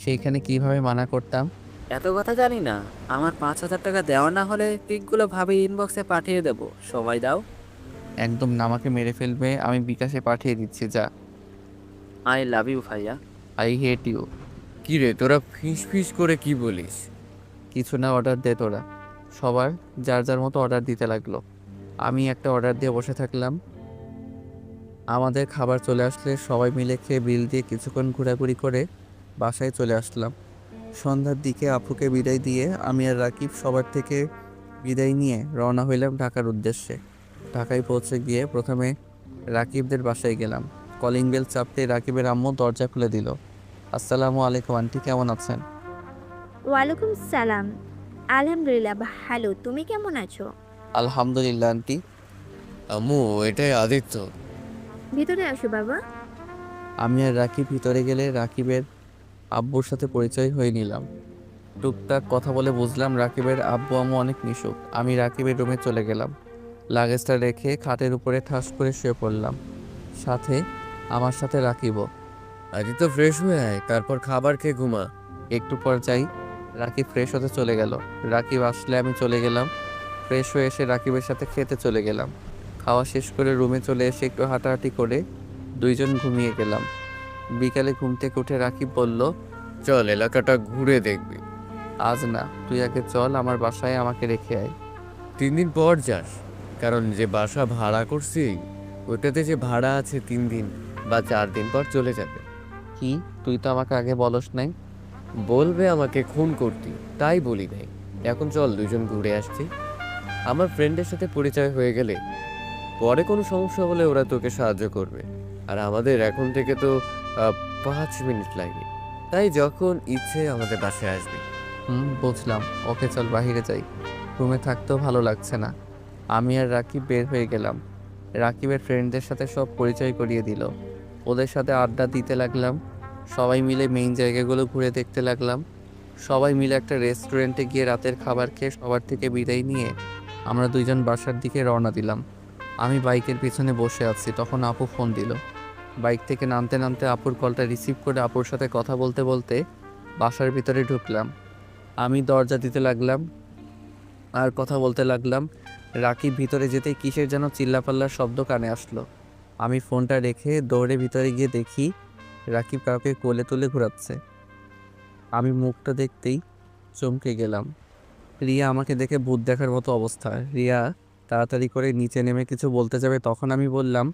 সেইখানে কিভাবে মানা করতাম? এত কথা জানি না, আমার 5,000 টাকা দেওয়া না হলে পিকগুলো ভাবি ইনবক্সে পাঠিয়ে দেব, সময় দাও। একদম না, আমাকে মেরে ফেলবে। আমি বিকাশে পাঠিয়ে দিচ্ছি, যা। আই লাভ ইউ ভাইয়া। I hate you. কি রে, তোরা ফিস ফিস করে কি বলিস? কিছু না, অর্ডার দে তোরা। সবার যার যার মতো অর্ডার দিতে লাগলো। আমি একটা অর্ডার দিয়ে বসে থাকলাম। আমাদের খাবার চলে আসলে সবাই মিলে খেয়ে বিল দিয়ে কিছুক্ষণ ঘোরাঘুরি করে বাসায় চলে আসলাম। সন্ধ্যার দিকে আপুকে বিদায় দিয়ে আমি আর রাকিব সবার থেকে বিদায় নিয়ে রওনা হইলাম ঢাকার উদ্দেশ্যে। ঢাকায় পৌঁছে গিয়ে প্রথমে রাকিবদের বাসায় গেলাম। কলিং বেল চাপতে রাকিবের আম্মু দরজা খুলে দিল। আসসালামু আলাইকুম আন্টি, কেমন আছেন? ওয়ালাইকুম সালাম। আলহামদুলিল্লাহ ভালো, তুমি কেমন আছো? আলহামদুলিল্লাহ আন্টি। আম্মু, এটাই আদিত্য। ভিতরে আসো বাবা। আমি আর রাকিব ভিতরে গেলে রাকিবের আব্বুর সাথে পরিচয় হয়ে নিলাম। টুকটাক কথা বলে বুঝলাম রাকিবের আব্বু আম্মু অনেক মিশুক। আমি রাকিবের রুমে চলে গেলাম। লাগেজটা রেখে খাটের উপরে ঠাস করে শুয়ে পড়লাম। সাথে আমার সাথে রাকিবও। আদিত্য, ফ্রেশ হয়ে আয়, তারপর খাবার খেয়ে ঘুমা। একটু পর যাই, রাকিব ফ্রেশ হতে চলে গেল। রাকিব আসলে আমি চলে গেলাম। ফ্রেশ হয়ে এসে রাকিবের সাথে খেতে চলে গেলাম। খাওয়া শেষ করে রুমে চলে এসে একটু হাঁটাহাঁটি করে দুইজন ঘুমিয়ে গেলাম। বিকালে ঘুম থেকে উঠে রাকিব বলল, চল এলাকাটা ঘুরে দেখবি। আজ না, তুই আগে চল আমার বাসায়, আমাকে রেখে আয়। 3 দিন পর যাস, কারণ যে বাসা ভাড়া করছি ওটাতে যে ভাড়া আছে 3 দিন বা 4 দিন পর চলে যাবে। কি, তুই তো আমাকে আগে বলস নাই? বলবে আমাকে খুন করতি, তাই বলি নাই। এখন চল দুজন ঘুরে আসছি। আমার ফ্রেন্ডের সাথে পরিচয় হয়ে গেলে পরে কোনো সমস্যা হলে ওরা তোকে সাহায্য করবে। আর আমাদের এখন থেকে তো 5 মিনিট লাগে, তাই যখন ইচ্ছে আমাদের বাসায় আসবি। বুঝলাম। ওকে চল বাহিরে যাই, রুমে থাকতেও ভালো লাগছে না। আমি আর রাকিব বের হয়ে গেলাম। রাকিবের ফ্রেন্ডদের সাথে সব পরিচয় করিয়ে দিল। ওদের সাথে আড্ডা দিতে লাগলাম। সবাই মিলে মেইন জায়গাগুলো ঘুরে দেখতে লাগলাম। সবাই মিলে একটা রেস্টুরেন্টে গিয়ে রাতের খাবার খেয়ে সবার থেকে বিদায় নিয়ে আমরা দুইজন বাসার দিকে রওনা দিলাম। আমি বাইকের পিছনে বসে আছি, তখন আপু ফোন দিল। বাইক থেকে নামতে নামতে আপুর কলটা রিসিভ করে আপুর সাথে কথা বলতে বলতে বাসার ভিতরে ঢুকলাম। আমি দরজা দিতে লাগলাম আর কথা বলতে লাগলাম। রাকিব ভিতরে যেতেই কিসের যেন চিল্লাপাল্লার শব্দ কানে আসলো। আমি ফোনটা রেখে দৌড়ে ভিতরে গিয়ে দেখি রাকিব কাউকে কোলে তুলে ঘোরাচ্ছে। আমি মুখটা দেখতেই চমকে গেলাম। রিয়া আমাকে দেখে ভূত দেখার মতো অবস্থা। রিয়া তাড়াতাড়ি করে নিচে নেমে কিছু বলতে যাবে, তখন আমি বললাম,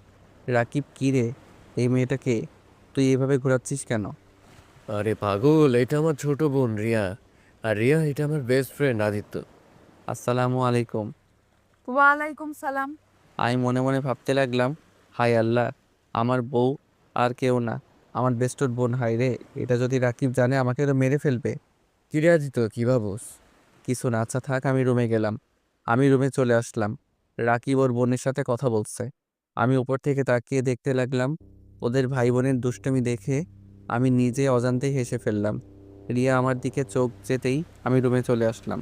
রাকিব কী রে, এই মেয়েটাকে তুই এভাবে ঘোরাচ্ছিস কেন? আরে পাগল, এটা আমার ছোট বোন রিয়া। আর রিয়া এটা আমার বেস্ট ফ্রেন্ড আদিত্য। আসসালামু আলাইকুম। ওয়ালাইকুম সালাম। আমি মনে মনে ভাবতে লাগলাম, হায় আল্লাহ, আমার বউ আর কেউ না, আমার বেস্টর বোন। হায় রে, এটা যদি রাকিব জানে আমাকে তো মেরে ফেলবে। কি রে আদিত্য, কি ভাবস? কিছু না, আচ্ছা থাক। আমি রুমে গেলাম। আমি রুমে চলে আসলাম। রাকিব ওর বোনের সাথে কথা বলছে। আমি উপর থেকে তাকিয়ে দেখতে লাগলাম। ওদের ভাই বোনের দুষ্টুমি দেখে আমি নিজে অজান্তেই হেসে ফেললাম। রিয়া আমার দিকে চোখ যেতেই আমি রুমে চলে আসলাম।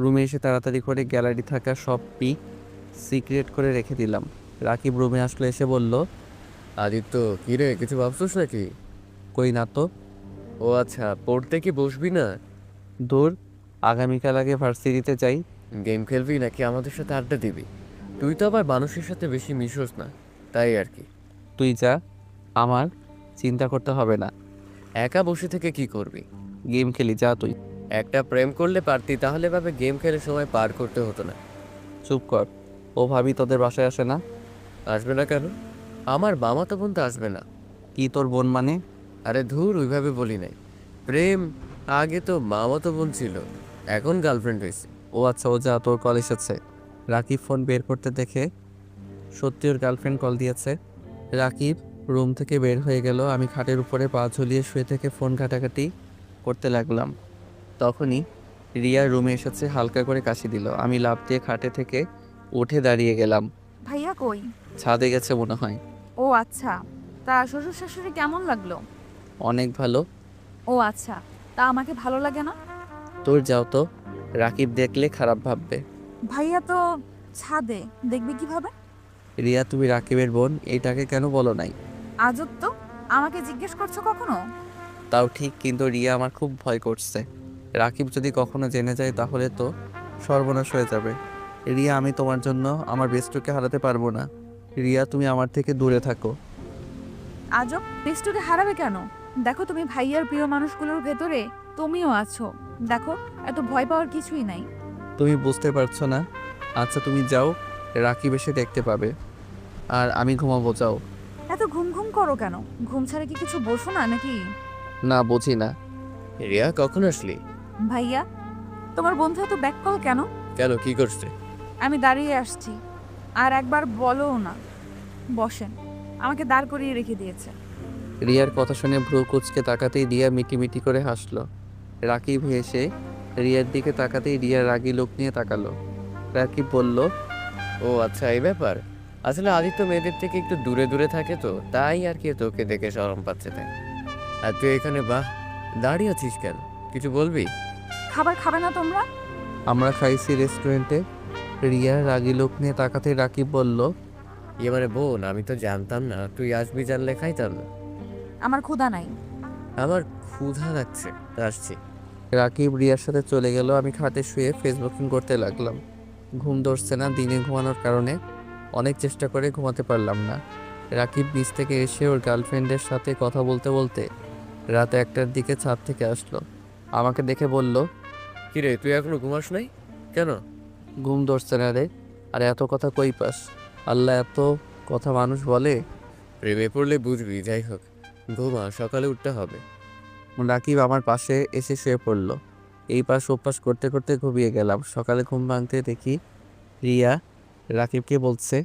রুমে এসে তাড়াতাড়ি করে গ্যালারি থাকা সব পিক সিক্রেট করে রেখে দিলাম। রাকিব রুমে আসলো, এসে বলল, আদিত্য কি রে, কিছু ভাবছিস নাকি? কই না তো। ও আচ্ছা, পড়তে কি বসবি না? দূর, আগামীকাল আগে ভার্সিটিতে যাই। গেম খেলবি নাকি আমাদের সাথে আড্ডা দিবি? তুই তো আবার মানুষের সাথে বেশি মিশোস না, তাই আর কি। তুই যা, আমার চিন্তা করতে হবে না। একা বসে থেকে কি করবি? গেম খেলি, যা তুই। একটা প্রেম করলে পারতি, তাহলে ভাবে গেম খেলে সময় পার করতে হতো না। চুপ কর। ও ভাবি তোদের বাসায় আসে না? আসবে না কেন? আমার মামাতো বোন তো আসবে না। কি তোর বোন মানে? আরে ধুর, ওইভাবে বলি নাই। প্রেম আগে তো মামাতো বোন ছিল, এখন গার্লফ্রেন্ড হয়েছে। ও আচ্ছা, ও যা, তোর কল এসেছে। রাকিব ফোন বের করতে দেখে সত্যি ওর গার্লফ্রেন্ড কল দিয়েছে। রাকিব রুম থেকে বের হয়ে গেল। আমি খাটের উপরে পা ঝুলিয়ে শুয়ে থেকে ফোন ঘাটাঘাটি করতে লাগলাম। তখনই রিয়া রুমে এসেছে, হালকা করে কাশি দিল। আমি লাফ দিয়ে খাটে থেকে উঠে দাঁড়িয়ে গেলাম। ভাইয়া কই? ছাদে গেছে মনে হয়। ও আচ্ছা, তা শ্বশুর শাশুড়ি কেমন লাগলো? অনেক ভালো। ও আচ্ছা, তা আমাকে ভালো লাগে না? তোর যাও তো, রাকিব দেখলে খারাপ ভাববে। ভাইয়া তো ছাদে, দেখবে কিভাবে? রিয়া, তুমি রাকিবের বোন, এইটাকে কেন বলো নাই? আজব তো, আমাকে জিজ্ঞেস করছো কখনো? তাও ঠিক, কিন্তু রিয়া আমার খুব ভয় করছে। রাকিব যদি কখনো জেনে যায় তাহলে তো সর্বনাশ হয়ে যাবে। রিয়া, আমি তোমার জন্য আমার বেস্টকে হারাতে পারবো না। রিয়া, তুমি আমার থেকে দূরে থাকো। আজব, বেস্টুকে হারাবে কেন? দেখো, তুমি ভাইয়ার প্রিয় মানুষগুলোর ভেতরে তুমিও আছো। দেখো, এত ভয় পাওয়ার কিছুই নাই। তুমি বুঝতে পারছো না? আচ্ছা তুমি যাও, রাকিব এসে দেখতে পাবে। আর আমি ঘুমাবো, যাও। এত ঘুম ঘুম করো কেন? ঘুম ছাড়া কি কিছু বসো না নাকি? না, বুঝি না। রিয়া, কখন আসলি? ভাইয়া, তোমার বন্ধু এত ব্যাক কল কেন? কেন, কি করছে? আমি দাঁড়িয়ে আসছি, আর একবার বলো না। বসেন, আমাকে দাঁড় করিয়ে রেখে দিয়েছে। রিয়ার কথা শুনে ভ্রু কুচকে তাকাতেই রিয়া মিটিমিটি করে হাসলো। রাকিব হেসে রিয়ার দিকে তাকাতেই রিয়া রাগী লোক নিয়ে তাকালো। রাকিব বলল, ও আচ্ছা, এই ব্যাপার। আসলে আদিত্য মেয়েদের থেকে একটু দূরে দূরে থাকে তো, তাই আর কি তোকে দেখে শরম পাচ্ছে তাই। আর তুই এখানে বাহ দাঁড়িয়ে আছিস কেন, কিছু বলবি? খাবার খাবে না তোমরা? আমরা খাইছি রেস্টুরেন্টে। রিয়া রাগী লোক নিয়ে তাকাতে রাকিব বলল, এবারে বোন, আমি তো জানতাম না, তুই আসবি জানলে খাইতাম না। আমার ক্ষুধা নাই। আমার ক্ষুধা লাগছে, আসছি। রাকিব রিয়ার সাথে চলে গেল। আমি খাটে শুয়ে ফেসবুকিং করতে লাগলাম। ঘুম ধরছে না, দিনে ঘুমানোর কারণে অনেক চেষ্টা করে ঘুমাতে পারলাম না। রাকিব নিচ থেকে এসে ওর গার্লফ্রেন্ডের সাথে কথা বলতে বলতে রাত 1টার দিকে ছাদ থেকে আসলো। আমাকে দেখে বলল, কিরে, তুই এখনো ঘুমাস নাই কেন? ঘুম ধরছে না রে। আর এত কথা কই পাস? আল্লাহ এত কথা মানুষ বলে। প্রেমে পড়লে বুঝবি, যাই হোক ঘুমা, সকালে উঠতে হবে। রাকিব আমার পাশে এসে শুয়ে পড়ল। এই পাশ ও পাশ করতে করতে ঘুমিয়ে গেলাম। সকালে ঘুম ভাঙতে দেখি রিয়া রাকিবকে বলছে,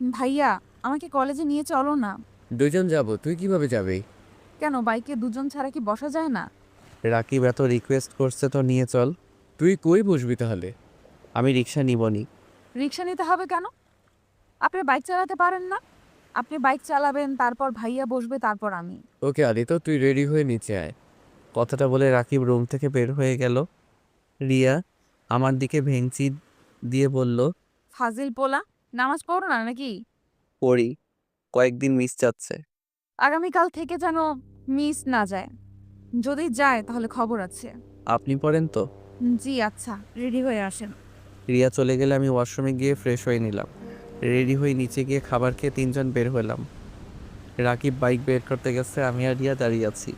ভাইয়া, আমাকে কলেজে নিয়ে চলো না। দুজন যাব, তুই কিভাবে যাবি? কেন, বাইকে দুজন ছাড়া কি বসা যায় না? রাকিব এত রিকোয়েস্ট করছে তো নিয়ে চল। তুই কই বসবি তাহলে? আমি রিক্সা নিবনি। রিক্সা নিতে হবে কেন? আপনি বাইক চালাতে পারেন না? আপনি বাইক চালাবেন, তারপর ভাইয়া বসবে, তারপর আমি। ওকে আদিত্য, তুই রেডি হয়ে নিচে আয়। কথাটা বলে রাকিব রুম থেকে বের হয়ে গেল। রিয়া আমার দিকে ভেংচি দিয়ে বলল, ফাজিল পোলা, নামাজ পড়ো না নাকি? পড়ি, কয়েকদিন মিস যাচ্ছে। আগামীকাল থেকে যেন মিস না যায়। যদি যায় তাহলে খবর আছে। আপনি পড়েন তো? জি আচ্ছা, রেডি হয়ে আসেন। রিয়া চলে গেলে আমি ওয়াশরুমে গিয়ে ফ্রেশ হয়ে নিলাম। রেডি হয়ে নিচে গিয়ে খাবার খেয়ে তিনজন বের হলাম। রাকিব বাইক বের করতে গেছে, আমি আর রিয়া দাঁড়িয়ে আছি।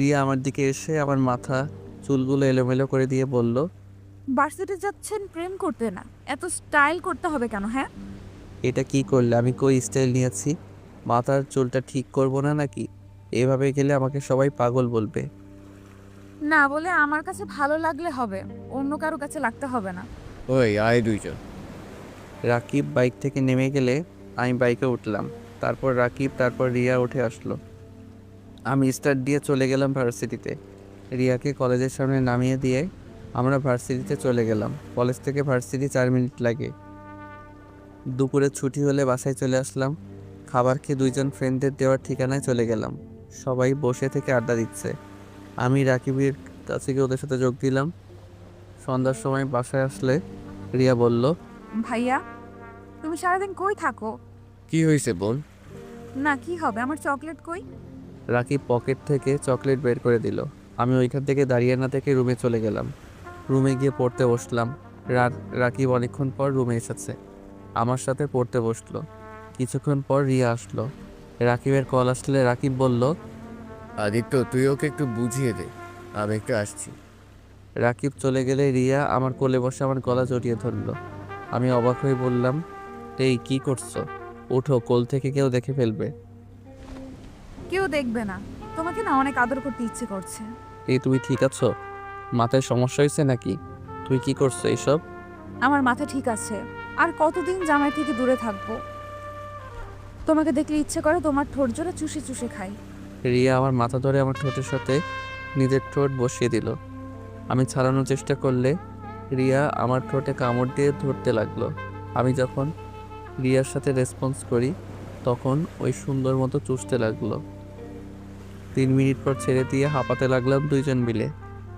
রিয়া আমার দিকে এসে আমার মাথা চুলগুলো এলোমেলো করে দিয়ে বলল, ভার্সিটি যাচ্ছেন প্রেম করতে না, এত স্টাইল করতে হবে কেন? হ্যাঁ, এটা কি করলে? আমি কই স্টাইল নিয়েছি? মাথার চুলটা ঠিক করব না নাকি? এভাবে গেলে আমাকে সবাই পাগল বলবে। না বলে আমার কাছে ভালো লাগলে হবে, অন্য কারো কাছে লাগতে হবে না। ওই আয় দুইজন। রাকিব বাইক থেকে নেমে গেলে আমি বাইকে উঠলাম। তারপর রাকিব, তারপর রিয়া উঠে আসলো। আমি স্টার্ট দিয়ে চলে গেলাম ভার্সিটিতে। রিয়াকে কলেজের সামনে নামিয়ে দিয়ে আমরা ভার্সিটিতে চলে গেলাম। কলেজ থেকে ভার্সিটি 4 মিনিট লাগে। দুপুরে ছুটি হলে বাসায় চলে আসলাম। খাবার খেয়ে দুইজন ফ্রেন্ডদের দেওয়ার ঠিকানায় চলে গেলাম। সবাই বসে থেকে আড্ডা দিচ্ছে। আমি রাকিবের কাছে গিয়ে ওদের সাথে যোগ দিলাম। সন্ধ্যার সময় বাসায় আসলে রিয়া বলল, ভাইয়া, তুমি সারাদিন কই থাকো? কি হয়েছে বোন? না, কি হবে, আমার চকলেট কই? রাকিব পকেট থেকে চকলেট বের করে দিল। আমি ওইখান থেকে দাঁড়িয়ে না থেকে রুমে চলে গেলাম। রুমে গিয়ে পড়তে বসলাম। রাকিব অনেকক্ষণ পর রুমে এসেছে, আমার সাথে পড়তে বসলো। কিছুক্ষণ পর রিয়া আসলো। রাকিবের কল আসলে রাকিব বলল, আদিত্য, তুই ওকে একটু বুঝিয়ে দে, আমি একটু আসছি। রাকিব চলে গেলে রিয়া আমার কোলে বসে আমার গলা জড়িয়ে ধরলো। আমি অবাক হয়ে বললাম, এই কি করছো? ওঠো, কোল থেকে কেউ দেখে ফেলবে। কেউ দেখবে না, তোমাকে না অনেক আদর করতে ইচ্ছে করছে। এই তুমি ঠিক আছো? মাথায় সমস্যা হয়েছে নাকি? তুই কি করছো এইসব? আমার মাথা ঠিক আছে, আর কতদিন জামাই থেকে দূরে থাকবো? তোমাকে দেখলে ইচ্ছে করে তোমার ঠোঁট জোড়া চুষে চুষে খাই। রিয়া আমার মাথা ধরে আমার ঠোঁটের সাথে নিজের ঠোঁট বসিয়ে দিল। আমি ছাড়ানোর চেষ্টা করলে রিয়া আমার ঠোঁটে কামড় দিয়ে ধরতে লাগলো। আমি যখন রিয়ার সাথে রেসপন্স করি তখন ওই সুন্দর মতো চুষতে লাগলো। 3 মিনিট পর ছেড়ে দিয়ে হাঁপাতে লাগলাম দুইজন মিলে।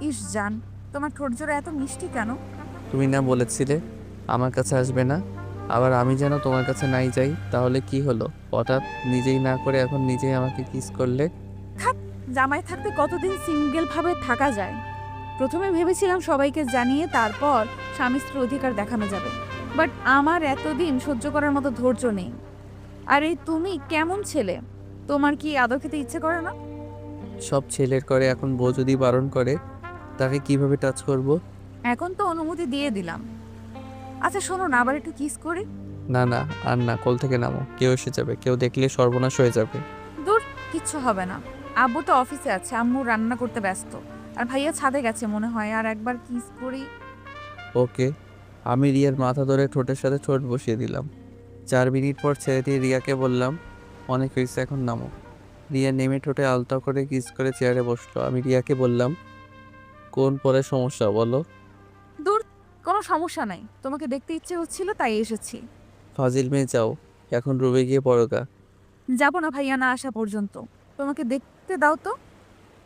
ইস জান, তোমার ঠোঁট জোড়া এত মিষ্টি কেন? তুমি না বলেছিলে আমার কাছে আসবে না? আবার আমি যেন তোমার কাছে নাই যাই, তাহলে কি হলো? হঠাৎ নিজেই না করে এখন নিজেই আমাকে কিস করলে। জামাই থাকতে কতদিন সিঙ্গেল ভাবে থাকা যায়? প্রথমে ভেবেছিলাম সবাইকে জানিয়ে তারপর স্বামী স্ত্রীর অধিকার দেখানো যাবে, বাট আমার এতদিন সহ্য করার মতো ধৈর্য নেই। আর এই তুমি কেমন ছেলে? তোমার কি আদর খেতে ইচ্ছে করে না? সব ছেলের করে, এখন বউ যদি বারণ করে তাকে কিভাবে টাচ করব? এখন তো অনুমতি দিয়ে দিলাম। আচ্ছা শোনো না, আবার একটু কিস করি। না না, আর না, কোল থেকে নামো, কেউ এসে যাবে, কেউ দেখলে সর্বনাশ হয়ে যাবে। দূর, কিচ্ছু হবে না। আব্বু তো অফিসে আছে, আম্মু রান্না করতে ব্যস্ত, আর ভাইয়া ছাদে গেছে মনে হয়। আর একবার কিস করি। ওকে। আমি রিয়ার মাথা ধরে ঠোঁটের সাথে ঠোঁট বসিয়ে দিলাম। 4 মিনিট পর ছেড়ে দিয়ে রিয়াকে বললাম, অনেক হয়েছে, এখন নামো। রিয়া নেমে ঠোঁটে আলতো করে কিস করে চেয়ারে বসলো। আমি রিয়াকে বললাম, কোন পরে সমস্যা বলো? দূর, কোনো সমস্যা নাই, তোমাকে দেখতে ইচ্ছে হচ্ছিল তাই এসেছি। ফাজিল মেয়ে, যাও এখন রুমে গিয়ে পড়োগা। যাবো না ভাইয়া না আসা পর্যন্ত, তোমাকে দেখতে দাও তো।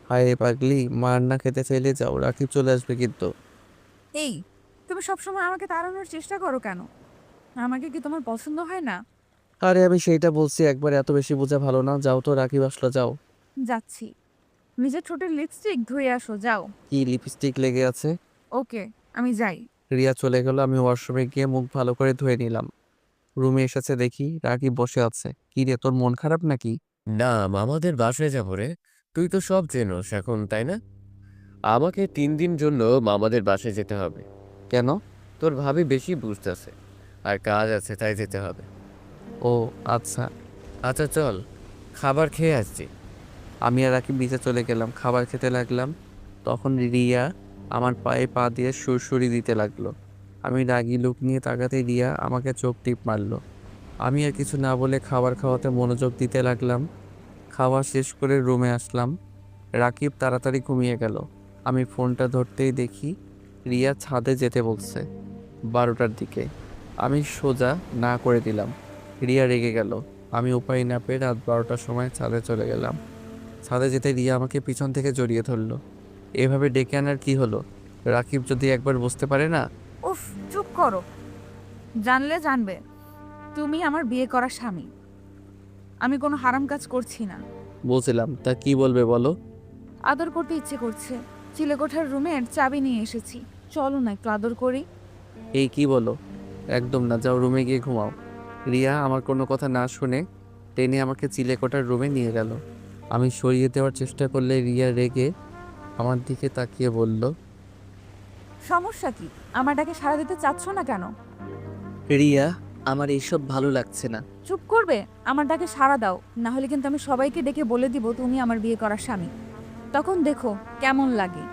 হায় রে পাগলি, মার না খেতে চাইলে যাও, রাকিব চলে আসবে কিন্তু। এই, তুমি সবসময় আমাকে তাড়ানোর চেষ্টা করো কেন? আমাকে কি তোমার পছন্দ হয় না? আরে আমি সেইটা বলছি, একবার এত বেশি বোঝা ভালো না। যাও তো, রাকিব আসলো, যাও। যাচ্ছি। নিজের ঠোঁটের লিপস্টিক ধুয়ে আসো, যাও। কি লিপস্টিক লেগে আছে? ওকে, আমি যাই। রিয়া চলে গেল। আমি ওয়াশরুমে গিয়ে মুখ ভালো করে ধুয়ে নিলাম। রুমে এসেছে দেখি রাকিব বসে আছে। কি রে, তোর মন খারাপ নাকি? না, মামাদের বাসায় যাবো রে। তুই তো সব চেনোস এখন, তাই না? আমাকে 3 দিন জন্য মামাদের বাসায় যেতে হবে। কেন? তোর ভাবি বেশি বুঝতেছে, আর কাজ আছে তাই যেতে হবে। ও আচ্ছা। আচ্ছা চল, খাবার খেয়ে আসছি। আমি আর রাকিব নিচে চলে গেলাম, খাবার খেতে লাগলাম। তখন রিয়া আমার পায়ে পা দিয়ে সুরসুরি দিতে লাগলো। আমি রাগী লুক নিয়ে তাকাতে রিয়া আমাকে চোখ টিপ মারলো। আমি আর কিছু না বলে খাবার খাওয়াতে মনোযোগ দিতে লাগলাম। খাওয়া শেষ করে রুমে আসলাম। রাকিব তাড়াতাড়ি ঘুমিয়ে গেল। আমি ফোনটা ধরতেই দেখি রিয়া ছাদে যেতে বলছে 12টার দিকে। আমি সোজা না করে দিলাম। রিয়া রেগে গেল। আমি উপায় না পেয়ে রাত 12টার সময় ছাদে চলে গেলাম। ছাদে যেতে রিয়া আমাকে পিছন থেকে জড়িয়ে ধরলো। এভাবে ডেকে আনার কি হলো? রাকিব যদি একবার বুঝতে পারে না। উফ, চুপ করো। জানলে জানবে তুমি আমার বিয়ে করা স্বামী। আমি কোনো হারাম কাজ করছি না। বলছিলাম, তা কি বলবে বলো? আদর করতে ইচ্ছে করছে। চিলেকোঠার রুমের চাবি নিয়ে এসেছি, চলো না একটু আদর করি। এই কি বলো? একদম না, যাও রুমে গিয়ে ঘুমাও। রিয়া আমার কোনো কথা না শুনে টেনে আমাকে চিলেকোঠার রুমে নিয়ে গেল। আমি সরিয়ে দেওয়ার চেষ্টা করলে রিয়া রেগে আমার দিকে তাকিয়ে বলল, সমস্যা কি? আমার ডাকে সাড়া দিতে চাচ্ছ না কেন? রিয়া, আমার এইসব ভালো লাগছে না। চুপ করবে? আমার ডাকে সাড়া দাও, না হলে কিন্তু আমি সবাইকে ডেকে বলে দিব তুমি আমার বিয়ে করা স্বামী। তখন দেখো কেমন লাগে।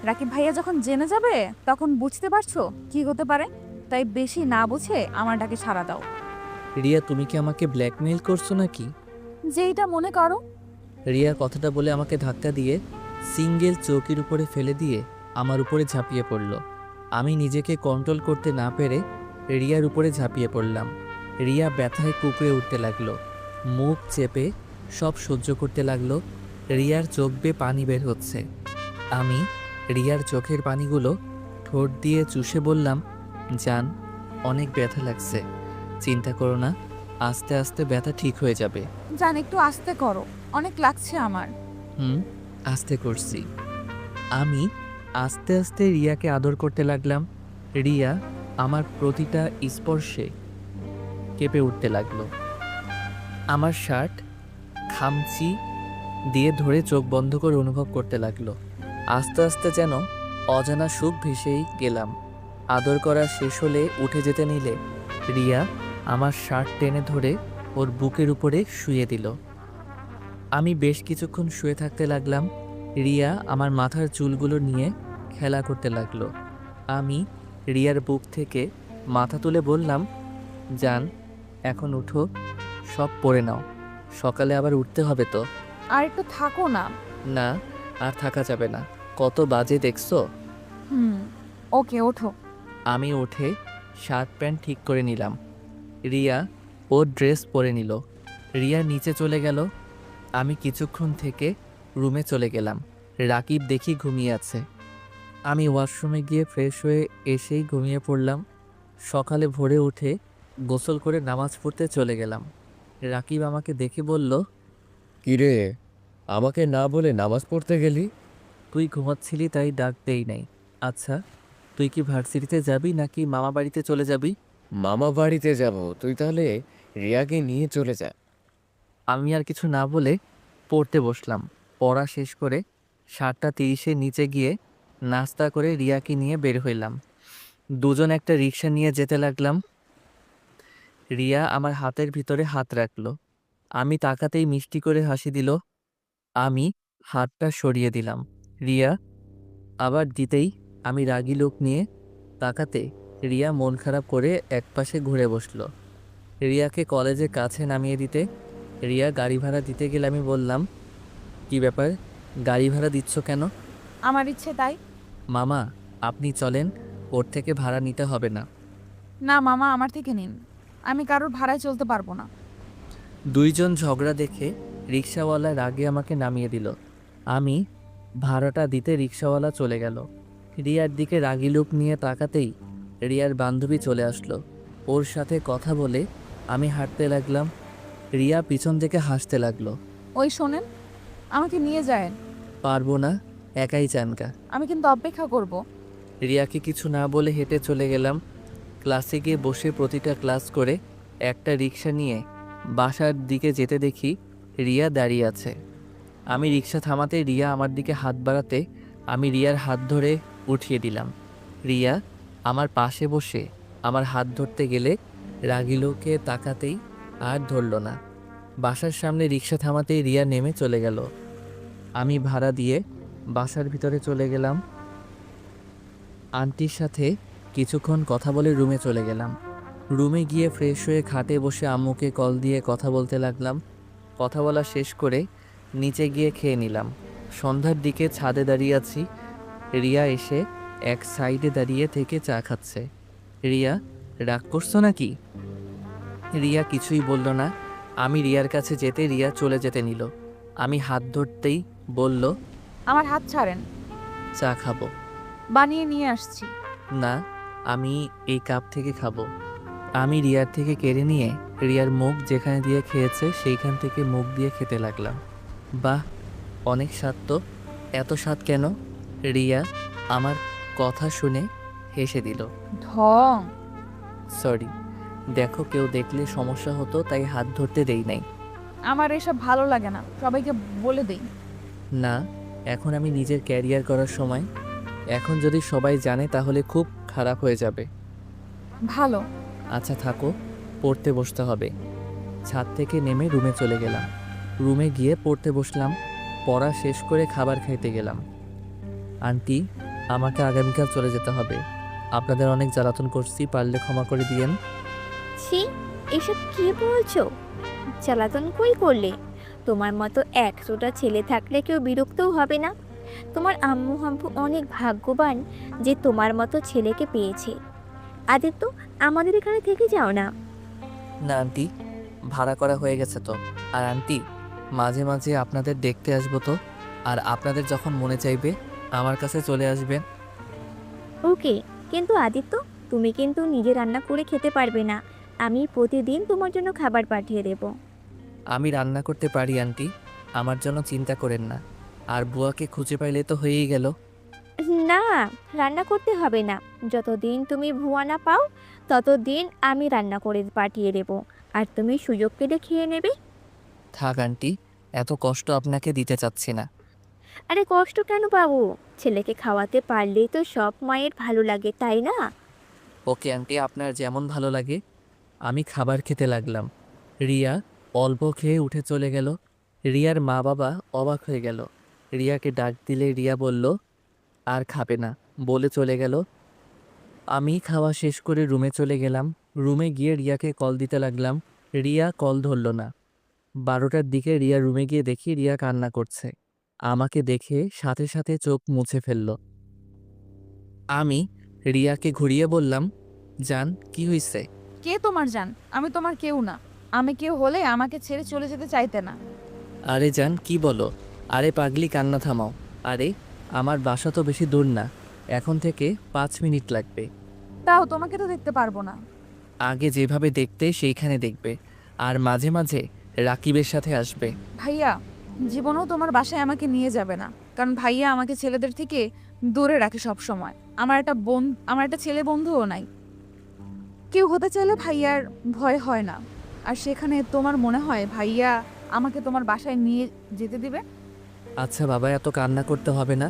রাকিব ভাইয়া যখন জেনে যাবে তখন বুঝতে পারছো কি হতে পারে। তাই বেশি না বুঝে আমার ডাকে সাড়া দাও। রিয়া, তুমি কি আমাকে ব্ল্যাকমেইল করছো নাকি? যেইটা মনে করো। রিয়া কথাটা বলে আমাকে ধাক্কা দিয়ে সিঙ্গেল চৌকির উপরে ফেলে দিয়ে আমার উপরে ঝাঁপিয়ে পড়ল। আমি নিজেকে কন্ট্রোল করতে না পেরে রিয়ার উপরে ঝাঁপিয়ে পড়লাম। রিয়া ব্যথায় কুঁকড়ে উঠতে লাগলো, মুখ চেপে সব সহ্য করতে লাগলো। রিয়ার চোখ বেয়ে পানি বের হচ্ছে। আমি রিয়ার চোখের পানিগুলো ঠোঁট দিয়ে চুষে বললাম, জান, অনেক ব্যথা লাগছে, চিন্তা করো না, আস্তে আস্তে ব্যথা ঠিক হয়ে যাবে। জান, একটু আস্তে করো, অনেক লাগছে আমার। আস্তে করছি। আমি আস্তে আস্তে রিয়াকে আদর করতে লাগলাম। রিয়া আমার প্রতিটা স্পর্শে কেঁপে উঠতে লাগলো। আমার শার্ট খামচি দিয়ে ধরে চোখ বন্ধ করে অনুভব করতে লাগলো। আস্তে আস্তে যেন অজানা সুখ ভেসেই গেলাম। আদর করা শেষ হলে উঠে যেতে নিলে রিয়া আমার শার্ট টেনে ধরে ওর বুকের উপরে শুয়ে দিল। আমি বেশ কিছুক্ষণ শুয়ে থাকতে লাগলাম। রিয়া আমার মাথার চুলগুলো নিয়ে খেলা করতে লাগলো। আমি রিয়ার বুক থেকে মাথা তুলে বললাম, জান, এখন উঠো, সব পরে নাও, সকালে আবার উঠতে হবে তো। আর একটু থাকো না। না, আর থাকা যাবে না, কত বাজে দেখছো। ওকে, ওঠো। আমি উঠে শার্ট প্যান্ট ঠিক করে নিলাম। রিয়া ওর ড্রেস পরে নিল। রিয়া নিচে চলে গেল। আমি কিছুক্ষণ থেকে রুমে চলে গেলাম। রাকিব দেখি ঘুমিয়ে আছে। আমি ওয়াশরুমে গিয়ে ফ্রেশ হয়ে এসেই ঘুমিয়ে পড়লাম। সকালে ভোরে উঠে গোসল করে নামাজ পড়তে চলে গেলাম। রাকিব আমাকে দেখে বলল, কিরে, আমাকে না বলে নামাজ পড়তে গেলি? তুই ঘুমাচ্ছিলি তাই ডাক দেই নাই। আচ্ছা, তুই কি ভার্সিটিতে যাবি নাকি মামা বাড়িতে চলে যাবি? মামা বাড়িতে যাব, তুই তাহলে রিয়াকে নিয়ে চলে যা। আমি আর কিছু না বলে পড়তে বসলাম। পড়া শেষ করে 7:30 নিচে গিয়ে নাস্তা করে রিয়াকে নিয়ে বের হইলাম। দুজন একটা রিক্সা নিয়ে যেতে লাগলাম। রিয়া আমার হাতের ভিতরে হাত রাখলো। আমি তাকাতেই মিষ্টি করে হাসি দিল। আমি হাতটা সরিয়ে দিলাম। রিয়া আবার দিতেই আমি রাগী লোক নিয়ে তাকাতে রিয়া মন খারাপ করে একপাশে ঘুরে বসলো। রিয়াকে কলেজে কাছে নামিয়ে দিতে রিয়া গাড়ি ভাড়া দিতে গেলে আমি বললাম, কি ব্যাপার, গাড়ি ভাড়া দিচ্ছ কেন? আমার ইচ্ছে তাই। মামা, আপনি চলেন, ওর থেকে ভাড়া নিতে হবে না। না মামা, আমার থেকে নিন, আমি কারোর ভাড়ায় চলতে পারবো না। দুইজন ঝগড়া দেখে রিক্সাওয়ালা রাগে আমাকে নামিয়ে দিল। আমি ভাড়াটা দিতে রিক্সাওয়ালা চলে গেল। রিয়ার দিকে রাগী লোক নিয়ে তাকাতেই রিয়ার বান্ধবী চলে আসলো। ওর সাথে কথা বলে আমি হাঁটতে লাগলাম। রিয়া পিছন থেকে হাসতে লাগলো। ওই শোনেন, আমাকে নিয়ে যায়েন। পারবো না, একাই চানকা। আমি কিন্তু অপেক্ষা করব। রিয়াকে কিছু না বলে হেঁটে চলে গেলাম। ক্লাসে গিয়ে বসে প্রতিটা ক্লাস করে একটা রিক্সা নিয়ে বাসার দিকে যেতে দেখি রিয়া দাঁড়িয়ে আছে। আমি রিক্সা থামাতে রিয়া আমার দিকে হাত বাড়াতে আমি রিয়ার হাত ধরে উঠিয়ে দিলাম। রিয়া আমার পাশে বসে আমার হাত ধরতে গেলে রাগী লোকে তাকাতেই আর ধরল না। বাসার সামনে রিক্সা থামাতেই রিয়া নেমে চলে গেল। আমি ভাড়া দিয়ে বাসার ভিতরে চলে গেলাম। আন্টির সাথে কিছুক্ষণ কথা বলে রুমে চলে গেলাম। রুমে গিয়ে ফ্রেশ হয়ে খাটে বসে আম্মুকে কল দিয়ে কথা বলতে লাগলাম। কথা বলা শেষ করে নিচে গিয়ে খেয়ে নিলাম। সন্ধ্যার দিকে ছাদে দাঁড়িয়ে আছি। রিয়া এসে এক সাইডে দাঁড়িয়ে থেকে চা খাচ্ছে। রিয়া, রাগ করছো নাকি? রিয়া কিছুই বলল না। আমি রিয়ার কাছে যেতে রিয়া চলে যেতে নিল। আমি হাত ধরতেই বলল, আমার হাত ছাড়েন, চা খাবো। বানিয়ে নিয়ে আসছি। না, আমি এই কাপ থেকে খাবো। আমি রিয়ার থেকে কেড়ে নিয়ে রিয়ার মুখ যেখানে দিয়ে খেয়েছে সেইখান থেকে মুখ দিয়ে খেতে লাগলাম। বাহ, অনেক স্বাদ তো। এত স্বাদ কেন? রিয়া আমার কথা শুনে হেসে দিল। ঢং। সরি, দেখো কেউ দেখলে সমস্যা হতো তাই হাত ধরতে দেই নাই। আমার এসব ভালো লাগে না, সবাইকে বলে দেই। না, এখন আমি নিজের ক্যারিয়ার করার সময়। এখন যদি সবাই জানে তাহলে খুব খারাপ হয়ে যাবে। ভালো। আচ্ছা থাকো, পড়তে বসতে হবে। ছাদ থেকে নেমে রুমে চলে গেলাম। রুমে গিয়ে পড়তে বসলাম। পড়া শেষ করে খাবার খাইতে গেলাম। আন্টি, আমাকে আগামীকাল চলে যেতে হবে। আপনাদের অনেক জ্বালাতন করছি, পারলে ক্ষমা করে দিয়েন। ছি, এসব কি বলছো? জ্বালাতন কই করলে? তোমার মতো 100টা ছেলে থাকলে কেউ বিরক্তও হবে না। তোমার আম্মু আব্বু অনেক ভাগ্যবান যে তোমার মতো ছেলেকে পেয়েছে। আদিত্য, আমাদের এখানে থেকে যাও না। না আন্টি, ভাড়া করা হয়ে গেছে তো। আর আন্টি, মাঝে মাঝে আপনাদের দেখতে আসবো তো। আর আপনাদের যখন মনে চাইবে আমার কাছে চলে আসবেন। ওকে, কিন্তু আদিত্য, তুমি কিন্তু নিজে রান্না করে খেতে পারবে না। আমি প্রতিদিন তোমার জন্য খাবার পাঠিয়ে দেব। আমি রান্না করতে পারি আন্টি, আমার জন্য চিন্তা করেন না। আর বুয়াকে খুঁজে পাইলে তো হয়েই গেল। না, রান্না করতে হবে না। যতদিন তুমি ভুয়া না পাও ততদিন আমি রান্না করে পাঠিয়ে দেব, আর তুমি সুযোগ পেলে খেয়ে নেবে। থাক আন্টি, এত কষ্ট আপনাকে দিতে চাচ্ছি না। আরে কষ্ট কেন পাবো? ছেলেকে খাওয়াতে পারলেই তো সব মায়ের ভালো লাগে, তাই না? ওকে আন্টি, আপনার যেমন ভালো লাগে। আমি খাবার খেতে লাগলাম। রিয়া অল্প খেয়ে উঠে চলে গেল। রিয়ার মা বাবা অবাক হয়ে গেল। রিয়াকে ডাক দিলে রিয়া বলল আর খাবে না, বলে চলে গেল। আমি খাওয়া শেষ করে রুমে চলে গেলাম। রুমে গিয়ে রিয়াকে কল দিতে লাগলাম। রিয়া কল ধরল না। 12টার দিকে রিয়া রুমে গিয়ে দেখি রিয়া কান্না করছে। আমাকে দেখে সাথে সাথে চোখ মুছে ফেলল। আমি রিয়াকে ঘুরিয়ে বললাম, জান কি হইছে? কে তোমার জান? আমি তোমার কেউ না। আমি কেউ হলে আমাকে ছেড়ে চলে যেতে চাইতে না। আরে জান কি বলো? আরে পাগলি, কান্না থামাও। আরে আমার বাসা তো বেশি দূর না, এখন থেকে 5 মিনিট লাগবে। তাও তোমাকে তো দেখতে পারবো না। আগে যেভাবে দেখতে সেইখানে দেখবে, আর মাঝে মাঝে রাকিবের সাথে আসবে। ভাইয়া জীবনেও তোমার বাসায় আমাকে নিয়ে যাবে না, কারণ ভাইয়া আমাকে ছেলেদের থেকে দূরে রাখে সব সময়। আমার একটা ছেলে বন্ধুও নাই। কেউ হতে চাইলে ভাইয়ার ভয় হয় না। আর সেখানে তোমার মনে হয় ভাইয়া আমাকে তোমার বাসায় নিয়ে যেতে দিবে? আচ্ছা বাবা, এত কান্না করতে হবে না।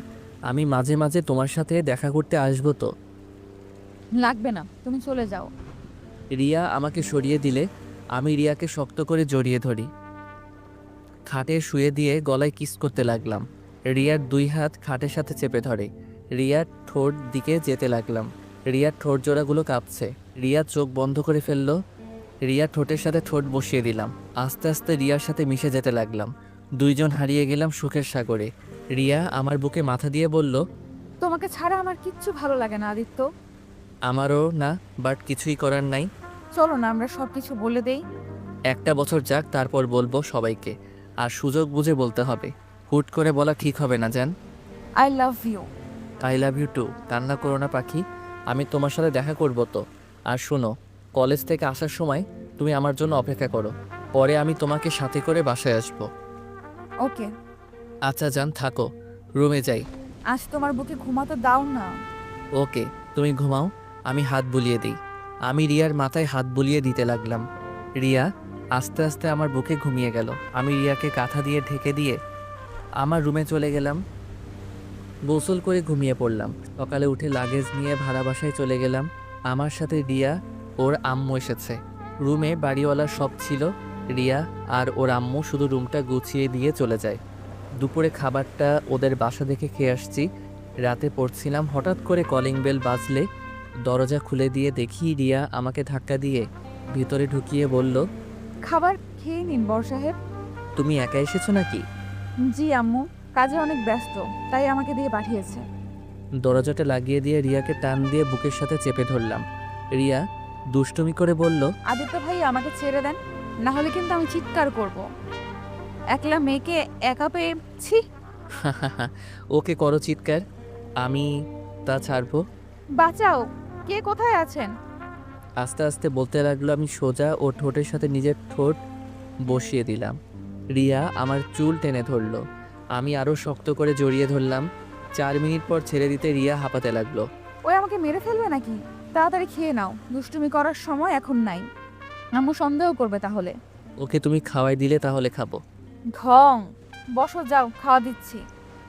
আমি মাঝে মাঝে তোমার সাথে দেখা করতে আসবো তো। লাগবে না, তুমি চলে যাও। রিয়া আমাকে সরিয়ে দিলে আমি রিয়াকে শক্ত করে জড়িয়ে ধরি। খাটে শুয়ে দিয়ে গলায় কিস করতে লাগলাম। রিয়ার 2 হাত খাটের সাথে চেপে ধরে রিয়ার ঠোঁট দিকে যেতে লাগলাম। রিয়ার ঠোঁট জোড়াগুলো কাঁপছে। রিয়া চোখ বন্ধ করে ফেললো। রিয়ার ঠোঁটের সাথে ঠোঁট বসিয়ে দিলাম। আস্তে আস্তে রিয়ার সাথে মিশে যেতে লাগলাম। 2 জন হারিয়ে গেলাম সুখের সাগরে। রিয়া আমার বুকে মাথা দিয়ে বলল, তোমাকে ছাড়া আমার কিচ্ছু ভালো লাগে না আদিত্য। আমারও না, বাট কিছুই করার নাই। চলো না আমরা সব কিছু বলে দেই। একটা বছর যাক, তারপর বলবো সবাইকে। আর সুযোগ বুঝে বলতে হবে, হুট করে বলা ঠিক হবে না জান। I love you. I love you too. কান্না করো না পাখি, আমি তোমার সাথে দেখা করবো তো। আর শোনো, কলেজ থেকে আসার সময় তুমি আমার জন্য অপেক্ষা করো, পরে আমি তোমাকে সাথে করে বাসায় আসবো। ওকে। আচ্ছা জান, থাকো, রুমে যাই। আজ তোমার বুকে ঘুমাতে দাও না। ওকে, তুমি ঘুমাও, আমি হাত বুলিয়ে দিই। আমি রিয়ার মাথায় হাত বুলিয়ে দিতে লাগলাম। রিয়া আস্তে আস্তে আমার বুকে ঘুমিয়ে গেল। আমি রিয়াকে কাঁথা দিয়ে ঢেকে দিয়ে আমার রুমে চলে গেলাম। গোসল করে ঘুমিয়ে পড়লাম। সকালে উঠে লাগেজ নিয়ে ভাড়া বাসায় চলে গেলাম। আমার সাথে রিয়া ওর আম্মু এসেছে। রুমে বাড়িওয়ালা সব ছিল। রিয়া আর ওর আম্মু শুধু রুমটা গুছিয়ে দিয়ে চলে যায়। দুপুরে খাবারটা ওদের বাসা দেখে খেয়ে আসছি। রাতে পড়ছিলাম, হঠাৎ করে কলিং বেল বাজলে দরজা খুলে দিয়ে দেখি রিয়া আমাকে ধাক্কা দিয়ে ভিতরে ঢুকিয়ে বলল, খাবার খেয়ে নিন বড় সাহেব। তুমি একা এসেছো নাকি? জি আম্মু, কাজে অনেক ব্যস্ত, তাই আমাকে দিয়ে পাঠিয়েছে। দরজাটা লাগিয়ে দিয়ে রিয়াকে টান দিয়ে বুকের সাথে চেপে ধরলাম। রিয়া দুষ্টুমি করে বলল, আদিত্য ভাই আমাকে ছেড়ে দেন, না হলে কিন্তু আমি চিৎকার করব। একলা মেয়েকে একা পেয়ে ছি। ওকে করো চিৎকার, আমি তা ছাড়বো। বাঁচাও, কে কোথায় আছেন? আস্তে আস্তে বলতে লাগলো। আমি সোজা ওর ঠোঁটের সাথে নিজের ঠোঁট বসিয়ে দিলাম। রিয়া আমার চুল টেনে ধরলো, আমি আরও শক্ত করে জড়িয়ে ধরলাম। 4 মিনিট পর ছেড়ে দিতে রিয়া হাঁপাতে লাগলো। ওই আমাকে মেরে ফেলবে নাকি? তাড়াতাড়ি খেয়ে নাও, দুষ্টুমি করার সময় এখন নাই। আম্মু সন্দেহ করবে তাহলে। ওকে তুমি খাওয়াই দিলে তাহলে খাবো। ঢং, বসো যাও, খাওয়া দিচ্ছি।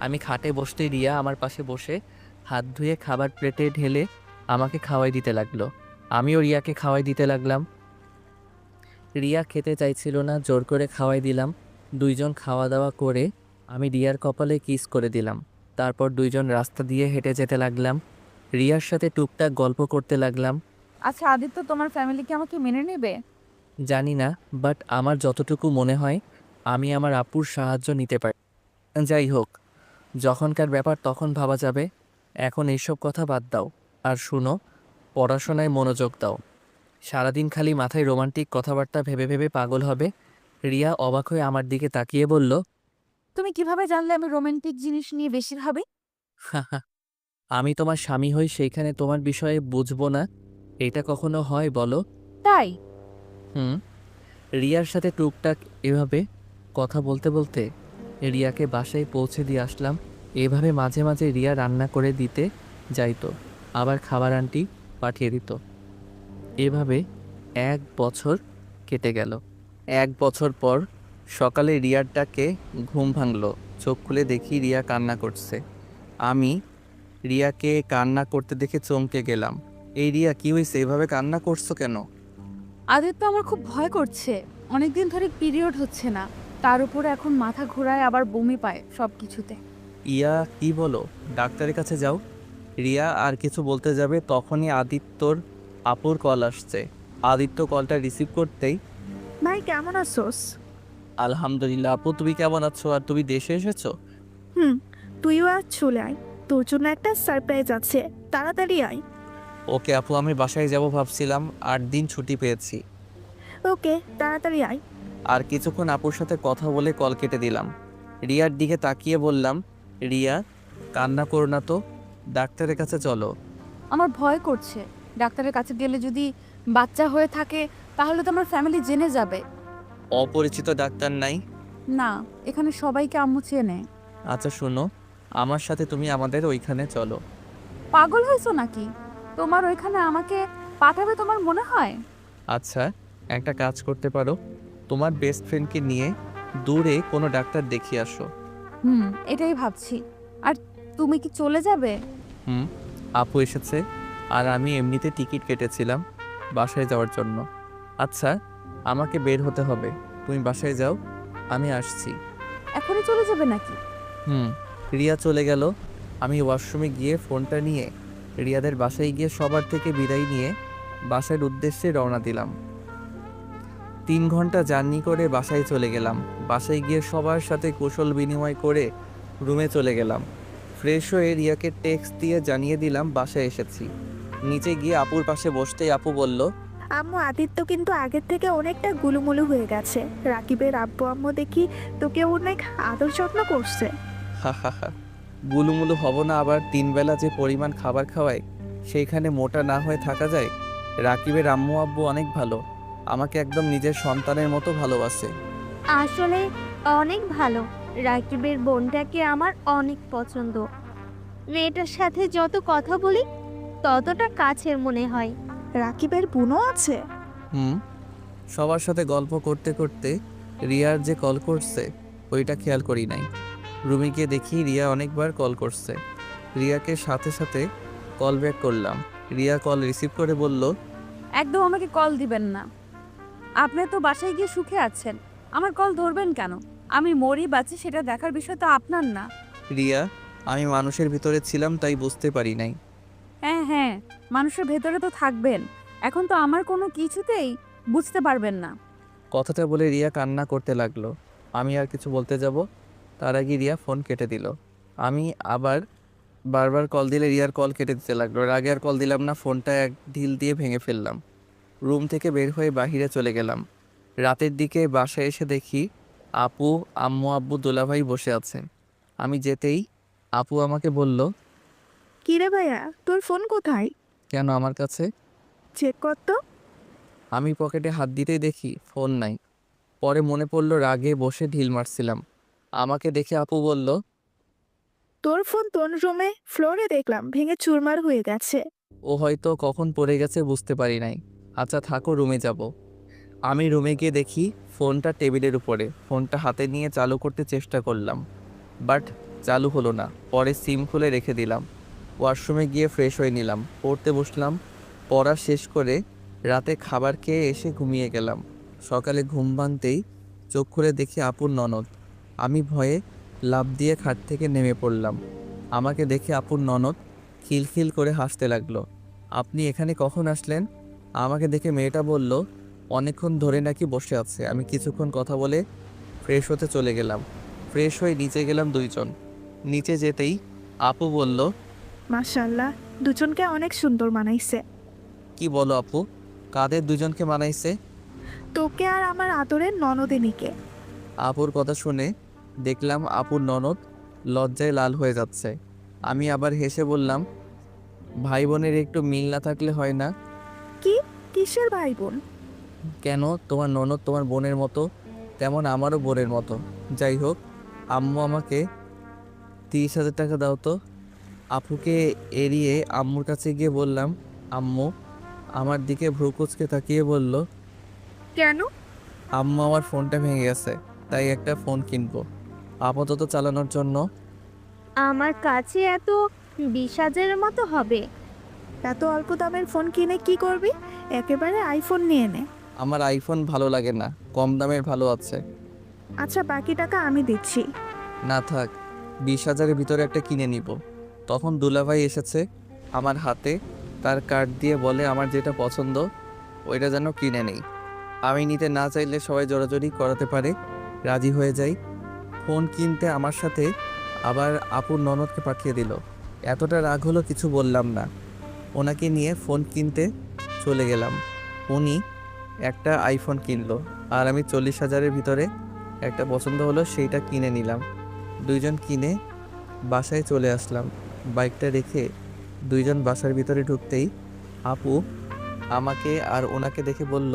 আমি খাটে বসতে রিয়া আমার পাশে বসে হাত ধুয়ে খাবার প্লেটে ঢেলে আমাকে খাওয়াই দিতে লাগলো। আমিও রিয়াকে খাওয়াই দিতে লাগলাম। রিয়া খেতে চাইছিল না, জোর করে খাওয়াই দিলাম। দুইজন খাওয়া দাওয়া করে আমি রিয়ার কপালে কিস করে দিলাম। তারপর দুইজন রাস্তা দিয়ে হেঁটে যেতে লাগলাম। রিয়ার সাথে টুকটাক গল্প করতে লাগলাম। আচ্ছা আদিত্য, তোমার ফ্যামিলি কি আমাকে মেনে নেবে? জানি না, বাট আমার যতটুকু মনে হয় আমি আমার আপুর সাহায্য নিতে পারি। যাই হোক, যখনকার ব্যাপার তখন ভাবা যাবে। এখন এইসব কথা বাদ দাও, আর শুনো, পড়াশোনায় মনোযোগ দাও। সারাদিন খালি মাথায় রোমান্টিক কথাবার্তা ভেবে ভেবে পাগল হবে। রিয়া অবাক হয়ে আমার দিকে তাকিয়ে বলল, তুমি কিভাবে জানলে আমি রোমান্টিক জিনিস নিয়ে বেশি ভাবি? হাহা, আমি তোমার স্বামী হই সেইখানে তোমার বিষয়ে বুঝবো না? এটা কখনো হয় বলো? তাই? হুম। রিয়ার সাথে টুকটাক এভাবে কথা বলতে বলতে রিয়াকে বাসায় পৌঁছে দিয়ে আসলাম। এভাবে মাঝে মাঝে রিয়া রান্না করে দিতে যাইতো, আবার খাবার আন্টি পাঠিয়ে দিত। এভাবে 1 বছর কেটে গেল। 1 বছর পর সকালে রিয়ার ডাকে ঘুম ভাঙলো। চোখ খুলে দেখি রিয়া কান্না করছে। আমি রিয়াকে কান্না করতে দেখে চমকে গেলাম। এই রিয়া, কি হয়েছে? এভাবে কান্না করছো কেন? আদিত্য, আমার খুব ভয় করছে। অনেকদিন ধরে পিরিয়ড হচ্ছে না, তার উপরে এখন মাথা ঘোরায়, আবার বমি পায় সব কিছুতে। ইয়া, কি বলো? ডাক্তারের কাছে যাও। রিয়া আর কিছু বলতে যাবে তখনই আদিত্যর আপুর কল আসছে। আদিত্য কলটা রিসিভ করতেই, ভাই কেমন আছোস? আলহামদুলিল্লাহ আপু, তুমি কেমন আছো? আর তুমি দেশে এসেছো? হুম, তুইও আজ চলে আয়, তোর জন্য একটা সারপ্রাইজ আছে, তাড়াতাড়ি আয়। ওকে আপু, আমি বাসায় যাব ভাবছিলাম, 8 দিন ছুটি পেয়েছি। ওকে, তাড়াতাড়ি আয়। আর কিছুক্ষণ আপুর সাথে কথা বলে কল কেটে দিলাম। রিয়ার দিকে তাকিয়ে বললাম, রিয়া কান্না করো না তো, ডাক্তারের কাছে চলো। আমার ভয় করছে, ডাক্তারের কাছে গেলে যদি বাচ্চা হয়ে থাকে তাহলে তো আমার ফ্যামিলি জেনে যাবে। অপরিচিত ডাক্তার নাই? না, এখানে সবাইকে আম্মু চেনে। আচ্ছা শোনো, আমার সাথে তুমি আমাদের ওইখানে চলো। পাগল হয়েছো নাকি? তোমার ওইখানে আমাকে পাঠাবে তোমার মনে হয়? আচ্ছা, একটা কাজ করতে পারো, তোমার বেস্ট ফ্রেন্ডকে নিয়ে দূরে কোনো ডাক্তার দেখিয়ে আসো। এটাই ভাবছি। আর তুমি কি চলে যাবে? হুম, আপু এসেছে, আর আমি এমনিতে টিকিট কেটেছিলাম বাসায় যাওয়ার জন্য। আচ্ছা, আমাকে বের হতে হবে, তুমি বাসায় যাও, আমি আসছি। এখনই চলে যাবে নাকি? রিয়া চলে গেল। আমি ওয়াশরুমে গিয়ে ফোনটা নিয়ে রিয়াদের বাসায় গিয়ে সবার থেকে বিদায় নিয়ে বাসার উদ্দেশ্যে রওনা দিলাম। 3 ঘন্টা জার্নি করে বাসায় চলে গেলাম। বাসায় গিয়ে সবার সাথে কুশল বিনিময় করে রুমে চলে গেলাম। ফ্রেশ হয়ে রিয়াকে টেক্সট দিয়ে জানিয়ে দিলাম বাসায় এসেছি। নিচে গিয়ে আপুর পাশে বসতেই আপু বলল, আম্মু, আদিত্য কিন্তু আগের থেকে অনেকটা গুলুমুলু হয়ে গেছে। রাকিবের আব্বু আম্মু দেখি তোকে অনেক আদর যত্ন করছে। হা হা হা, গুলুমুলু হব না আবার? 3 বেলা যে পরিমাণ খাবার খাওয়ায় সেইখানে মোটা না হয়ে থাকা যায়? রাকিবের আম্মু আব্বু অনেক ভালো, আমাকে একদম নিজের সন্তানের মতো ভালোবাসে। আসলে অনেক ভালো। রাকিবের বোনটাকে আমার অনেক পছন্দ। মেয়েটার সাথে যত কথা বলি ততটা কাছের মনে হয়। রাকিবের বোনও আছে? সবার সাথে গল্প করতে করতে রিয়ার যে কল করছে ওইটা খেয়াল করি নাই। রুমে গিয়ে দেখি রিয়া অনেকবার কল করছে। রিয়াকে সাথে সাথে কল ব্যাক করলাম। রিয়া কল রিসিভ করে বলল, একদম আমাকে কল দিবেন না। আপনি তো বাসায় গিয়ে সুখে আছেন, আমার কল ধরবেন কেন? আমি মরি বাঁচি সেটা দেখার বিষয় তো আপনার না। রিয়া, আমি মানুষের ভিতরে ছিলাম তাই বুঝতে পারি নাই। হ্যাঁ হ্যাঁ, মানুষের ভেতরে তো থাকবেন, এখন তো আমার কোনো কিছুতেই বুঝতে পারবেন না। কথাটা বলে রিয়া কান্না করতে লাগলো। আমি আর কিছু বলতে যাব তার আগে রিয়া ফোন কেটে দিল। আমি আবার বারবার কল দিলে রিয়ার কল কেটে দিতে লাগলো। এর আগে আর কল দিলাম না, ফোনটা এক ঢিল দিয়ে ভেঙে ফেললাম। রুম থেকে বের হয়ে বাইরে চলে গেলাম। রাতের দিকে বাসায় এসে দেখি আপু, আম্মু, আব্বু, দুলাভাই বসে আছেন। আমি যেতেই আপু আমাকে বলল, কিরে ভাইয়া, তোর ফোন কোথায়? কেন আমার কাছে? চেক কর তো। আমি পকেটে হাত দিতেই দেখি ফোন নাই। পরে মনে পড়ল রাগে বসে ঢিল মারছিলাম। আমাকে দেখে আপু বলল, তোর ফোন তোর রুমে ফ্লোরে দেখলাম ভেঙে চুরমার হয়ে গেছে। ও হয়তো কখন পড়ে গেছে বুঝতে পারি নাই। আচ্ছা থাকো, রুমে যাব। আমি রুমে গিয়ে দেখি ফোনটা টেবিলের উপরে। ফোনটা হাতে নিয়ে চালু করতে চেষ্টা করলাম, বাট চালু হলো না। পরে সিম খুলে রেখে দিলাম। ওয়াশরুমে গিয়ে ফ্রেশ হয়ে নিলাম, পড়তে বসলাম। পড়া শেষ করে রাতে খাবার খেয়ে এসে ঘুমিয়ে গেলাম। সকালে ঘুম ভাঙতেই চোখ খুলে দেখি আপুর ননদ। আমি ভয়ে লাফ দিয়ে খাট থেকে নেমে পড়লাম। আমাকে দেখে আপুর ননদ খিলখিল করে হাসতে লাগলো। আপনি এখানে কখন আসলেন? আমাকে দেখে মেয়েটা বলল, অনেকক্ষণ ধরে নাকি বসে আছে। আমি কিছুক্ষণ কথা বলে ফ্রেশ হতে চলে গেলাম। ফ্রেশ হয়ে নিচে গেলাম দুইজন। নিচে যেতেই আপু বলল, মাশাআল্লাহ, দুজনকে অনেক সুন্দর মানাইছে। কি বলো আপু, কাদের দুজনকে মানাইছে? তোকে আর আমার আদরের ননদিনীকে। আপুর কথা শুনে দেখলাম আপুর ননদ লজ্জায় লাল হয়ে যাচ্ছে। আমি আবার হেসে বললাম, ভাই বোনের একটু মিল না থাকলে হয় না? কি? কিসের ভাই বোন? কেন, তোমার ননদ তোমার বোনের মতো, তেমন আমারও বোনের মতো। যাই হোক, আম্মু আমাকে 30,000 টাকা দাও তো। আপুকে এড়িয়ে আম্মুর কাছে গিয়ে বললাম, আম্মু। আমার দিকে ভ্রু কুঁচকে তাকিয়ে বলল, কেন? আম্মু আমার ফোনটা ভেঙে গেছে, তাই একটা ফোন কিনবো আপাতত চালানোর জন্য। আমার কাছে এত 20,000-এর মতো হবে। এত অল্প দামের ফোন কিনে কি করবি? একেবারে আইফোন নিয়ে নে। আমার আইফোন ভালো লাগে না, কম দামের ভালো আছে। আচ্ছা, বাকি টাকা আমি দিচ্ছি। না থাক, 20,000-এর ভিতরে একটা কিনে নিব। তখন দুলাভাই এসেছে আমার হাতে, তার কার্ড দিয়ে বলে আমার যেটা পছন্দ ওইটা যেন কিনে নেই। আমি নিতে না চাইলে সবাই জোরাজোরি করাতে পারে, রাজি হয়ে যাই। ফোন কিনতে আমার সাথে আবার আপুর ননদকে পাঠিয়ে দিল। এতটা রাগ হলো কিছু বললাম না। ওনাকে নিয়ে ফোন কিনতে চলে গেলাম। উনি একটা আইফোন কিনলো আর আমি 40,000-এর ভিতরে একটা পছন্দ হলো, সেইটা কিনে নিলাম। দুইজন কিনে বাসায় চলে আসলাম। বাইকটা রেখে দুইজন বাসার ভিতরে ঢুকতেই আপু আমাকে আর ওনাকে দেখে বলল,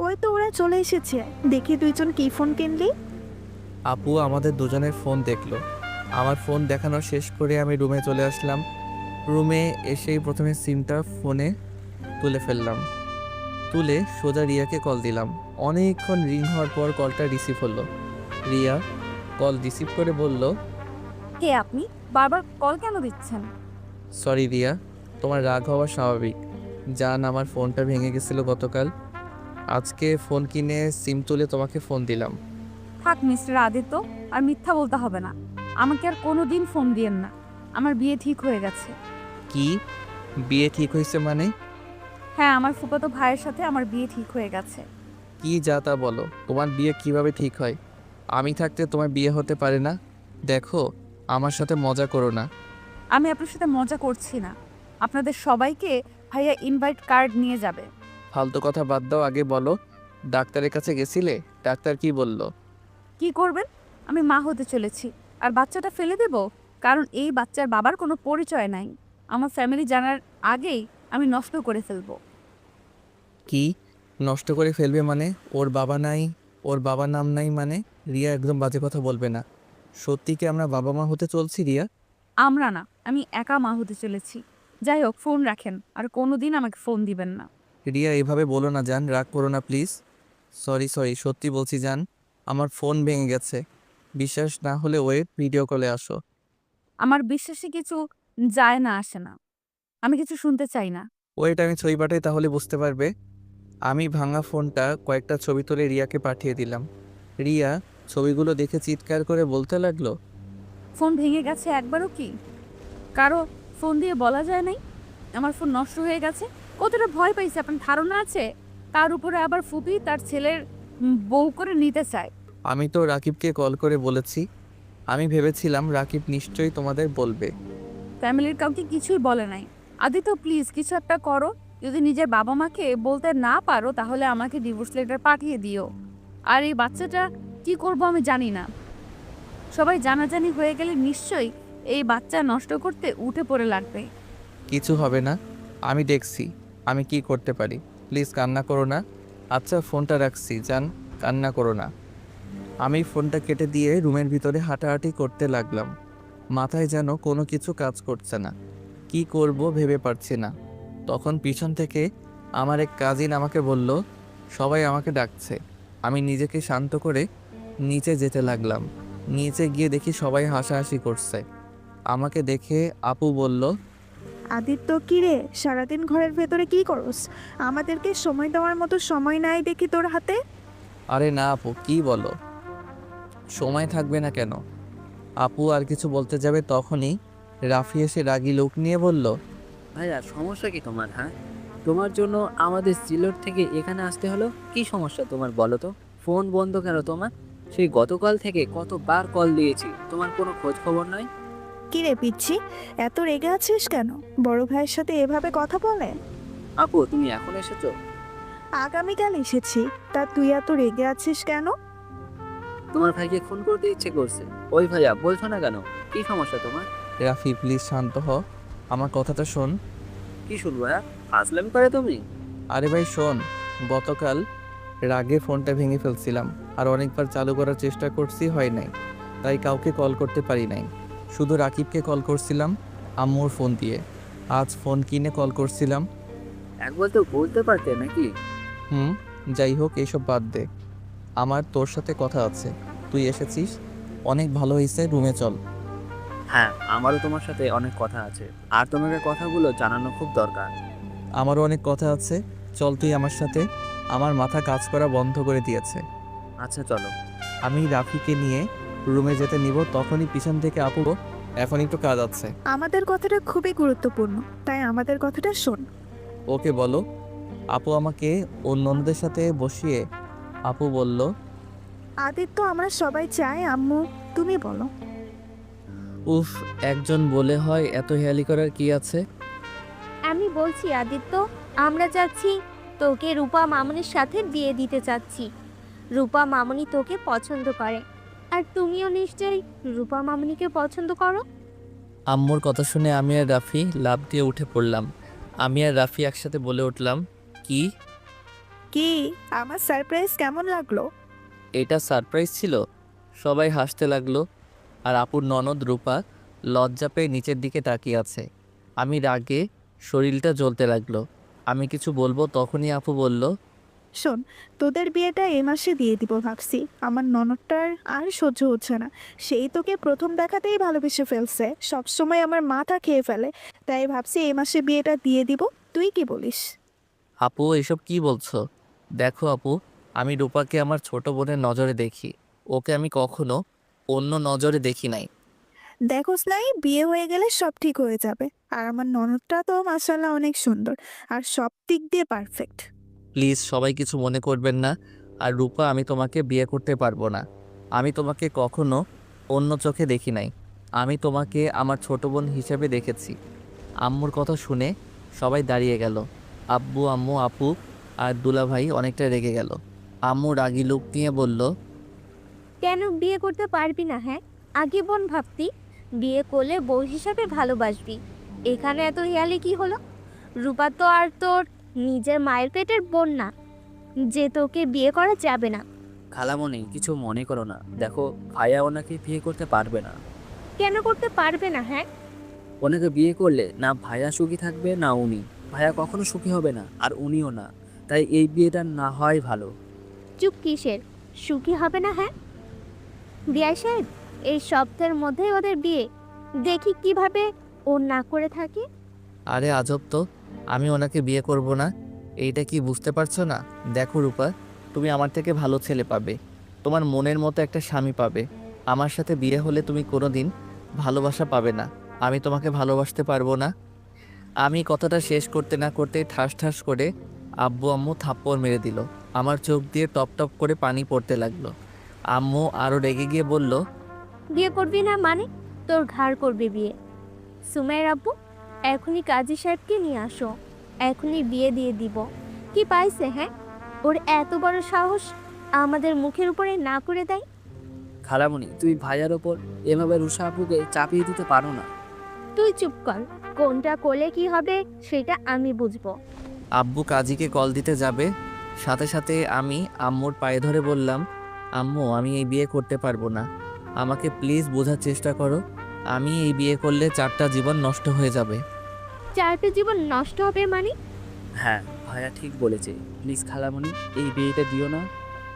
ওই তো ওরা চলে এসেছে, দেখি দুইজন কি ফোন কিনলি। আপু আমাদের দুজনের ফোন দেখলো। আমার ফোন দেখানো শেষ করে আমি রুমে চলে আসলাম। রুমে এসেই প্রথমে সিমটা ফোনে তুলে ফেললাম। তুলে সোজা রিয়াকে কল দিলাম। অনেকক্ষণ রিং হওয়ার পর কলটা রিসিভ হলো। রিয়া কল রিসিভ করে বলল, কে আপনি? বারবার কল কেন দিচ্ছেন? সরি রিয়া, তোমার রাগ হওয়া স্বাভাবিক। জান, আমার ফোনটা ভেঙে গেছিলো গতকাল। আজকে ফোন কিনে সিম তুলে তোমাকে ফোন দিলাম। থাক মিস্টার আদিত্য, আর মিথ্যা বলতে হবে না। আমাকে আর কোনো দিন ফোন দিয়েন না। আমার বিয়ে ঠিক হয়ে গেছে। কি? বিয়ে ঠিক হয়েছে মানে? হ্যাঁ, আমার ফুফাতো ভাইয়ের সাথে আমার বিয়ে ঠিক হয়ে গেছে। কি যা তা বলো, তোমার বিয়ে কিভাবে ঠিক হয়? আমি থাকতে তোমার বিয়ে হতে পারে না। দেখো, আমার সাথে মজা করো না। আমি আপনার সাথে মজা করছি না। আপনাদের সবাইকে ভাইয়া ইনভাইট কার্ড নিয়ে যাবে। ফালতু কথা বাদ দাও, আগে বলো ডাক্তারের কাছে গেছিলে? ডাক্তার কি বলল? কি করবেন? আমি মা হতে চলেছি, আর বাচ্চাটা ফেলে দেব? কারণ এই বাচ্চার বাবার কোনো পরিচয় নাই। আমার ফ্যামিলি জানার আগেই আমি নষ্ট করে ফেলবো। কি নষ্ট করে ফেলবে মানে? ওর বাবা নাই, ওর বাবার নাম নাই মানে? রিয়া, একদম বাজে কথা বলবে না। সত্যি কি আমরা বাবা মা হতে চলছি রিয়া? আমরা না, আমি একা মা হতে চলেছি। যাই হোক, ফোন রাখেন, আর কোনো দিন আমাকে ফোন দিবেন না। রিয়া, এভাবে বলো না জান, রাগ করো না প্লিজ। সরি, সত্যি বলছি জান, আমার ফোন ভেঙে গেছে। বিশ্বাস না হলে ওয়েট, ভিডিও কলে আসো। আমার বিশ্বাসে কিছু যায় না আসে না। আমি কিছু শুনতে চাই না। ওয়েট, আমি ছবি পাঠাই তাহলে বুঝতে পারবে। আমি ভাঙা ফোনটা কয়েকটা ছবি তুলে রিয়াকে পাঠিয়ে দিলাম। রিয়া ছবিগুলো দেখে চিৎকার করে বলতে লাগলো, ফোন ভেঙে গেছে একবারও কি কারো ফোন দিয়ে বলা যায় নাই আমার ফোন নষ্ট হয়ে গেছে? কতটা ভয় পাইছে আপনার ধারণা আছে? তার উপরে আবার ফুপি তার ছেলের বউ করে নিতে চায়। আমি তো রাকিবকে কল করে বলেছি। আমি ভেবেছিলাম রাকিব নিশ্চয়ই তোমাদের বলবে। ফ্যামিলির কাউকে কিছুই বলে নাই। আদিত্য প্লিজ কিছু একটা করো। যদি নিজের বাবা মাকে বলতে না পারো তাহলে আমাকে ডিভোর্স লেটার পাঠিয়ে দিও। আর এই বাচ্চাটা কি করব আমি জানি না। সবাই জানাজানি হয়ে গেলে নিশ্চয়ই এই বাচ্চা নষ্ট করতে উঠে পড়ে লাগবে। কিছু হবে না, আমি দেখছি আমি কি করতে পারি। প্লিজ কান্না করো না। আচ্ছা ফোনটা রাখছি, যান, কান্না করো না। আমি ফোনটা কেটে দিয়ে রুমের ভিতরে হাঁটাহাঁটি করতে লাগলাম। মাথায় যেন কোনো কিছু কাজ করছে না, কি করব ভেবে পারছি না। তখন পিছন থেকে আমার এক কাজিন আমাকে বলল সবাই আমাকে ডাকছে। আমি নিজেকে শান্ত করে নিচে যেতে লাগলাম। নিচে গিয়ে দেখি সবাই হাসাহাসি করছে। আমাকে দেখে আপু বলল, আদিত্য, কি রে, সারাদিন ঘরের ভেতরে কি করস? আমাদেরকে সময় দেওয়ার মতো সময় নাই দেখি তোর হাতে। আরে না আপু, কি বলো, সময় থাকবে না কেন? আপু আর কিছু বলতে যাবে তখনই রাফি এসে রাগী লোক নিয়ে বলল, ভাইয়া সমস্যা কি তোমার? হ্যাঁ, তোমার জন্য আমাদের সিলেট থেকে এখানে আসতে হলো। কি সমস্যা তোমার বলো তো? ফোন বন্ধ কেন তোমার? সেই গতকাল থেকে কতবার কল দিয়েছি, তোমার কোনো খোঁজ খবর নাই। কি রে পিচ্ছি, এত রেগে আছিস কেন? বড় ভাইয়ের সাথে এভাবে কথা বলে? আপু তুমি এখন এসেছো? আগামীকাল এসেছি, তা তুই এত রেগে আছিস কেন? তোমার ভাইকে ফোন করতে ইচ্ছে করছে। ওই ভাইয়া বলছো না কেন? কি সমস্যা তোমার? রাফি প্লিজ শান্ত হ, আমার কথাটা শোন। কি শুনবো? হ্যাঁ, আসলাম করে তুমি? আরে ভাই শোন, গতকাল রাগে ফোনটা ভেঙে ফেলছিলাম, আর অনেকবার চালু করার চেষ্টা করছি, হয় নাই, তাই কাউকে কল করতে পারি নাই। শুধু রাকিবকে কল করছিলাম আম্মুর ফোন দিয়ে। আজ ফোন কিনে কল করছিলাম। একবার তো বলতে পারতে নাকি? যাই হোক, এইসব বাদ দে, আমার তোর সাথে কথা আছে। তুই এসেছিস, অনেক ভালো হয়েছে, রুমে চল। হ্যাঁ, আমারও তোমার সাথে অনেক কথা আছে, আর তোমাকে কথাগুলো জানানো খুব দরকার। আমারও অনেক কথা আছে, চল তুই আমার সাথে। আমার মাথা কাজ করা বন্ধ করে দিয়েছে। আচ্ছা চলো। আমি রাফিকে নিয়ে রুমে যেতে নিব, তখনই পিছন থেকে আপু, এখন একটু কাজ আছে। আমাদের কথাটা খুবই গুরুত্বপূর্ণ, তাই আমাদের কথাটা শোন। ওকে বলো। আপু আমাকে অন্যদের সাথে বসিয়ে আপু বলল, আদিত্য, আমরা সবাই চাই, আম্মু তুমি বলো। উফ, একজন বলে হয়, এত হেয়ালি করার কি আছে? আমি বলছি আদিত্য, আমরা যাচ্ছি তোকে রূপা মামনির সাথে বিয়ে দিতে চাচ্ছি। রূপা মামনি তোকে পছন্দ করে, আর তুমিও নিশ্চয়ই রূপা মামনিকে পছন্দ করো। আম্মুর কথা শুনে আমি আর রাফি লাফ দিয়ে উঠে পড়লাম। আমি আর রাফি একসাথে বলে উঠলাম, কি? কি, আমার সারপ্রাইজ কেমন লাগলো? এটা সারপ্রাইজ ছিল? সবাই হাসতে লাগলো, আর আপুর ননদ রূপা লজ্জা পেয়ে নিচের দিকে তাকিয়ে আছে। আমি রাগে শরীরটা জ্বলতে লাগলো। আমি কিছু বলবো তখনই আপু বলল, শোন, তোদের বিয়েটা এ মাসে দিয়ে দিব ভাবছি। আমার ননদটার আর সহ্য হচ্ছে না, সেই তোকে প্রথম দেখাতেই ভালোবেসে ফেলছে, সবসময় আমার মাথা খেয়ে ফেলে, তাই ভাবছি এই মাসে বিয়েটা দিয়ে দিব। তুই কি বলিস? আপু এসব কি বলছো? দেখো আপু, আমি রূপাকে আমার ছোট বোনের নজরে দেখি, ওকে আমি কখনো অন্য নজরে দেখি নাই। দেখোস নাই, বিয়ে হয়ে গেলে সব ঠিক হয়ে যাবে। আর আমার ননদটা তো মাশাআল্লাহ অনেক সুন্দর, আর সব দিক দিয়ে পারফেক্ট। প্লিজ সবাই কিছু মনে করবেন না। আর রূপা, আমি তোমাকে বিয়ে করতে পারবো না। আমি তোমাকে কখনো অন্য চোখে দেখি নাই। আমি তোমাকে আমার ছোট বোন হিসেবে দেখেছি। আম্মুর কথা শুনে সবাই দাঁড়িয়ে গেল। আব্বু, আম্মু, আপু আর দুলাভাই অনেকটা রেগে গেল। আম্মু রাগী লোক নিয়ে বলল, কেন বিয়ে করতে পারবি না? হ্যাঁ, আগে বোন ভাবতি বিয়ে করলে বউ হিসাবে ভালোবাসবি। এখানে এত হেয়ালি কি হলো? রূপা তো আর তোর নিজের মায়ের পেটের বোন না যে তোকে বিয়ে করা যাবে না। খালামণি কিছু মনে করো না, দেখো ভাইয়া ওনাকে বিয়ে করতে পারবে না। কেন করতে পারবে না? হ্যাঁ, ওনাকে বিয়ে করলে না ভাইয়া সুখী থাকবে না উনি। ভাইয়া কখনো সুখী হবে না, আর উনিও না। তাই এই বিয়েটা না হয় ভালো। চুপ কিসের? সুখী হবে না? হ্যাঁ, বিআই সাহেব, এই সপ্তাহের মধ্যেই ওদের বিয়ে, দেখি কিভাবে ও না করে থাকে। আরে আজব তো, আমি ওনাকে বিয়ে করব না, এইটা কি বুঝতে পারছো না? দেখো রূপা, তুমি আমার থেকে ভালো ছেলে পাবে, তোমার মনের মতো একটা স্বামী পাবে। আমার সাথে বিয়ে হলে তুমি কোনোদিন ভালোবাসা পাবে না, আমি তোমাকে ভালোবাসতে পারবো না। আমি কথাটা শেষ করতে না করতেই ঠাস ঠাস করে আব্বু আম্মু থাপ্পড় মেরে দিল। আমার চোখ দিয়ে টপ টপ করে পানি পড়তে লাগলো। আম্মু আরও রেগে গিয়ে বলল, বিয়ে করবি না মানে তোর ঘাড় করবে বিয়ে। সুমাইর আব্বু, এখনই কাজী সাহেবকে নিয়ে আসো। এখনই বিয়ে দিয়ে দিব। কি পাইছে হ্যাঁ? ওর এত বড় সাহস আমাদের মুখের উপরে না করে দেয়। খালামণি, তুই ভাইয়ার ওপর এভাবে রুষা আপুকে চাপিয়ে দিতে পারো না। তুই চুপ কর, কোনটা করলে কি হবে সেটা আমি বুঝবো। আব্বু কাজীকে কল দিতে যাবে, সাথে সাথে আমি আম্মুর পায়ে ধরে বললাম, আম্মু আমি এই বিয়ে করতে পারবো না, আমাকে প্লিজ বোঝার চেষ্টা করো। আমি এই বিয়ে করলে 4টা জীবন নষ্ট হয়ে যাবে। 4টা জীবন নষ্ট হবে মানে? হ্যাঁ, ভাইয়া ঠিক বলেছে। প্লিজ খালামণি, এই বিয়েটা দিও না,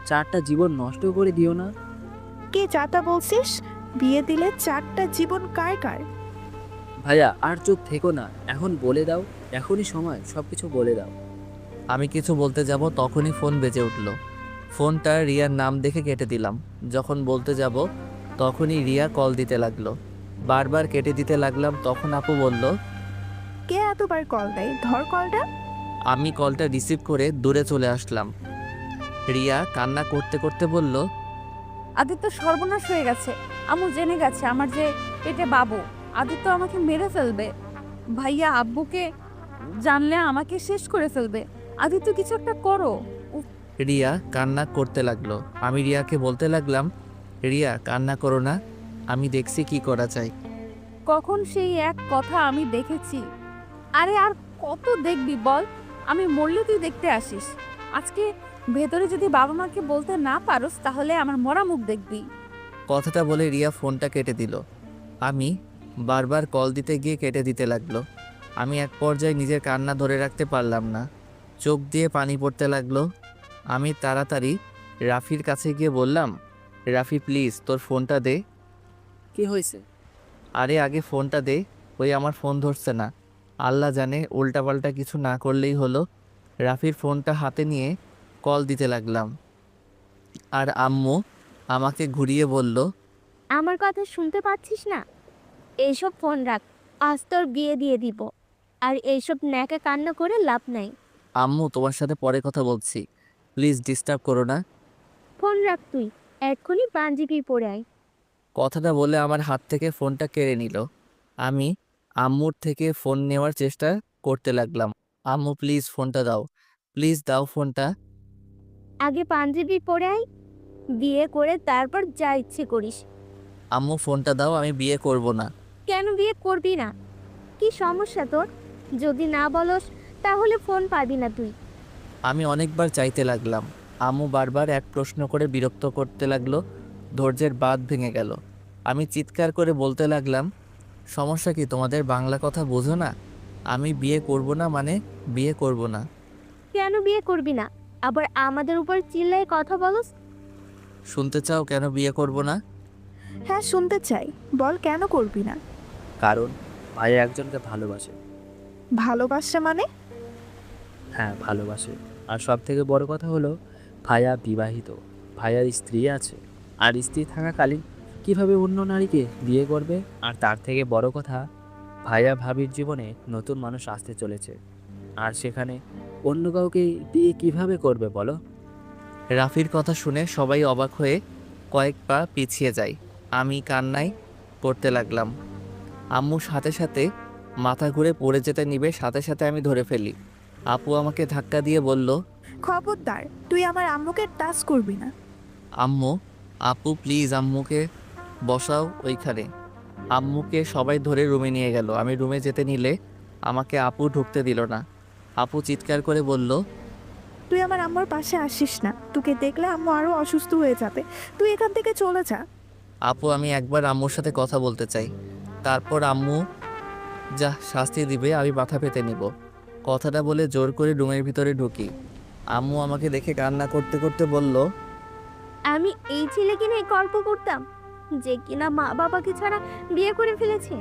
4টা জীবন নষ্ট করে দিও না। কে যাতা বলছিস? বিয়ে দিলে 4টা জীবন কার কার? ভাইয়া আর চুপ থেকো না, এখন বলে দাও, এখনই সময়, সবকিছু বলে দাও। আমি কিছু বলতে যাব তখনই ফোন বেজে উঠল। ফোনটা রিয়ার নাম দেখে কেটে দিলাম। যখন বলতে যাব তখনই রিয়া কল দিতে লাগলো। বারবার কেটে দিতে লাগলাম। তখন আপু বলল, কে এতবার কল দেয়? ধর কলটা। আমি কলটা রিসিভ করে দূরে চলে আসলাম। রিয়া কান্না করতে করতে বলল, আদিত্য সর্বনাশ হয়ে গেছে। আম্মু জেনে গেছে আমার যে পেটে বাবু। আদিত্য আমাকে মেরে ফেলবে। ভাইয়া আব্বুকে জানলে আমাকে শেষ করে ফেলবে। আদিত্য কিছু একটা করো। রিয়া কান্না করতে লাগলো। আমি রিয়াকে বলতে লাগলাম, রিয়া কান্না করো না, আমি দেখছি কি করা যায়। কখন সেই এক কথা আমি দেখেছি। আরে আর কত দেখবি বল? আমি মরলে তুই দেখতে আসিস। আজকে ভেতরে যদি বাবা মাকে বলতে না পারোস তাহলে আমার মরা মুখ দেখবি। কথাটা বলে রিয়া ফোনটা কেটে দিল। আমি বারবার কল দিতে গিয়ে কেটে দিতে লাগলো। আমি এক পর্যায়ে নিজের কান্না ধরে রাখতে পারলাম না, চোখ দিয়ে পানি পড়তে লাগলো। আমি তাড়াতাড়ি রাফির কাছে গিয়ে বললাম, রাফি প্লিজ তোর ফোনটা দে। কি হয়েছে? আরে আগে ফোনটা দে। ওই আমার ফোন ধরছে না। আল্লাহ জানে উল্টাপাল্টা কিছু না করলেই হলো। রাফির ফোনটা হাতে নিয়ে কল দিতে লাগলাম। আর আম্মু আমাকে ঘুরিয়ে বলল, আমার কথা শুনতে পাচ্ছিস না? এইসব ফোন রাখ, আজ তোর বিয়ে দিয়ে দিব। আর এইসব ন্যাকা কান্না করে লাভ নাই। আম্মু তোমার সাথে পরে কথা বলছি, প্লিজ ডিস্টার্ব করো না। ফোন রাখ তুই, এক্ষুনি পাঞ্জাবি পরে আয়। কথাটা বলে আমার হাত থেকে ফোনটা কেড়ে নিল। আমি আম্মুর থেকে ফোন নেওয়ার চেষ্টা করতে লাগলাম। আম্মু প্লিজ ফোনটা দাও, প্লিজ দাও ফোনটা। আগে পাঞ্জাবি পরে আয়, বিয়ে করে তারপর যা ইচ্ছে করিস। আম্মু ফোনটা দাও, আমি বিয়ে করব না। কেন বিয়ে করবি না? কি সমস্যা তোর? যদি না বলস তাহলে ফোন পাবি না তুই। আমি অনেকবার চাইতে লাগলাম। আম্মু বারবার এক প্রশ্ন করে বিরক্ত করতে লাগলো। ধৈর্যের বাঁধ ভেঙে গেল। আমি চিৎকার করে বলতে লাগলাম, সমস্যা কি তোমাদের? বাংলা কথা বোঝো না? আমি বিয়ে করব না মানে বিয়ে করব না। কেন বিয়ে করবি না? আবার আমাদের উপর চিল্লায় কথা বলস। শুনতে চাও কেন বিয়ে করব না? হ্যাঁ শুনতে চাই, বল কেন করবি না? কারণ ভাইয়া একজনকে ভালোবাসে। ভালোবাসা মানে? হ্যাঁ ভালোবাসে। আর সব থেকে বড় কথা হলো ভাইয়া বিবাহিত, ভাইয়ার স্ত্রী আছে। আর স্ত্রী থাকাকালীন কিভাবে অন্য নারীকে বিয়ে করবে? আর তার থেকে বড় কথা, ভাইয়া ভাবির জীবনে নতুন মানুষ আসতে চলেছে, আর সেখানে অন্য কাউকে বিয়ে কিভাবে করবে বলো? রাফির কথা শুনে সবাই অবাক হয়ে কয়েক পা পিছিয়ে যায়। আমি কান্নায় পড়তে লাগলাম। আম্মু সাথে সাথে মাথা ঘুরে পড়ে যেতে নিবে, সাথে সাথে আমি ধরে ফেলি। আপু আমাকে ধাক্কা দিয়ে বলল, খবরদার, তুই আমার আম্মুকে টাচ করবি না। আম্মু, আপু প্লিজ আম্মুকে বসাও ওইখানে। আম্মুকে সবাই ধরে রুমে নিয়ে গেল। আমি রুমে যেতে নিলে আমাকে আপু ঢুকতে দিল না। আপু চিৎকার করে বলল, তুই আমার আম্মুর পাশে আসিস না, তোকে দেখলে আম্মু আরো অসুস্থ হয়ে যাবে। তুই এখান থেকে চলে যা। আপু আমি একবার আম্মুর সাথে কথা বলতে চাই, তারপর আম্মু যা শাস্তি দিবে আমি মাথা পেতে নিব। কথাটা বলে জোর করে রুমের ভিতরে ঢুকি। আম্মু আমাকে দেখে কান্না করতে করতে বলল, আমি এই ছেলেকে নিয়ে গল্প করতাম যে কিনা মা বাবাকে ছাড়া বিয়ে করে ফেলেছে।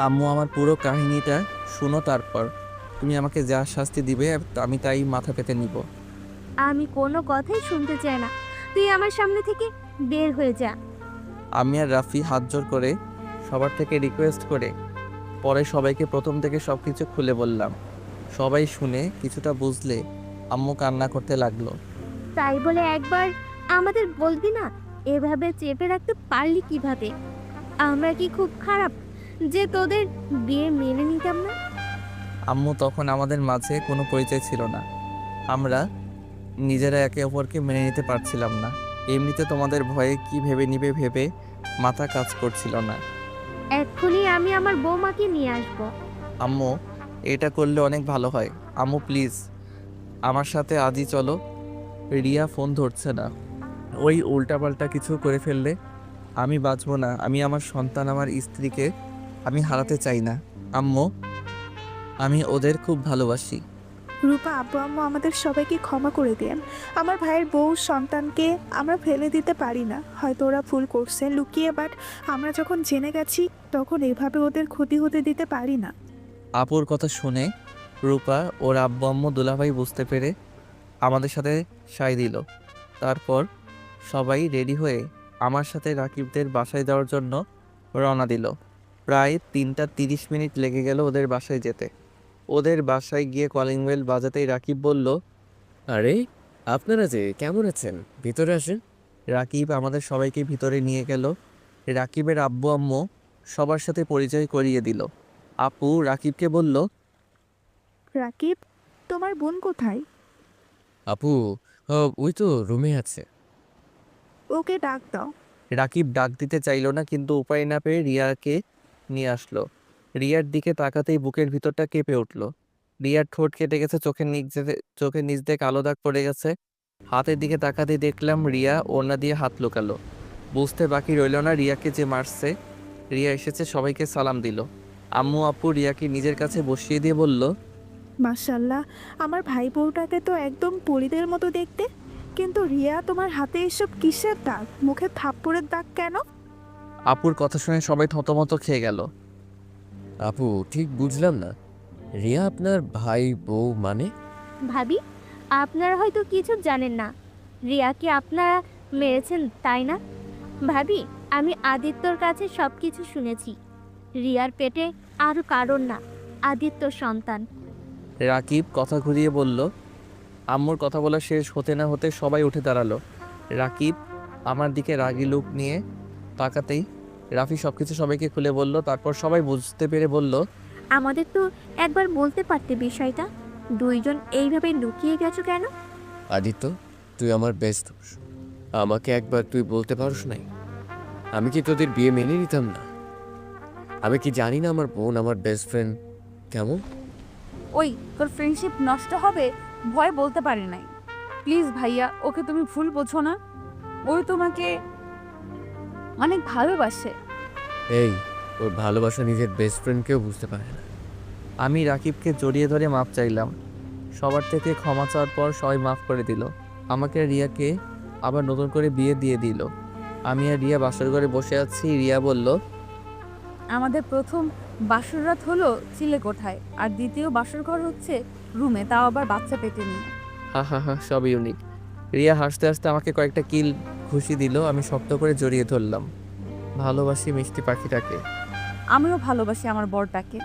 আম্মু আমার পুরো কাহিনীটা শুনো, তারপর তুমি আমাকে যা শাস্তি দিবে আমি তাই মাথা পেতে নিব। আমি কোনো কথাই শুনতে চাই না, তুই আমার সামনে থেকে বের হয়ে যা। আমি আর রাফি হাত জোর করে সবার থেকে রিকোয়েস্ট করে পরে সবাইকে প্রথম থেকে সব কিছু খুলে বললাম। সবাই শুনে কিছুটা বুঝলে আম্মু কান্না করতে লাগলো। তাই বলে একবার আমাদের বলবি না? এভাবে চেপে রাখতে পারলি কিভাবে? আমরা কি খুব খারাপ যে তোদের বিয়ে মেনে নিতাম না? আম্মু তখন আমাদের মাঝে কোনো পরিচয় ছিল না। আমরা নিজেরা একে অপরকে মেনে নিতে পারছিলাম না। এমনিতে তোমাদের ভয়ে কি ভেবে নিবে ভেবে মাথা কাজ করছিল না। এক্ষুনি আমি আমার বৌমাকে নিয়ে আসবো। আম্মু এটা করলে অনেক ভালো হয়। আম্মু প্লিজ আমার সাথে আজই চলো। রিয়া ফোন ধরছে না। ওই উল্টাপাল্টা কিছু করে ফেললে আমি বাঁচবো না। আমি আমার সন্তান, আমার স্ত্রীকে আমি হারাতে চাই না। আম্মু আমি ওদের খুব ভালোবাসি। রূপা, আব্বু আম্মু আমাদের সবাইকে ক্ষমা করে দেন। আমার ভাইয়ের বউ সন্তানকে আমরা ফেলে দিতে পারি না। হয়তো ওরা ভুল করছে লুকিয়ে, বাট আমরা যখন জেনে গেছি তখন এভাবে ওদের ক্ষতি হতে দিতে পারি না। আপুর কথা শুনে রূপা ওর আব্বু আম্মু দুলাভাই বুঝতে পেরে আমাদের সাথে সায় দিল। তারপর সবাই রেডি হয়ে আমার সাথে রাকিবদের বাসায় যাওয়ার জন্য রওনা দিল। প্রায় 3টা 30 মিনিট লেগে গেল ওদের বাসায় যেতে। ওদের বাসায় গিয়ে কলিং বেল বাজাতেই রাকিব বলল, আরে আপনারা যে কেমন আছেন, ভিতরে আসেন। রাকিব আমাদের সবাইকে ভিতরে নিয়ে গেল। রাকিবের আব্বু আম্মু সবার সাথে পরিচয় করিয়ে দিল। আপু রাকিবকে বলল, রাকিব, তোমার বোন কোথায়? আপু ওই তো রুমে আছে। ওকে ডাক দাও। রাকিব ডাক দিতে চাইল না, কিন্তু উপায় না পেয়ে রিয়াকে নিয়ে আসলো। রিয়ার দিকে তাকাতেই বুকের ভিতরটা কেঁপে উঠল। রিয়ার ঠোঁট কেটে গেছে, চোখের নিচ দিয়ে কালো দাগ পড়ে গেছে। হাতের দিকে তাকাতেই দেখলাম রিয়া ওড়না দিয়ে হাত লুকালো। বুঝতে বাকি রইল না রিয়াকে যে মারছে। রিয়া এসেছে, সবাইকে সালাম দিল। আম্মু আপু রিয়াকে নিজের কাছে বসিয়ে দিয়ে বলল, মাশাল্লাহ, আমার ভাই বউটাকে তো একদম পরিদের মতো দেখতে। কিন্তু রিয়া, তোমার হাতে এসব কিসের দাগ? মুখে থাপ্পড়ের দাগ কেন? আপুর কথা শুনে সবাই থতমত খেয়ে গেল। আপু ঠিক বুঝলাম না, রিয়া আপনার ভাই বউ মানে? ভাবি, আপনারা হয়তো কিছু জানেন না। রিয়াকে আপনারা মেরেছেন, তাই না? ভাবি, আমি আদিত্যর কাছে সব কিছু শুনেছি। রিয়ার পেটে আর কারণ না, আদিত্য সন্তান। রাকিব কথা ঘুরিয়ে বলল। আম্মুর কথা বলা শেষ হতে না হতে সবাই উঠে দাঁড়ালো। রাকিব আমার দিকে রাগী লুক নিয়ে তাকাতেই রাফি সবকিছু সবাইকে খুলে বলল। তারপর সবাই বুঝতে পেরে বলল, আমাদের তো একবার বলতে পারতে বিষয়টা। দুইজন এইভাবে লুকিয়ে গেছো কেন? আদিত্য, তুই আমার বেস্ট। আমাকে একবার তুই বলতে পারস নাই? আমি কি তোদের বিয়ে মেনে নিতাম না? আমি কি জানি না আমার বোন আমার বেস্ট ফ্রেন্ড কেমন? ওই তোর ফ্রেন্ডশিপ নষ্ট হবে ভয় বলতে পারি নাই। প্লিজ ভাইয়া, ওকে তুমি ভুল বোঝো না। ওই তোমাকে অনেক ভালোবাসে। এই, ওর ভালোবাসা নিজের বেস্ট ফ্রেন্ডকেও বুঝতে পারে না। আমি রাকিবকে জড়িয়ে ধরে মাপ চাইলাম। সবার থেকে ক্ষমা চাওয়ার পর সবাই মাফ করে দিল। আমাকে রিয়াকে আবার নতুন করে বিয়ে দিয়ে দিল। আমি আর রিয়া বাসর ঘরে বসে আছি। রিয়া বলল, আমাদের প্রথম বাসর রাত হলো চিলেকোঠায়, আর দ্বিতীয় বাসর ঘর হচ্ছে রুমে, তাও আবার বাচ্চা পেটে নিয়ে। হা হা হা, সব ইউনিক। রিয়া হাসতে হাসতে আমাকে কয়েকটা কিল ঘুষি দিল। আমি শক্ত করে জড়িয়ে ধরলাম। ভালোবাসি মিষ্টি পাখিটাকে। আমিও ভালোবাসি আমার বরটাকে।